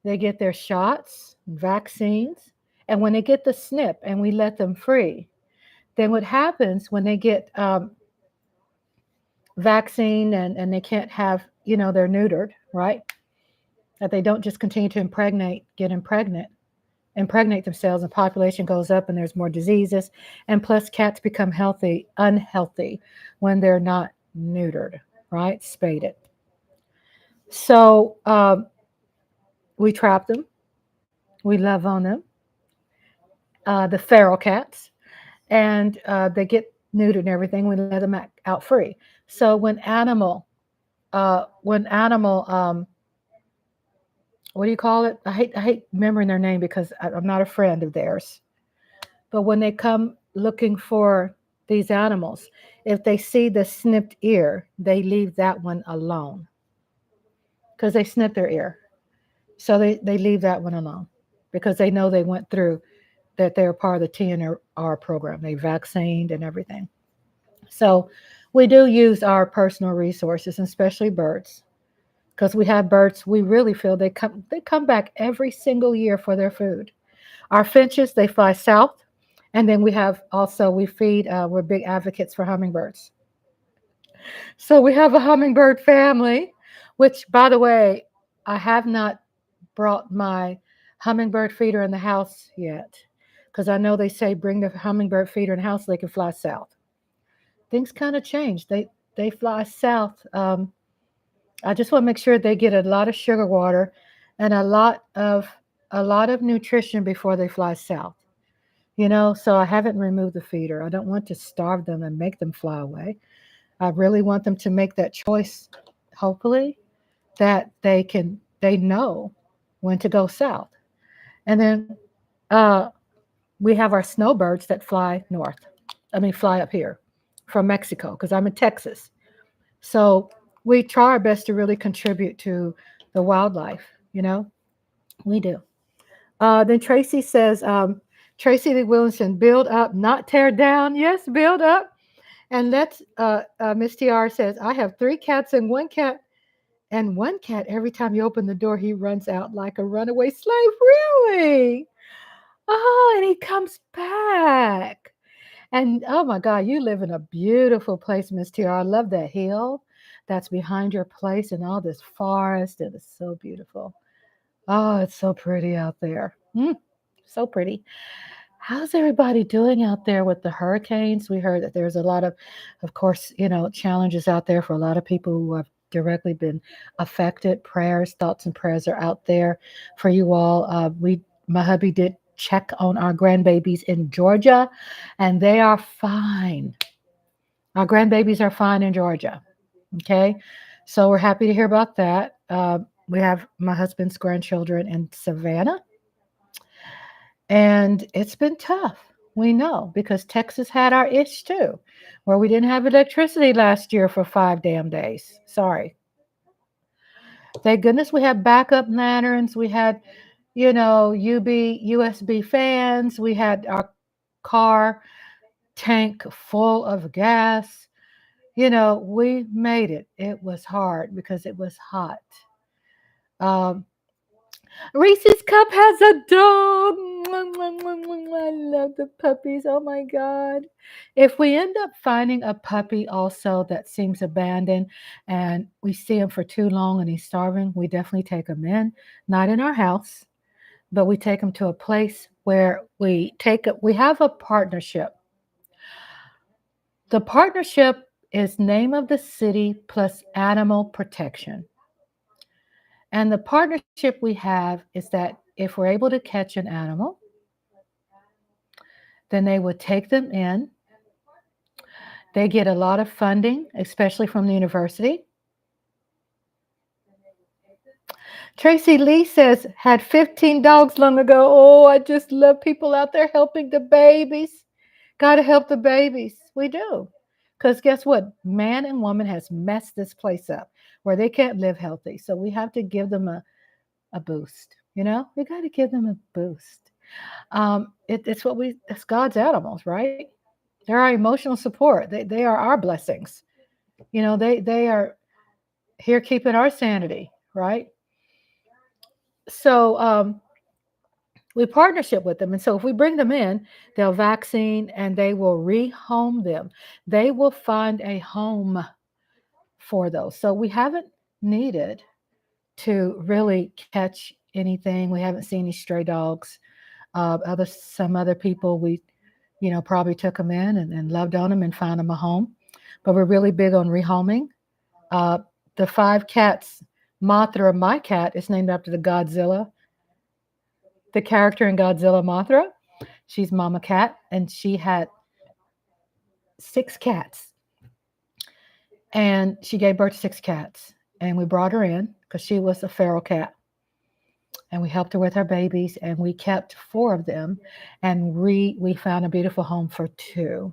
They get their shots, vaccines, and when they get the snip and we let them free, then what happens when they get vaccine and they can't have, they're neutered, right? That they don't just continue to impregnate themselves, and population goes up and there's more diseases. And plus cats become unhealthy when they're not neutered, right? Spaded. So we trap them. We love on them. The feral cats. And they get neutered and everything. We let them out free. So when animal, what do you call it? I hate remembering their name because I'm not a friend of theirs. But when they come looking for these animals, if they see the snipped ear, they leave that one alone because they snipped their ear. So they leave that one alone because they know they went through that. They're part of the TNR program. They vaccinated and everything. So we do use our personal resources, especially birds, because we have birds. We really feel they come back every single year for their food. Our finches, they fly south. And then we feed, we're big advocates for hummingbirds. So we have a hummingbird family, which, by the way, I have not brought my hummingbird feeder in the house yet, because I know they say bring the hummingbird feeder in the house so they can fly south. Things kind of change. They fly south. I just want to make sure they get a lot of sugar water and a lot of nutrition before they fly south. So I haven't removed the feeder. I don't want to starve them and make them fly away. I really want them to make that choice, hopefully, that they know when to go south. And then we have our snowbirds that fly up here from Mexico, because I'm in Texas. So we try our best to really contribute to the wildlife, We do. Then Tracy says, Tracy Lee Williamson, build up, not tear down. Yes, build up. And let's, Miss TR says, I have three cats and one cat. And one cat, every time you open the door, he runs out like a runaway slave. Really? Oh, and he comes back. And oh my God, you live in a beautiful place, Miss Tara. I love that hill that's behind your place and all this forest. It is so beautiful. Oh, it's so pretty out there. So pretty. How's everybody doing out there with the hurricanes? We heard that there's a lot of course, challenges out there for a lot of people who have directly been affected. Prayers, thoughts, and prayers are out there for you all. My hubby did check on our grandbabies in Georgia, and they are fine. Our grandbabies are fine in Georgia. Okay, so we're happy to hear about that. We have my husband's grandchildren in Savannah, and it's been tough. We know because Texas had our ish too, where we didn't have electricity last year for 5 damn days. Sorry. Thank goodness we had backup lanterns. We had, USB fans. We had our car tank full of gas. We made it. It was hard because it was hot. Um, Reese's Cup has a dog. I love the puppies. Oh my God. If we end up finding a puppy also that seems abandoned and we see him for too long and he's starving, we definitely take him in. Not in our house, but we take him to a place where we have a partnership. The partnership is name of the city plus animal protection. And the partnership we have is that if we're able to catch an animal, then they would take them in. They get a lot of funding, especially from the university. Tracy Lee says, had 15 dogs long ago. Oh, I just love people out there helping the babies. Got to help the babies. We do. Because guess what? Man and woman has messed this place up where they can't live healthy. So we have to give them a boost. We got to give them a boost. It's God's animals, right? They're our emotional support. They are our blessings. They are here keeping our sanity, right? So we partnership with them. And so if we bring them in, they'll vaccine and they will rehome them. They will find a home for those. So we haven't needed to really catch anything. We haven't seen any stray dogs. Some other people we probably took them in and loved on them and found them a home. But we're really big on rehoming. The 5 cats, Mothra, my cat, is named after the character in Godzilla, Mothra. She's Mama Cat, and she had 6 cats. And she gave birth to 6 cats. And we brought her in because she was a feral cat. And we helped her with her babies, and we kept 4 of them. And we found a beautiful home for 2.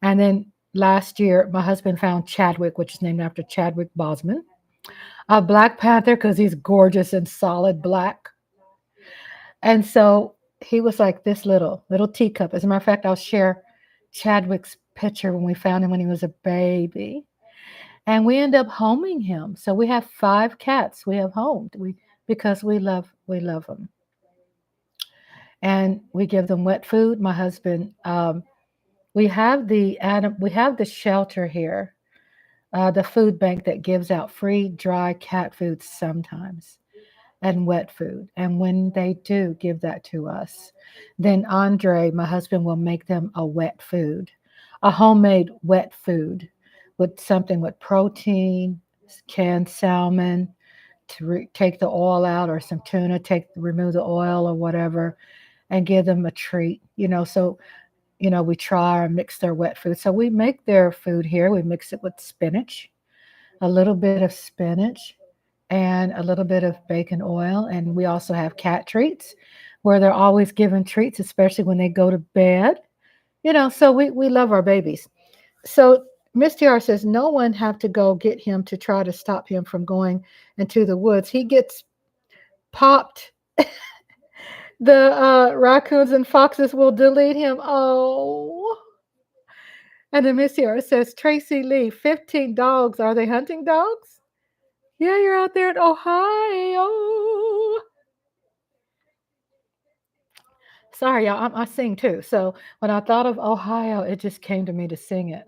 And then last year, my husband found Chadwick, which is named after Chadwick Boseman, a Black Panther because he's gorgeous and solid black. And so he was like this little teacup. As a matter of fact, I'll share Chadwick's picture when we found him when he was a baby. And we end up homing him. So we have 5 cats we have homed because we love them. And we give them wet food. My husband, we have the shelter here, the food bank that gives out free dry cat food sometimes and wet food. And when they do give that to us, then Andre, my husband, will make them a homemade wet food with something with protein, canned salmon, to take the oil out, or some tuna, remove the oil or whatever, and give them a treat. So we try and mix their wet food. So we make their food here. We mix it with spinach, a little bit of spinach, and a little bit of bacon oil. And we also have cat treats where they're always given treats, especially when they go to bed. So we love our babies. So Miss TR says no one have to go get him to try to stop him from going into the woods. He gets popped The raccoons and foxes will delete him. Oh. And then Miss Sierra says, Tracy Lee, 15 dogs. Are they hunting dogs? Yeah, you're out there in Ohio. Sorry, y'all. I sing too. So when I thought of Ohio, it just came to me to sing it.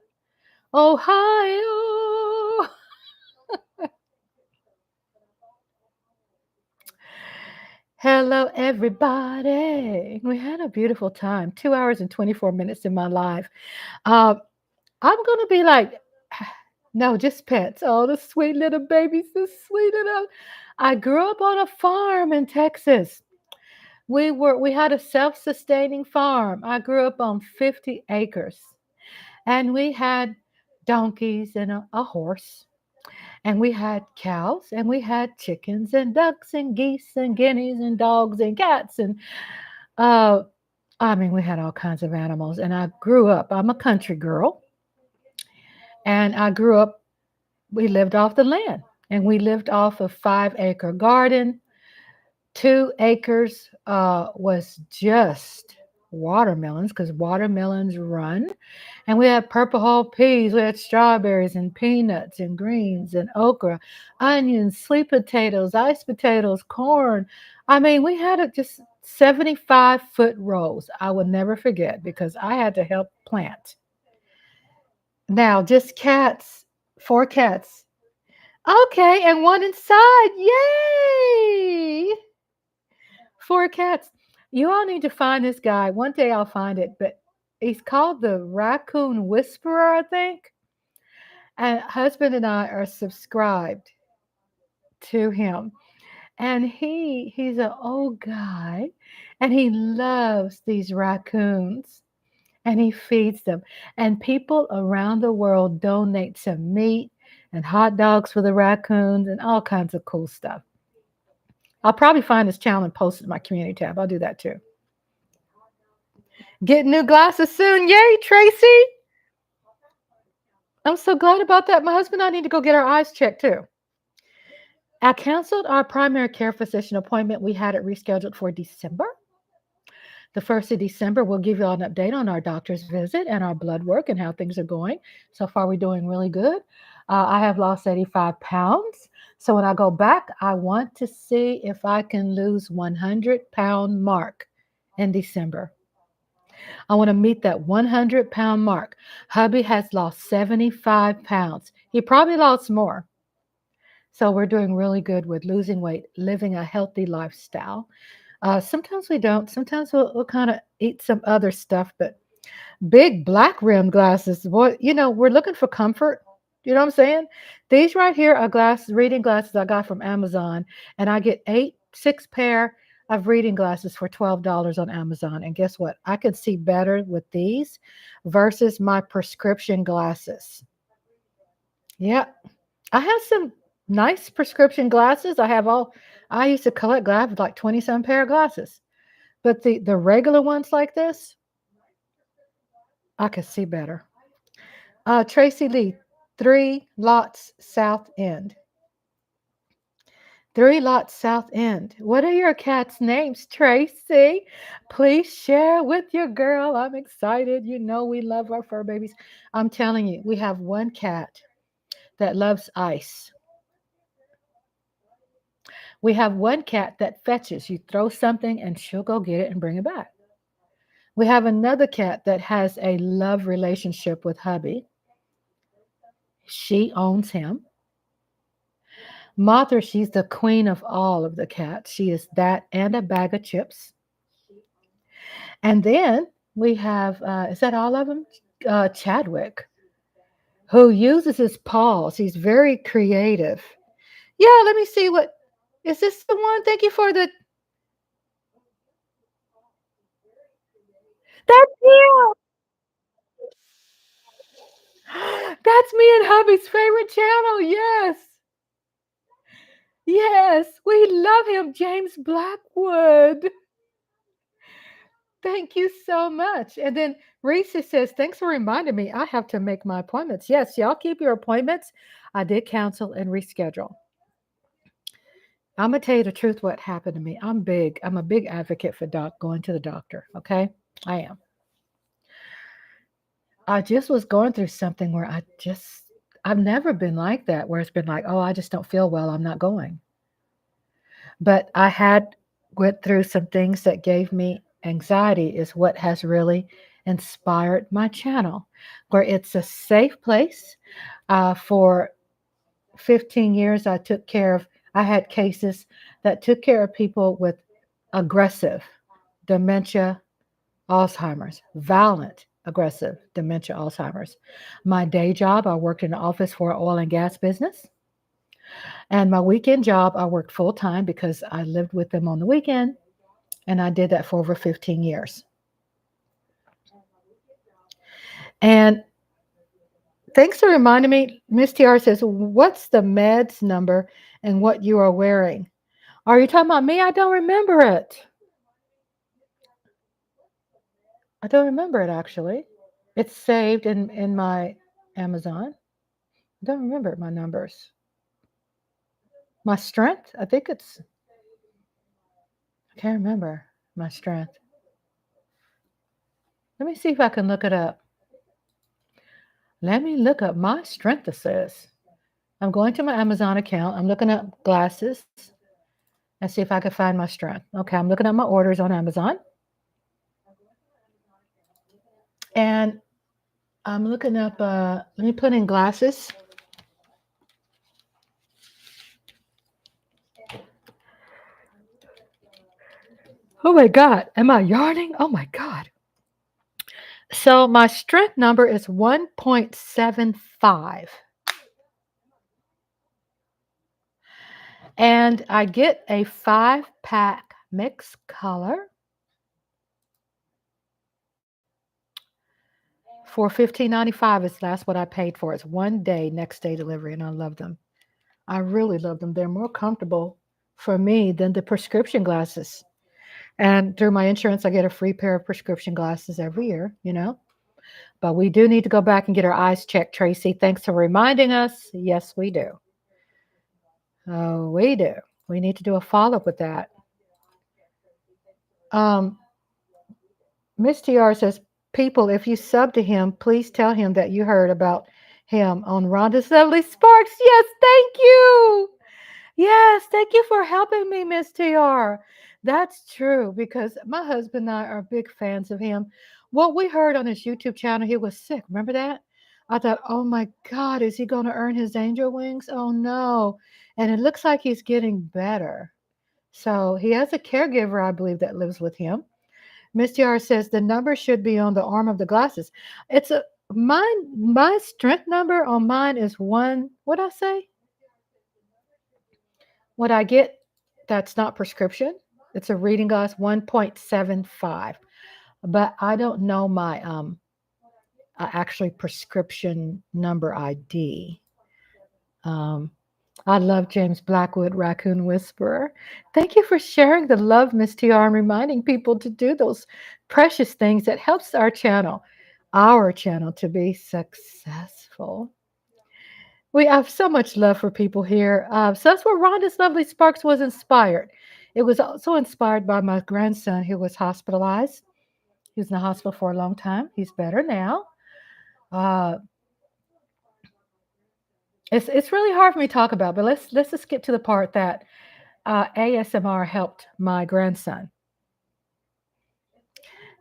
Ohio. Hello, everybody. We had a beautiful time. 2 hours and 24 minutes in my life. Uh, I'm going to be like, no, just pets. Oh, the sweet little babies, the sweet little. I grew up on a farm in Texas. We had a self-sustaining farm. I grew up on 50 acres, and we had donkeys and a horse, and we had cows, and we had chickens and ducks and geese and guineas and dogs and cats and uh I mean, we had all kinds of animals. And I grew up, I'm a country girl, and I grew up, we lived off the land, and we lived off a 5-acre garden. 2 acres was just watermelons because watermelons run. And we had purple hull peas, we had strawberries and peanuts and greens and okra, onions, sweet potatoes, iced potatoes, corn. I mean, we had just 75-foot rows. I will never forget because I had to help plant. Now, just cats, 4 cats. Okay, and one inside. Yay! 4 cats. You all need to find this guy. One day I'll find it, but he's called the Raccoon Whisperer, I think. And husband and I are subscribed to him. And he's an old guy, and he loves these raccoons, and he feeds them. And people around the world donate some meat and hot dogs for the raccoons and all kinds of cool stuff. I'll probably find this channel and post it in my community tab. I'll do that too. Get new glasses soon. Yay, Tracy. I'm so glad about that. My husband and I need to go get our eyes checked too. I canceled our primary care physician appointment. We had it rescheduled for December. The 1st of December, we'll give you all an update on our doctor's visit and our blood work and how things are going. So far, we're doing really good. I have lost 85 pounds. So when I go back, I want to see if I can lose 100-pound mark in December. I want to meet that 100-pound mark. Hubby has lost 75 pounds. He probably lost more. So we're doing really good with losing weight, living a healthy lifestyle. Sometimes we don't. Sometimes we'll kind of eat some other stuff, but big black rim glasses, boy, we're looking for comfort. You know what I'm saying? These right here are reading glasses I got from Amazon, and I get 6 pair of reading glasses for $12 on Amazon. And guess what? I can see better with these versus my prescription glasses. Yeah, I have some nice prescription glasses. I used to collect glasses, like 20-some pair of glasses. But the regular ones like this, I could see better. Tracy Lee, 3 Lots South End. 3 Lots South End. What are your cats' names, Tracy? Please share with your girl. I'm excited. You know we love our fur babies. I'm telling you, we have one cat that loves ice. We have one cat that fetches. You throw something and she'll go get it and bring it back. We have another cat that has a love relationship with hubby. She owns him. Martha, she's the queen of all of the cats. She is that and a bag of chips. And then we have, is that all of them? Chadwick, who uses his paws. He's very creative. Yeah, let me see what, is this the one? Thank you for the, that's you. That's me and hubby's favorite channel. Yes. Yes, we love him, James Blackwood. Thank you so much. And then Reese says, thanks for reminding me. I have to make my appointments. Yes, y'all keep your appointments. I did cancel and reschedule. I'm gonna tell you the truth. What happened to me? I'm a big advocate for going to the doctor. Okay, I am. I just was going through something where I've never been like that, where it's been like, oh, I just don't feel well. I'm not going. But I had went through some things that gave me anxiety is what has really inspired my channel, where it's a safe place. For 15 years, I had cases that took care of people with aggressive dementia, Alzheimer's, violent, aggressive dementia, Alzheimer's. My day job, I worked in the office for an oil and gas business. And my weekend job, I worked full time because I lived with them on the weekend. And I did that for over 15 years. And thanks for reminding me, Miss TR says, what's the meds number and what you are wearing? Are you talking about me? I don't remember it. I don't remember it actually. It's saved in my Amazon. I don't remember my numbers. My strength? I can't remember my strength. Let me see if I can look it up. Let me look up my strength assist. I'm going to my Amazon account. I'm looking up glasses and see if I can find my strength. Okay, I'm looking at my orders on Amazon. And I'm looking up, let me put in glasses. Oh my God, am I yarning? Oh my God. So my strength number is 1.75. And I get a 5-pack mixed color for $15.95. That's what I paid for. It's 1 day, next day delivery, and I love them. I really love them. They're more comfortable for me than the prescription glasses. And through my insurance, I get a free pair of prescription glasses every year. But we do need to go back and get our eyes checked, Tracy. Thanks for reminding us. Yes, we do. Oh, we do. We need to do a follow-up with that. Miss TR says, people, if you sub to him, please tell him that you heard about him on Rhonda's Lovely Sparks. Yes, thank you. Yes, thank you for helping me, Miss TR. That's true because my husband and I are big fans of him. What we heard on his YouTube channel, he was sick. Remember that? I thought, oh my God, is he going to earn his angel wings? Oh no. And it looks like he's getting better. So he has a caregiver, I believe, that lives with him. Miss TR says the number should be on the arm of the glasses. It's a my strength number on mine is one. What I say? What I get, that's not prescription. It's a reading glass 1.75. But I don't know my actually prescription number ID. Um, I love James Blackwood, Raccoon Whisperer. Thank you for sharing the love, Miss TR, and reminding people to do those precious things that helps our channel to be successful. We have so much love for people here. So that's where Rhonda's Lovely Sparks was inspired. It was also inspired by my grandson who was hospitalized. He was in the hospital for a long time. He's better now. Uh, it's really hard for me to talk about, but let's just skip to the part that ASMR helped my grandson.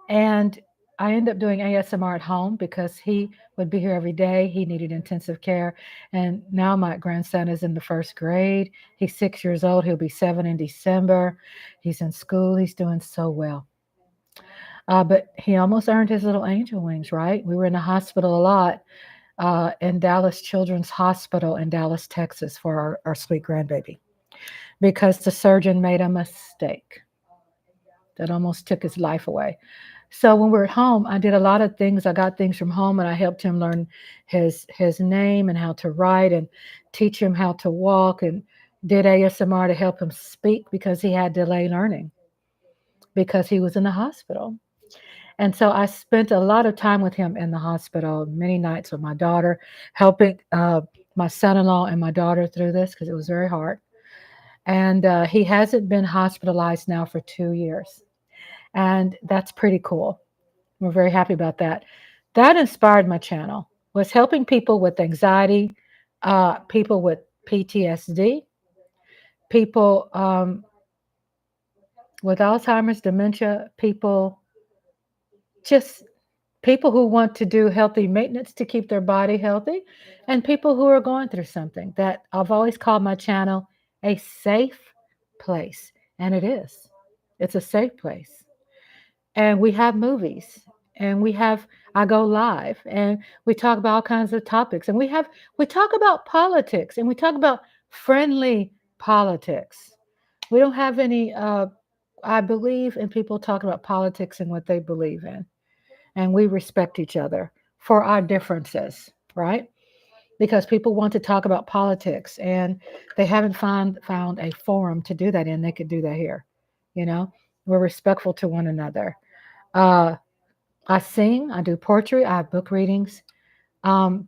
And I ended up doing ASMR at home because he would be here every day. He needed intensive care. And now my grandson is in the first grade. He's 6 years old. He'll be 7 in December. He's in school. He's doing so well. But he almost earned his little angel wings, right? We were in the hospital a lot in Dallas Children's Hospital in Dallas, Texas for our sweet grandbaby because the surgeon made a mistake that almost took his life away. So when we were at home, I did a lot of things. I got things from home and I helped him learn his name and how to write and teach him how to walk and did ASMR to help him speak because he had delay learning because he was in the hospital. And so I spent a lot of time with him in the hospital, many nights with my daughter, helping my son-in-law and my daughter through this because it was very hard. And he hasn't been hospitalized now for 2 years. And that's pretty cool. We're very happy about that. That inspired my channel, was helping people with anxiety, people with PTSD, people with Alzheimer's, dementia, just people who want to do healthy maintenance to keep their body healthy, and people who are going through something. That I've always called my channel a safe place, and it is. It's a safe place. And we have movies, and I go live, and we talk about all kinds of topics, and we talk about politics, and we talk about friendly politics. We don't have any I believe in people talking about politics and what they believe in, and we respect each other for our differences, right? Because people want to talk about politics, and they haven't found a forum to do that in. They could do that here. You know, we're respectful to one another. Uh, I sing, I do poetry, I have book readings, um,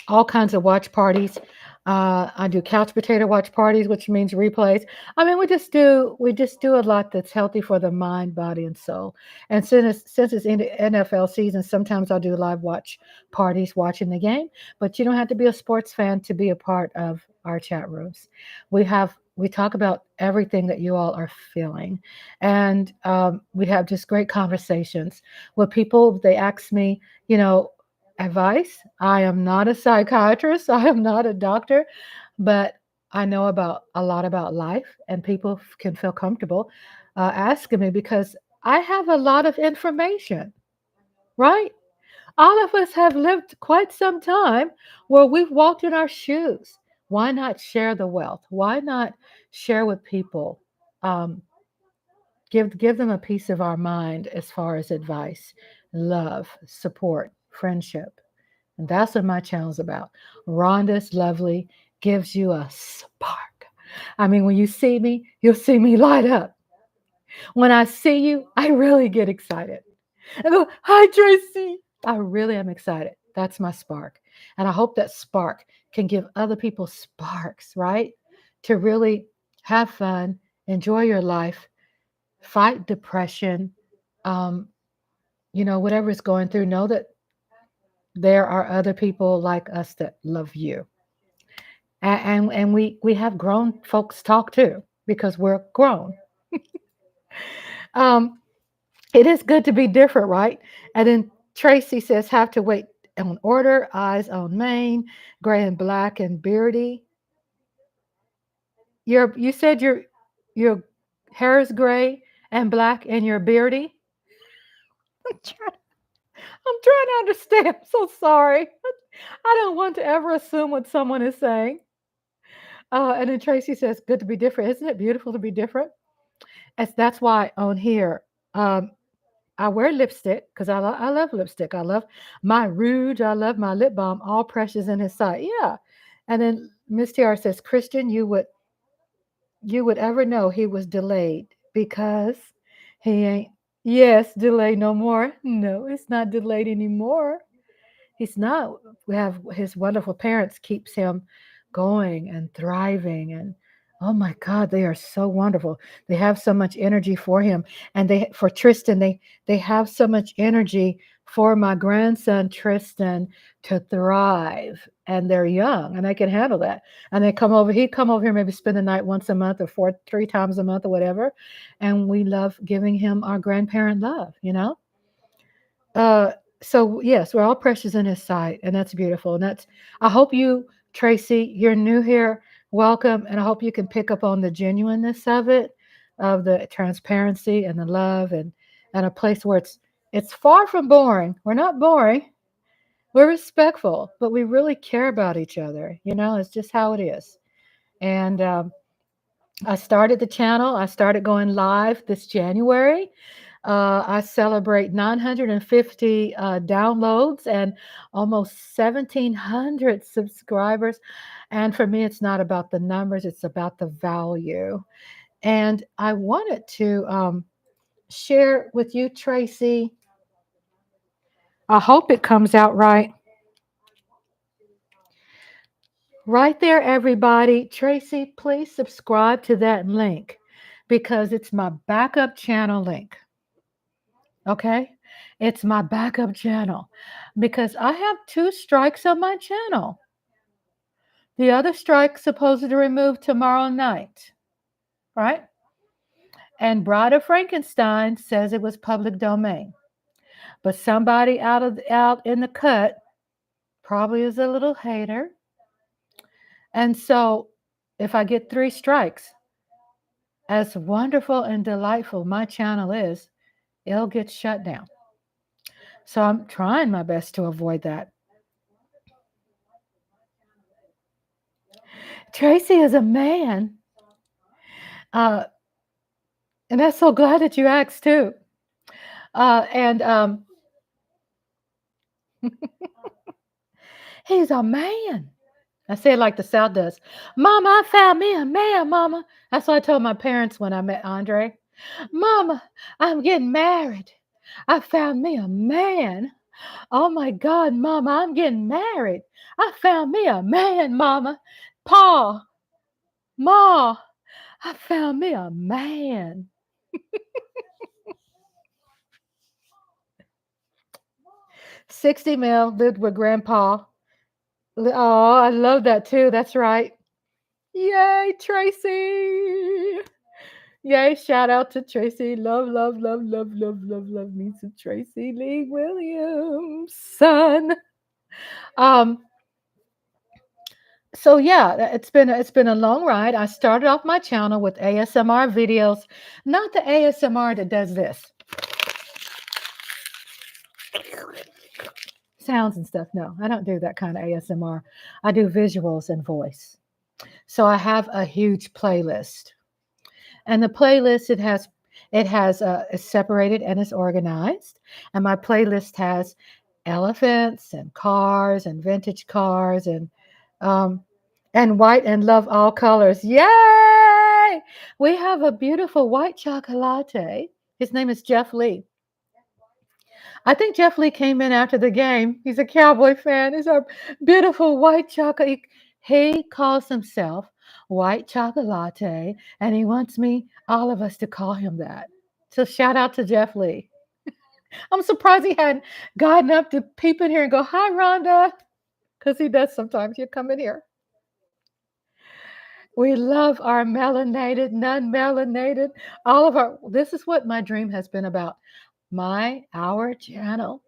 all kinds of watch parties. I do couch potato watch parties, which means replays. I mean, we just do a lot that's healthy for the mind, body, and soul. And since it's in the NFL season, sometimes I'll do live watch parties watching the game. But you don't have to be a sports fan to be a part of our chat rooms. We talk about everything that you all are feeling, and we have just great conversations with people. They ask me, you know, advice. I am not a psychiatrist. I am not a doctor, but I know about a lot about life, and people can feel comfortable asking me because I have a lot of information, right? All of us have lived quite some time where we've walked in our shoes. Why not share the wealth? Why not share with people? Um, give them a piece of our mind as far as advice, love, support, friendship. And that's what my channel's about. Rhonda's Lovely gives you a spark. I mean, when you see me, you'll see me light up. When I see you, I really get excited. I go, "Hi, Tracy." I really am excited. That's my spark. And I hope that spark can give other people sparks, right? To really have fun, enjoy your life, fight depression, um, whatever is going through, know that there are other people like us that love you. And we have grown folks talk too because we're grown. Um, it is good to be different, right? And then Tracy says, have to wait on order, eyes on Maine, gray and black and beardy. You said your hair is gray and black and you're beardy. I'm trying, I'm trying to understand. I'm so sorry. I don't want to ever assume what someone is saying. And then Tracy says, good to be different. Isn't it beautiful to be different? That's why on here, um, I wear lipstick because I love lipstick. I love my rouge. I love my lip balm. All precious in his sight. Yeah. And then Miss Tiara says, Christian, you would ever know he was delayed because he ain't. Yes, delayed no more. No, it's not delayed anymore. He's not. We have his wonderful parents keeps him going and thriving, and oh my God, they are so wonderful. They have so much energy for him, and they for Tristan, they have so much energy for my grandson Tristan to thrive. And they're young and they can handle that. And he'd come over here, maybe spend the night once a month or 3 times a month or whatever. And we love giving him our grandparent love. Uh, so yes, we're all precious in his sight, and that's beautiful. And I hope you, Tracy, you're new here. Welcome, and I hope you can pick up on the genuineness of it, of the transparency and the love, and a place where it's far from boring. We're not boring. We're respectful, but we really care about each other. It's just how it is. And I started the channel. I started going live this January. I celebrate 950 downloads and almost 1,700 subscribers. And for me, it's not about the numbers, it's about the value. And I wanted to share with you, Tracy. I hope it comes out right. Right there, everybody. Tracy, please subscribe to that link because it's my backup channel link. Okay? It's my backup channel because I have 2 strikes on my channel. The other strike supposed to remove tomorrow night, right? And Bride of Frankenstein says it was public domain. But somebody out in the cut probably is a little hater. And so if I get 3 strikes, as wonderful and delightful my channel is, it'll get shut down. So I'm trying my best to avoid that. Tracy is a man. And I'm so glad that you asked too. And he's a man. I say it like the South does. Mama, I found me a man, Mama. That's what I told my parents when I met Andre. Mama, I'm getting married. I found me a man. Oh my God, Mama, I'm getting married. I found me a man, Mama. Pa, Ma, I found me a man. 60 mil, lived with Grandpa. Oh, I love that too. That's right. Yay, Tracy. Yay, shout out to Tracy. Love, love, love, love, love, love, love me some Tracy Lee Williams, son. Um, so yeah, it's been a long ride. I started off my channel with ASMR videos, not the ASMR that does this. Sounds and stuff. No, I don't do that kind of ASMR. I do visuals and voice. So I have a huge playlist. And the playlist it's separated and it's organized. And my playlist has elephants and cars and vintage cars and white and love all colors. Yay! We have a beautiful white chocolate. His name is Jeff Lee. I think Jeff Lee came in after the game. He's a Cowboy fan. He's a beautiful white chocolate. He calls himself White Chocolate, and he wants all of us to call him that. So shout out to Jeff Lee. I'm surprised he hadn't gotten up to peep in here and go, "Hi, Rhonda," because he does sometimes. You come in here. We love our melanated, non-melanated, all of our. This is what my dream has been about. Our channel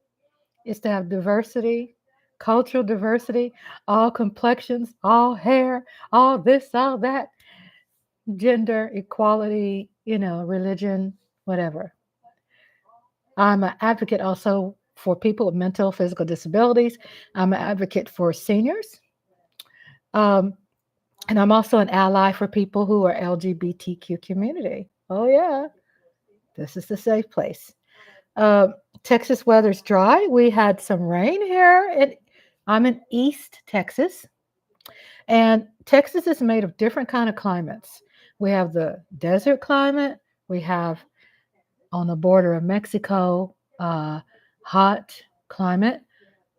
is to have diversity, cultural diversity, all complexions, all hair, all this, all that, gender equality, religion, whatever. I'm an advocate also for people with mental, physical disabilities. I'm an advocate for seniors. And I'm also an ally for people who are LGBTQ community. Oh, yeah. This is the safe place. Texas weather's dry. We had some rain here. I'm in East Texas. And Texas is made of different kind of climates. We have the desert climate. We have on the border of Mexico, hot climate.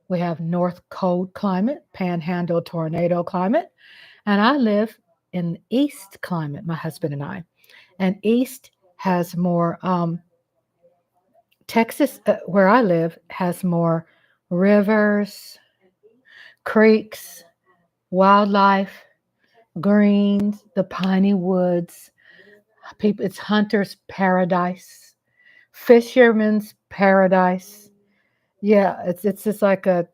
We have north cold climate, panhandle tornado climate. And I live in east climate, my husband and I. And east has more, Texas, where I live, has more rivers, creeks, wildlife, greens, the piney woods. It's hunter's paradise, fisherman's paradise. Yeah, it's just like a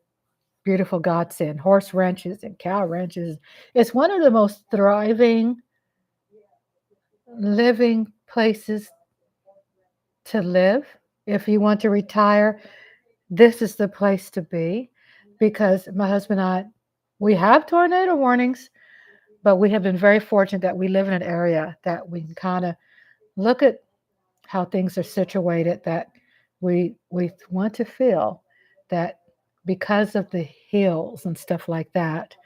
beautiful godsend. Horse ranches and cow ranches. It's one of the most thriving, living places to live. If you want to retire, this is the place to be, because my husband and I, we have tornado warnings, but we have been very fortunate that we live in an area that we can kind of look at how things are situated, that we want to feel that because of the hills and stuff like that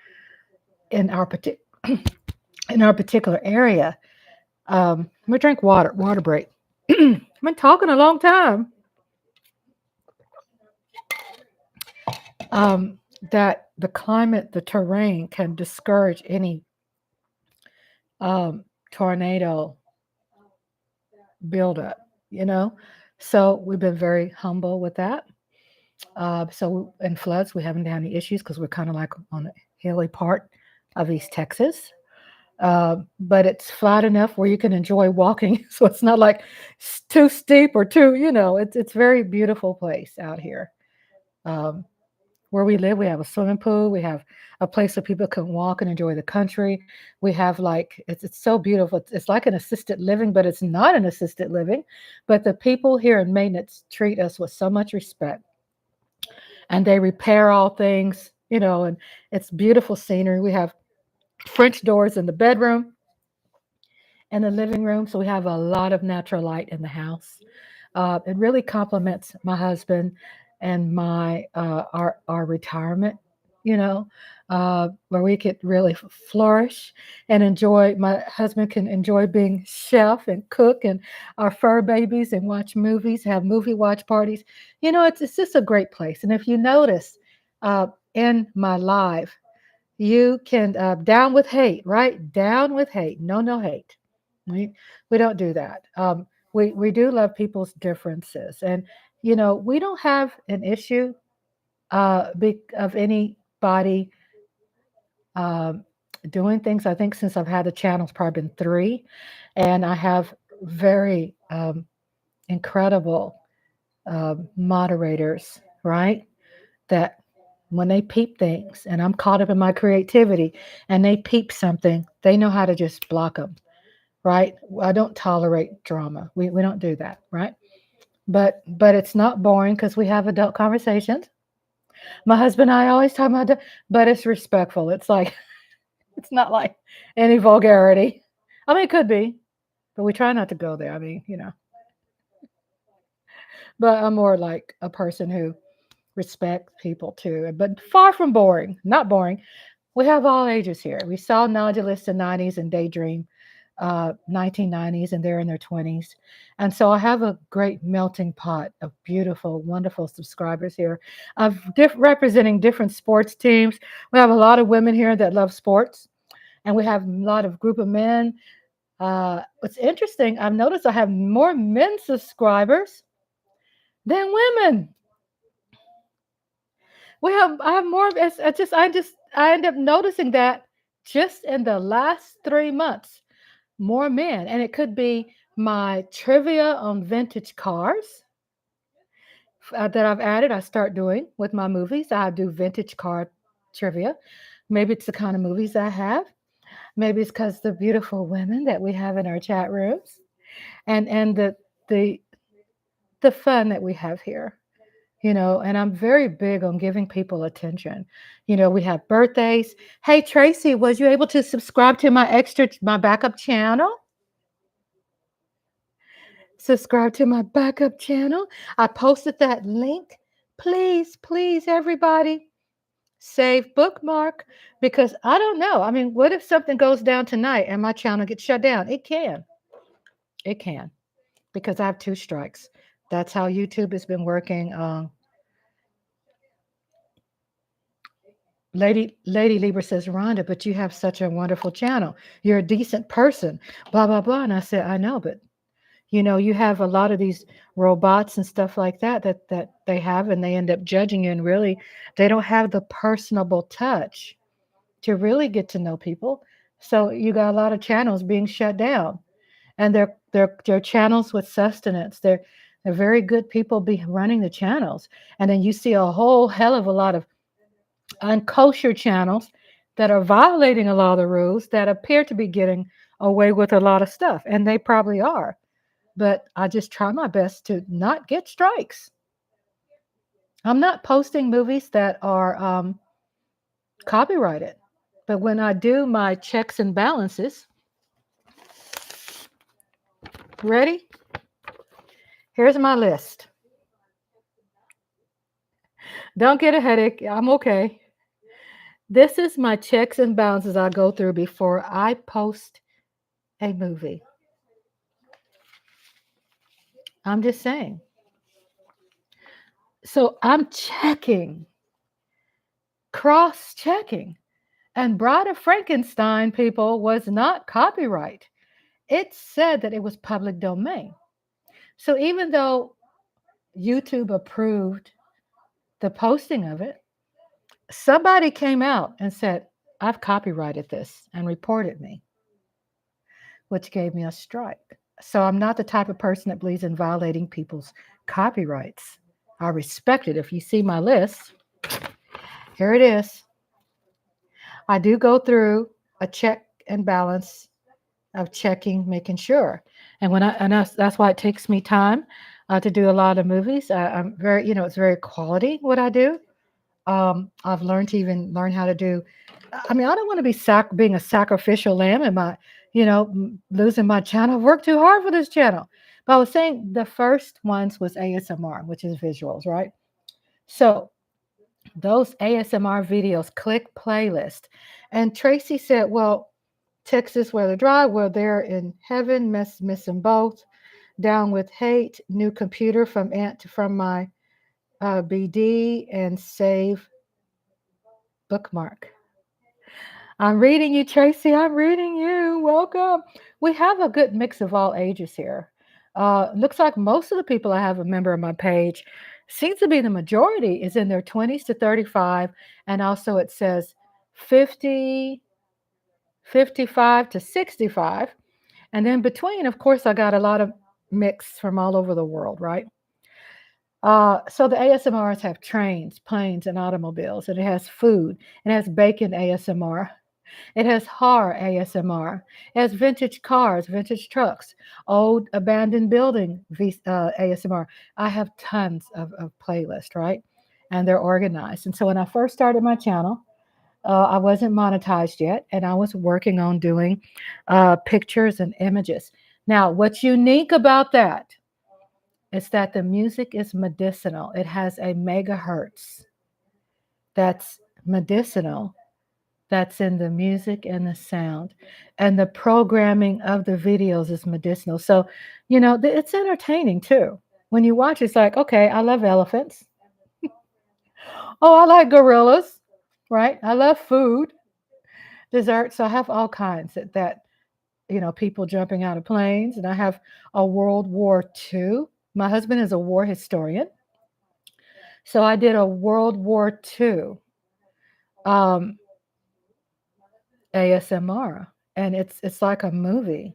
in our particular area. I'm gonna drink water break. I've been talking a long time. That the climate, the terrain can discourage any um, tornado buildup, you know. So we've been very humble with that. So in floods, we haven't had any issues because we're kind of like on the hilly part of East Texas. But it's flat enough where you can enjoy walking. So it's not like too steep or too, it's very beautiful place out here. Um, where we live, we have a swimming pool. We have a place where people can walk and enjoy the country. We have like it's so beautiful. It's like an assisted living, but it's not an assisted living. But the people here in maintenance treat us with so much respect, and they repair all things, and it's beautiful scenery. We have French doors in the bedroom and the living room, so we have a lot of natural light in the house. It really complements my husband and my our retirement, where we could really flourish and enjoy. My husband can enjoy being chef and cook, and our fur babies, and watch movies, have movie watch parties. It's just a great place. And if you notice, in my live, you can down with hate, right? Down with hate. No, no hate. We don't do that. We do love people's differences, and we don't have an issue of anybody um, doing things. I think since I've had the channel, it's probably been three, and I have very incredible moderators, right? That when they peep things, and I'm caught up in my creativity, and they peep something, they know how to just block them, right? I don't tolerate drama. We don't do that, right? But it's not boring because we have adult conversations. My husband and I always talk about that, but it's respectful. It's like it's not like any vulgarity. I mean, it could be, but we try not to go there. I mean, but I'm more like a person who respects people too, but far from boring. Not boring. We have all ages here. We saw Nodulus in 90s and Daydream 1990s, and they're in their 20s. And so I have a great melting pot of beautiful, wonderful subscribers here of representing different sports teams. We have a lot of women here that love sports, and we have a lot of group of men. What's interesting, I've noticed I have more men subscribers than women. I have more. I end up noticing that just in the last 3 months, more men. And it could be my trivia on vintage cars that I've added. I start doing with my movies. I do vintage car trivia. Maybe it's the kind of movies I have. Maybe it's because the beautiful women that we have in our chat rooms, and the the fun that we have here. And I'm very big on giving people attention. We have birthdays. Hey, Tracy, was you able to subscribe to my backup channel? Subscribe to my backup channel. I posted that link. Please, please, everybody, save bookmark, because I don't know. I mean, what if something goes down tonight and my channel gets shut down? It can. It can, because I have 2 strikes. That's how YouTube has been working. Lady Lieber says, Rhonda, but you have such a wonderful channel. You're a decent person, blah, blah, blah. And I said, I know, but you have a lot of these robots and stuff like that they have, and they end up judging you, and really they don't have the personable touch to really get to know people. So you got a lot of channels being shut down, and they're channels with sustenance. They're very good people be running the channels, and then you see a whole hell of a lot of unkosher channels that are violating a lot of the rules that appear to be getting away with a lot of stuff, and they probably are. But I just try my best to not get strikes. I'm not posting movies that are copyrighted. But when I do my checks and balances, ready? Here's my list. Don't get a headache. I'm okay. This is my checks and balances I go through before I post a movie. I'm just saying. So I'm checking cross-checking. And Bride of Frankenstein, people, was not copyright. It said that it was public domain. So even though YouTube approved the posting of it, somebody came out and said, I've copyrighted this and reported me, which gave me a strike. So I'm not the type of person that believes in violating people's copyrights. I respect it. If you see my list, here it is. I do go through a check and balance of checking, making sure. And that's why it takes me time to do a lot of movies. I'm very, it's very quality what I do. I've learned to even learn how to do. I mean, I don't want to be being a sacrificial lamb and losing my channel. I've worked too hard for this channel. But I was saying the first ones was ASMR, which is visuals, right? So those ASMR videos, click playlist. And Tracy said, well, Texas weather dry, well, they're in heaven, missing both. Down with hate, new computer from my BD and save bookmark. I'm reading you, Tracy. I'm reading you. Welcome. We have a good mix of all ages here. Looks like most of the people I have a member of my page seems to be the majority is in their 20s to 35. And also it says 50, 55 to 65. And then between, of course, I got a lot of mix from all over the world, right? So the ASMRs have trains, planes, and automobiles, and it has food. It has bacon ASMR. It has horror ASMR. It has vintage cars, vintage trucks, old abandoned building ASMR. I have tons of playlists, right? And they're organized. And so when I first started my channel, I wasn't monetized yet, and I was working on doing pictures and images. Now, what's unique about that is that the music is medicinal. It has a megahertz that's medicinal, that's in the music and the sound. And the programming of the videos is medicinal. So, it's entertaining too. When you watch, it's like, okay, I love elephants. Oh, I like gorillas, right? I love food, desserts. So I have all kinds that people jumping out of planes. And I have a World War II. My husband is a war historian. So I did a World War II ASMR, and it's like a movie.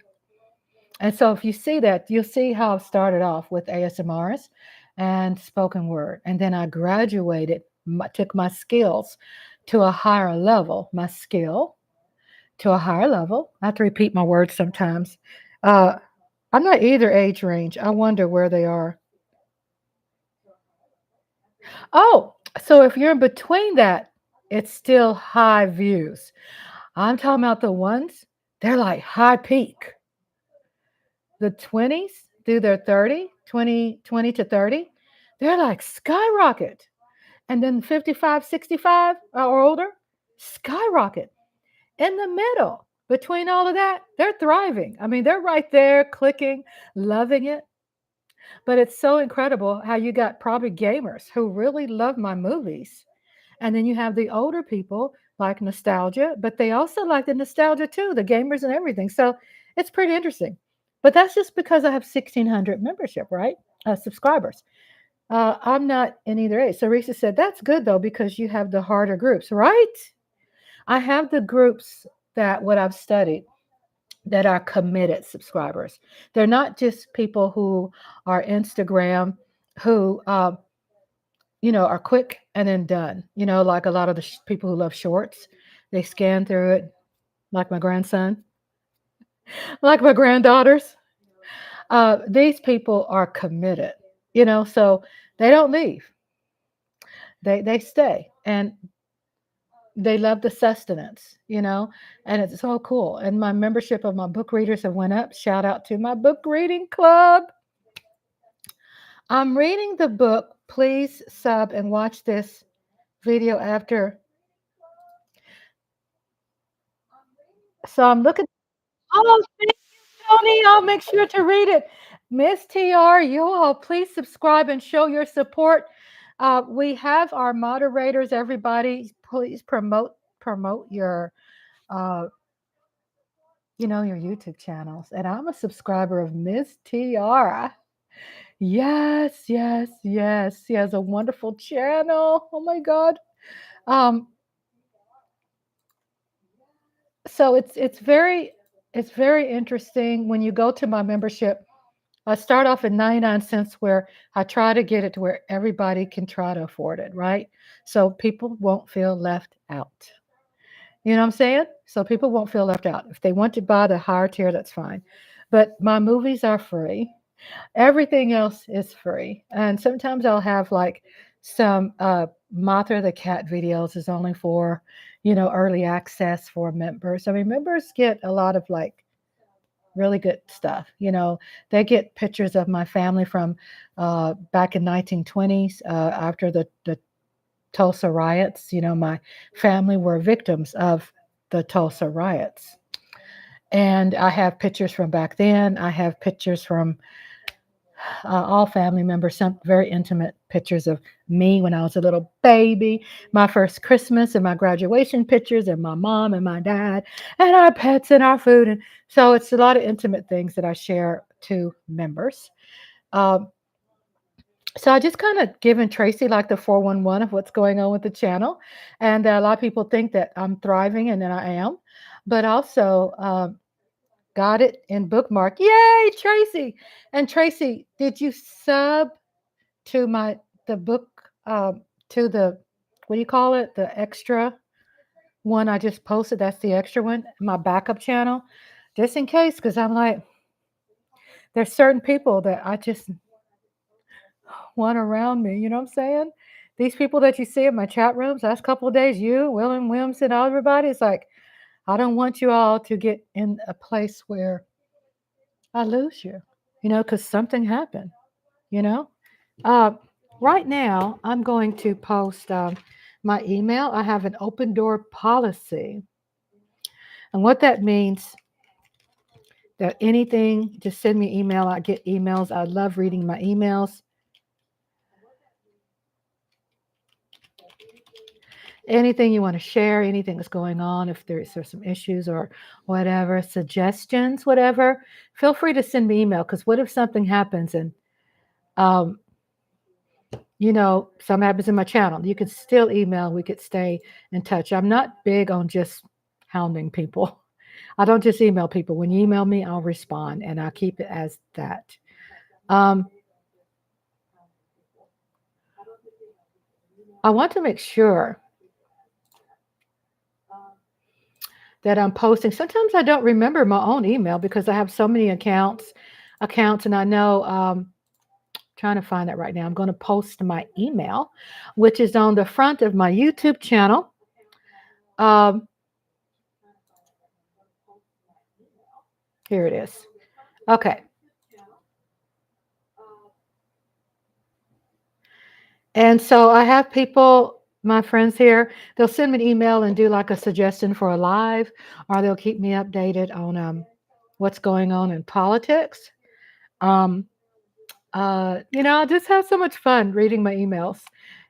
And so if you see that, you'll see how I started off with ASMRs and spoken word. And then I graduated, took my skills to a higher level, my skill to a higher level. I have to repeat my words sometimes. I'm not either age range. I wonder where they are. Oh, so if you're in between that, it's still high views. I'm talking about the ones, they're like high peak. The 20s through their 20 to 30, they're like skyrocket. And then 55, 65 or older, skyrocket. In the middle, between all of that, they're thriving. I mean, they're right there clicking, loving it. But it's so incredible how you got probably gamers who really love my movies. And then you have the older people like nostalgia, but they also like the nostalgia too, the gamers and everything. So it's pretty interesting. But that's just because I have 1,600 membership, right? Subscribers. I'm not in either age. So Risa said, that's good though, because you have the harder groups, right? I have the groups that what I've studied that are committed subscribers. They're not just people who are Instagram, who, are quick and then done. Like a lot of the people who love shorts, they scan through it, like my grandson, like my granddaughters. These people are committed, so they don't leave. They stay, and they love the sustenance, and it's so cool. And my membership of my book readers have went up. Shout out to my book reading club. I'm reading the book. Please sub and watch this video after. So I'm looking. Oh, thank you, Tony. I'll make sure to read it. Miss TR, you all please subscribe and show your support. We have our moderators, everybody please promote your uh, your YouTube channels. And I'm a subscriber of Miss Tiara. Yes, yes, yes. She has a wonderful channel. Oh my God. Um, so it's very interesting when you go to my membership. I start off at 99 cents where I try to get it to where everybody can try to afford it, right? So people won't feel left out. You know what I'm saying? So people won't feel left out. If they want to buy the higher tier, that's fine. But my movies are free. Everything else is free. And sometimes I'll have like some Mothra the Cat videos is only for, early access for members. I mean, members get a lot of like really good stuff. They get pictures of my family from back in 1920s after the Tulsa riots. My family were victims of the Tulsa riots. And I have pictures from back then. I have pictures from all family members, some very intimate pictures of me when I was a little baby, my first Christmas, and my graduation pictures, and my mom and my dad, and our pets and our food. And so it's a lot of intimate things that I share to members. Um, so I just kind of given Tracy like the 411 of what's going on with the channel. And a lot of people think that I'm thriving, and then I am. But also, got it in bookmark. Yay, Tracy! And Tracy, did you sub to the book to the what do you call it? The extra one I just posted. That's the extra one, my backup channel, just in case, because I'm like, there's certain people that I just want around me. You know what I'm saying? These people that you see in my chat rooms last couple of days, you, William Williamson, everybody, it's like I don't want you all to get in a place where I lose you, because something happened, you know. Uh, right now, I'm going to post my email. I have an open door policy. And what that means that anything, just send me email. I get emails. I love reading my emails. Anything you want to share, anything that's going on, if there's some issues or whatever, suggestions, whatever, feel free to send me email. Because what if something happens and um, something happens in my channel? You could still email. We could stay in touch. I'm not big on just hounding people. I don't just email people. When you email me, I'll respond, and I'll keep it as that. I want to make sure that I'm posting. Sometimes I don't remember my own email because I have so many accounts, and I know trying to find that right now. I'm going to post my email, which is on the front of my YouTube channel. Here it is. Okay. And so I have people, my friends here, they'll send me an email and do like a suggestion for a live, or they'll keep me updated on what's going on in politics. I just have so much fun reading my emails.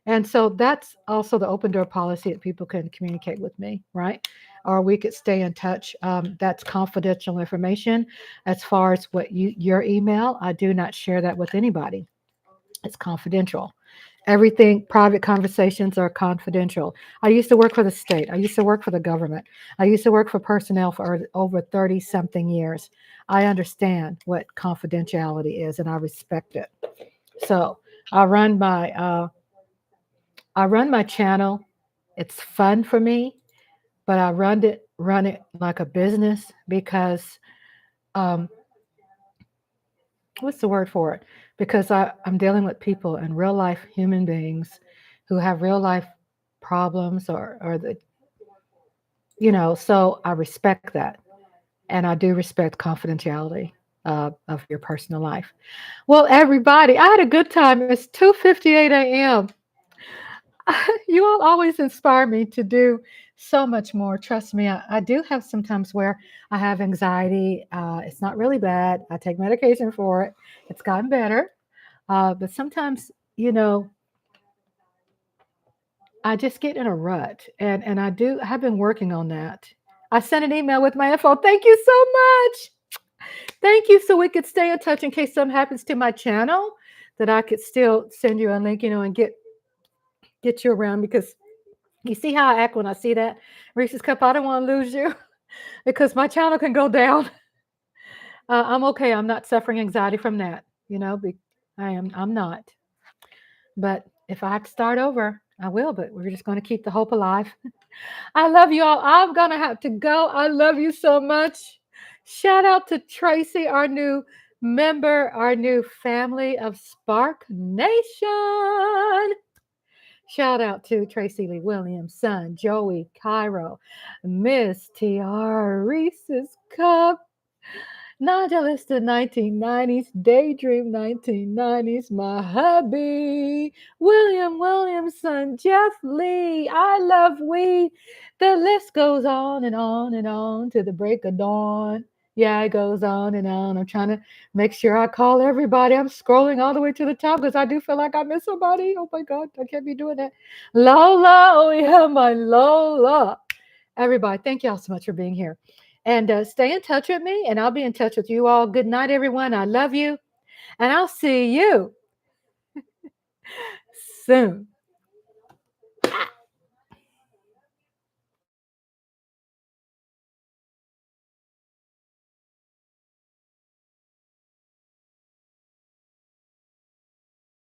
And so that's also the open door policy that people can communicate with me, right? Or we could stay in touch. That's confidential information. As far as your email, I do not share that with anybody. It's confidential. Everything, private conversations are confidential. I used to work for the state. I used to work for the government. I used to work for personnel for over 30 something years. I understand what confidentiality is, and I respect it. So I run my channel. It's fun for me, but I run it like a business because um, what's the word for it? Because I'm dealing with people and real life human beings who have real life problems or so I respect that. And I do respect confidentiality of your personal life. Well, everybody, I had a good time. It's 2:58 a.m. You all always inspire me to do so much more. Trust me, I do have sometimes where I have anxiety. It's not really bad. I take medication for it. It's gotten better. But sometimes, I just get in a rut, and have been working on that. I sent an email with my info. Thank you so much. Thank you. So we could stay in touch in case something happens to my channel, that I could still send you a link, and get you around, because you see how I act when I see that Reese's Cup. I don't want to lose you because my channel can go down. I'm okay. I'm not suffering anxiety from that. I'm not. But if I have to start over, I will. But we're just going to keep the hope alive. I love you all. I'm going to have to go. I love you so much. Shout out to Tracy, our new member, our new family of Spark Nation. Shout out to Tracy Lee Williams' son, Joey Cairo, Miss T.R. Reese's Cup, Nodulista 1990s, Daydream 1990s, my hubby, William Williamson, Jeff Lee, I love weed. The list goes on and on and on to the break of dawn. Yeah, it goes on and on. I'm trying to make sure I call everybody. I'm scrolling all the way to the top because I do feel like I miss somebody. Oh my God, I can't be doing that. Lola, oh yeah, my Lola. Everybody, thank y'all so much for being here. And stay in touch with me, and I'll be in touch with you all. Good night, everyone. I love you, and I'll see you soon.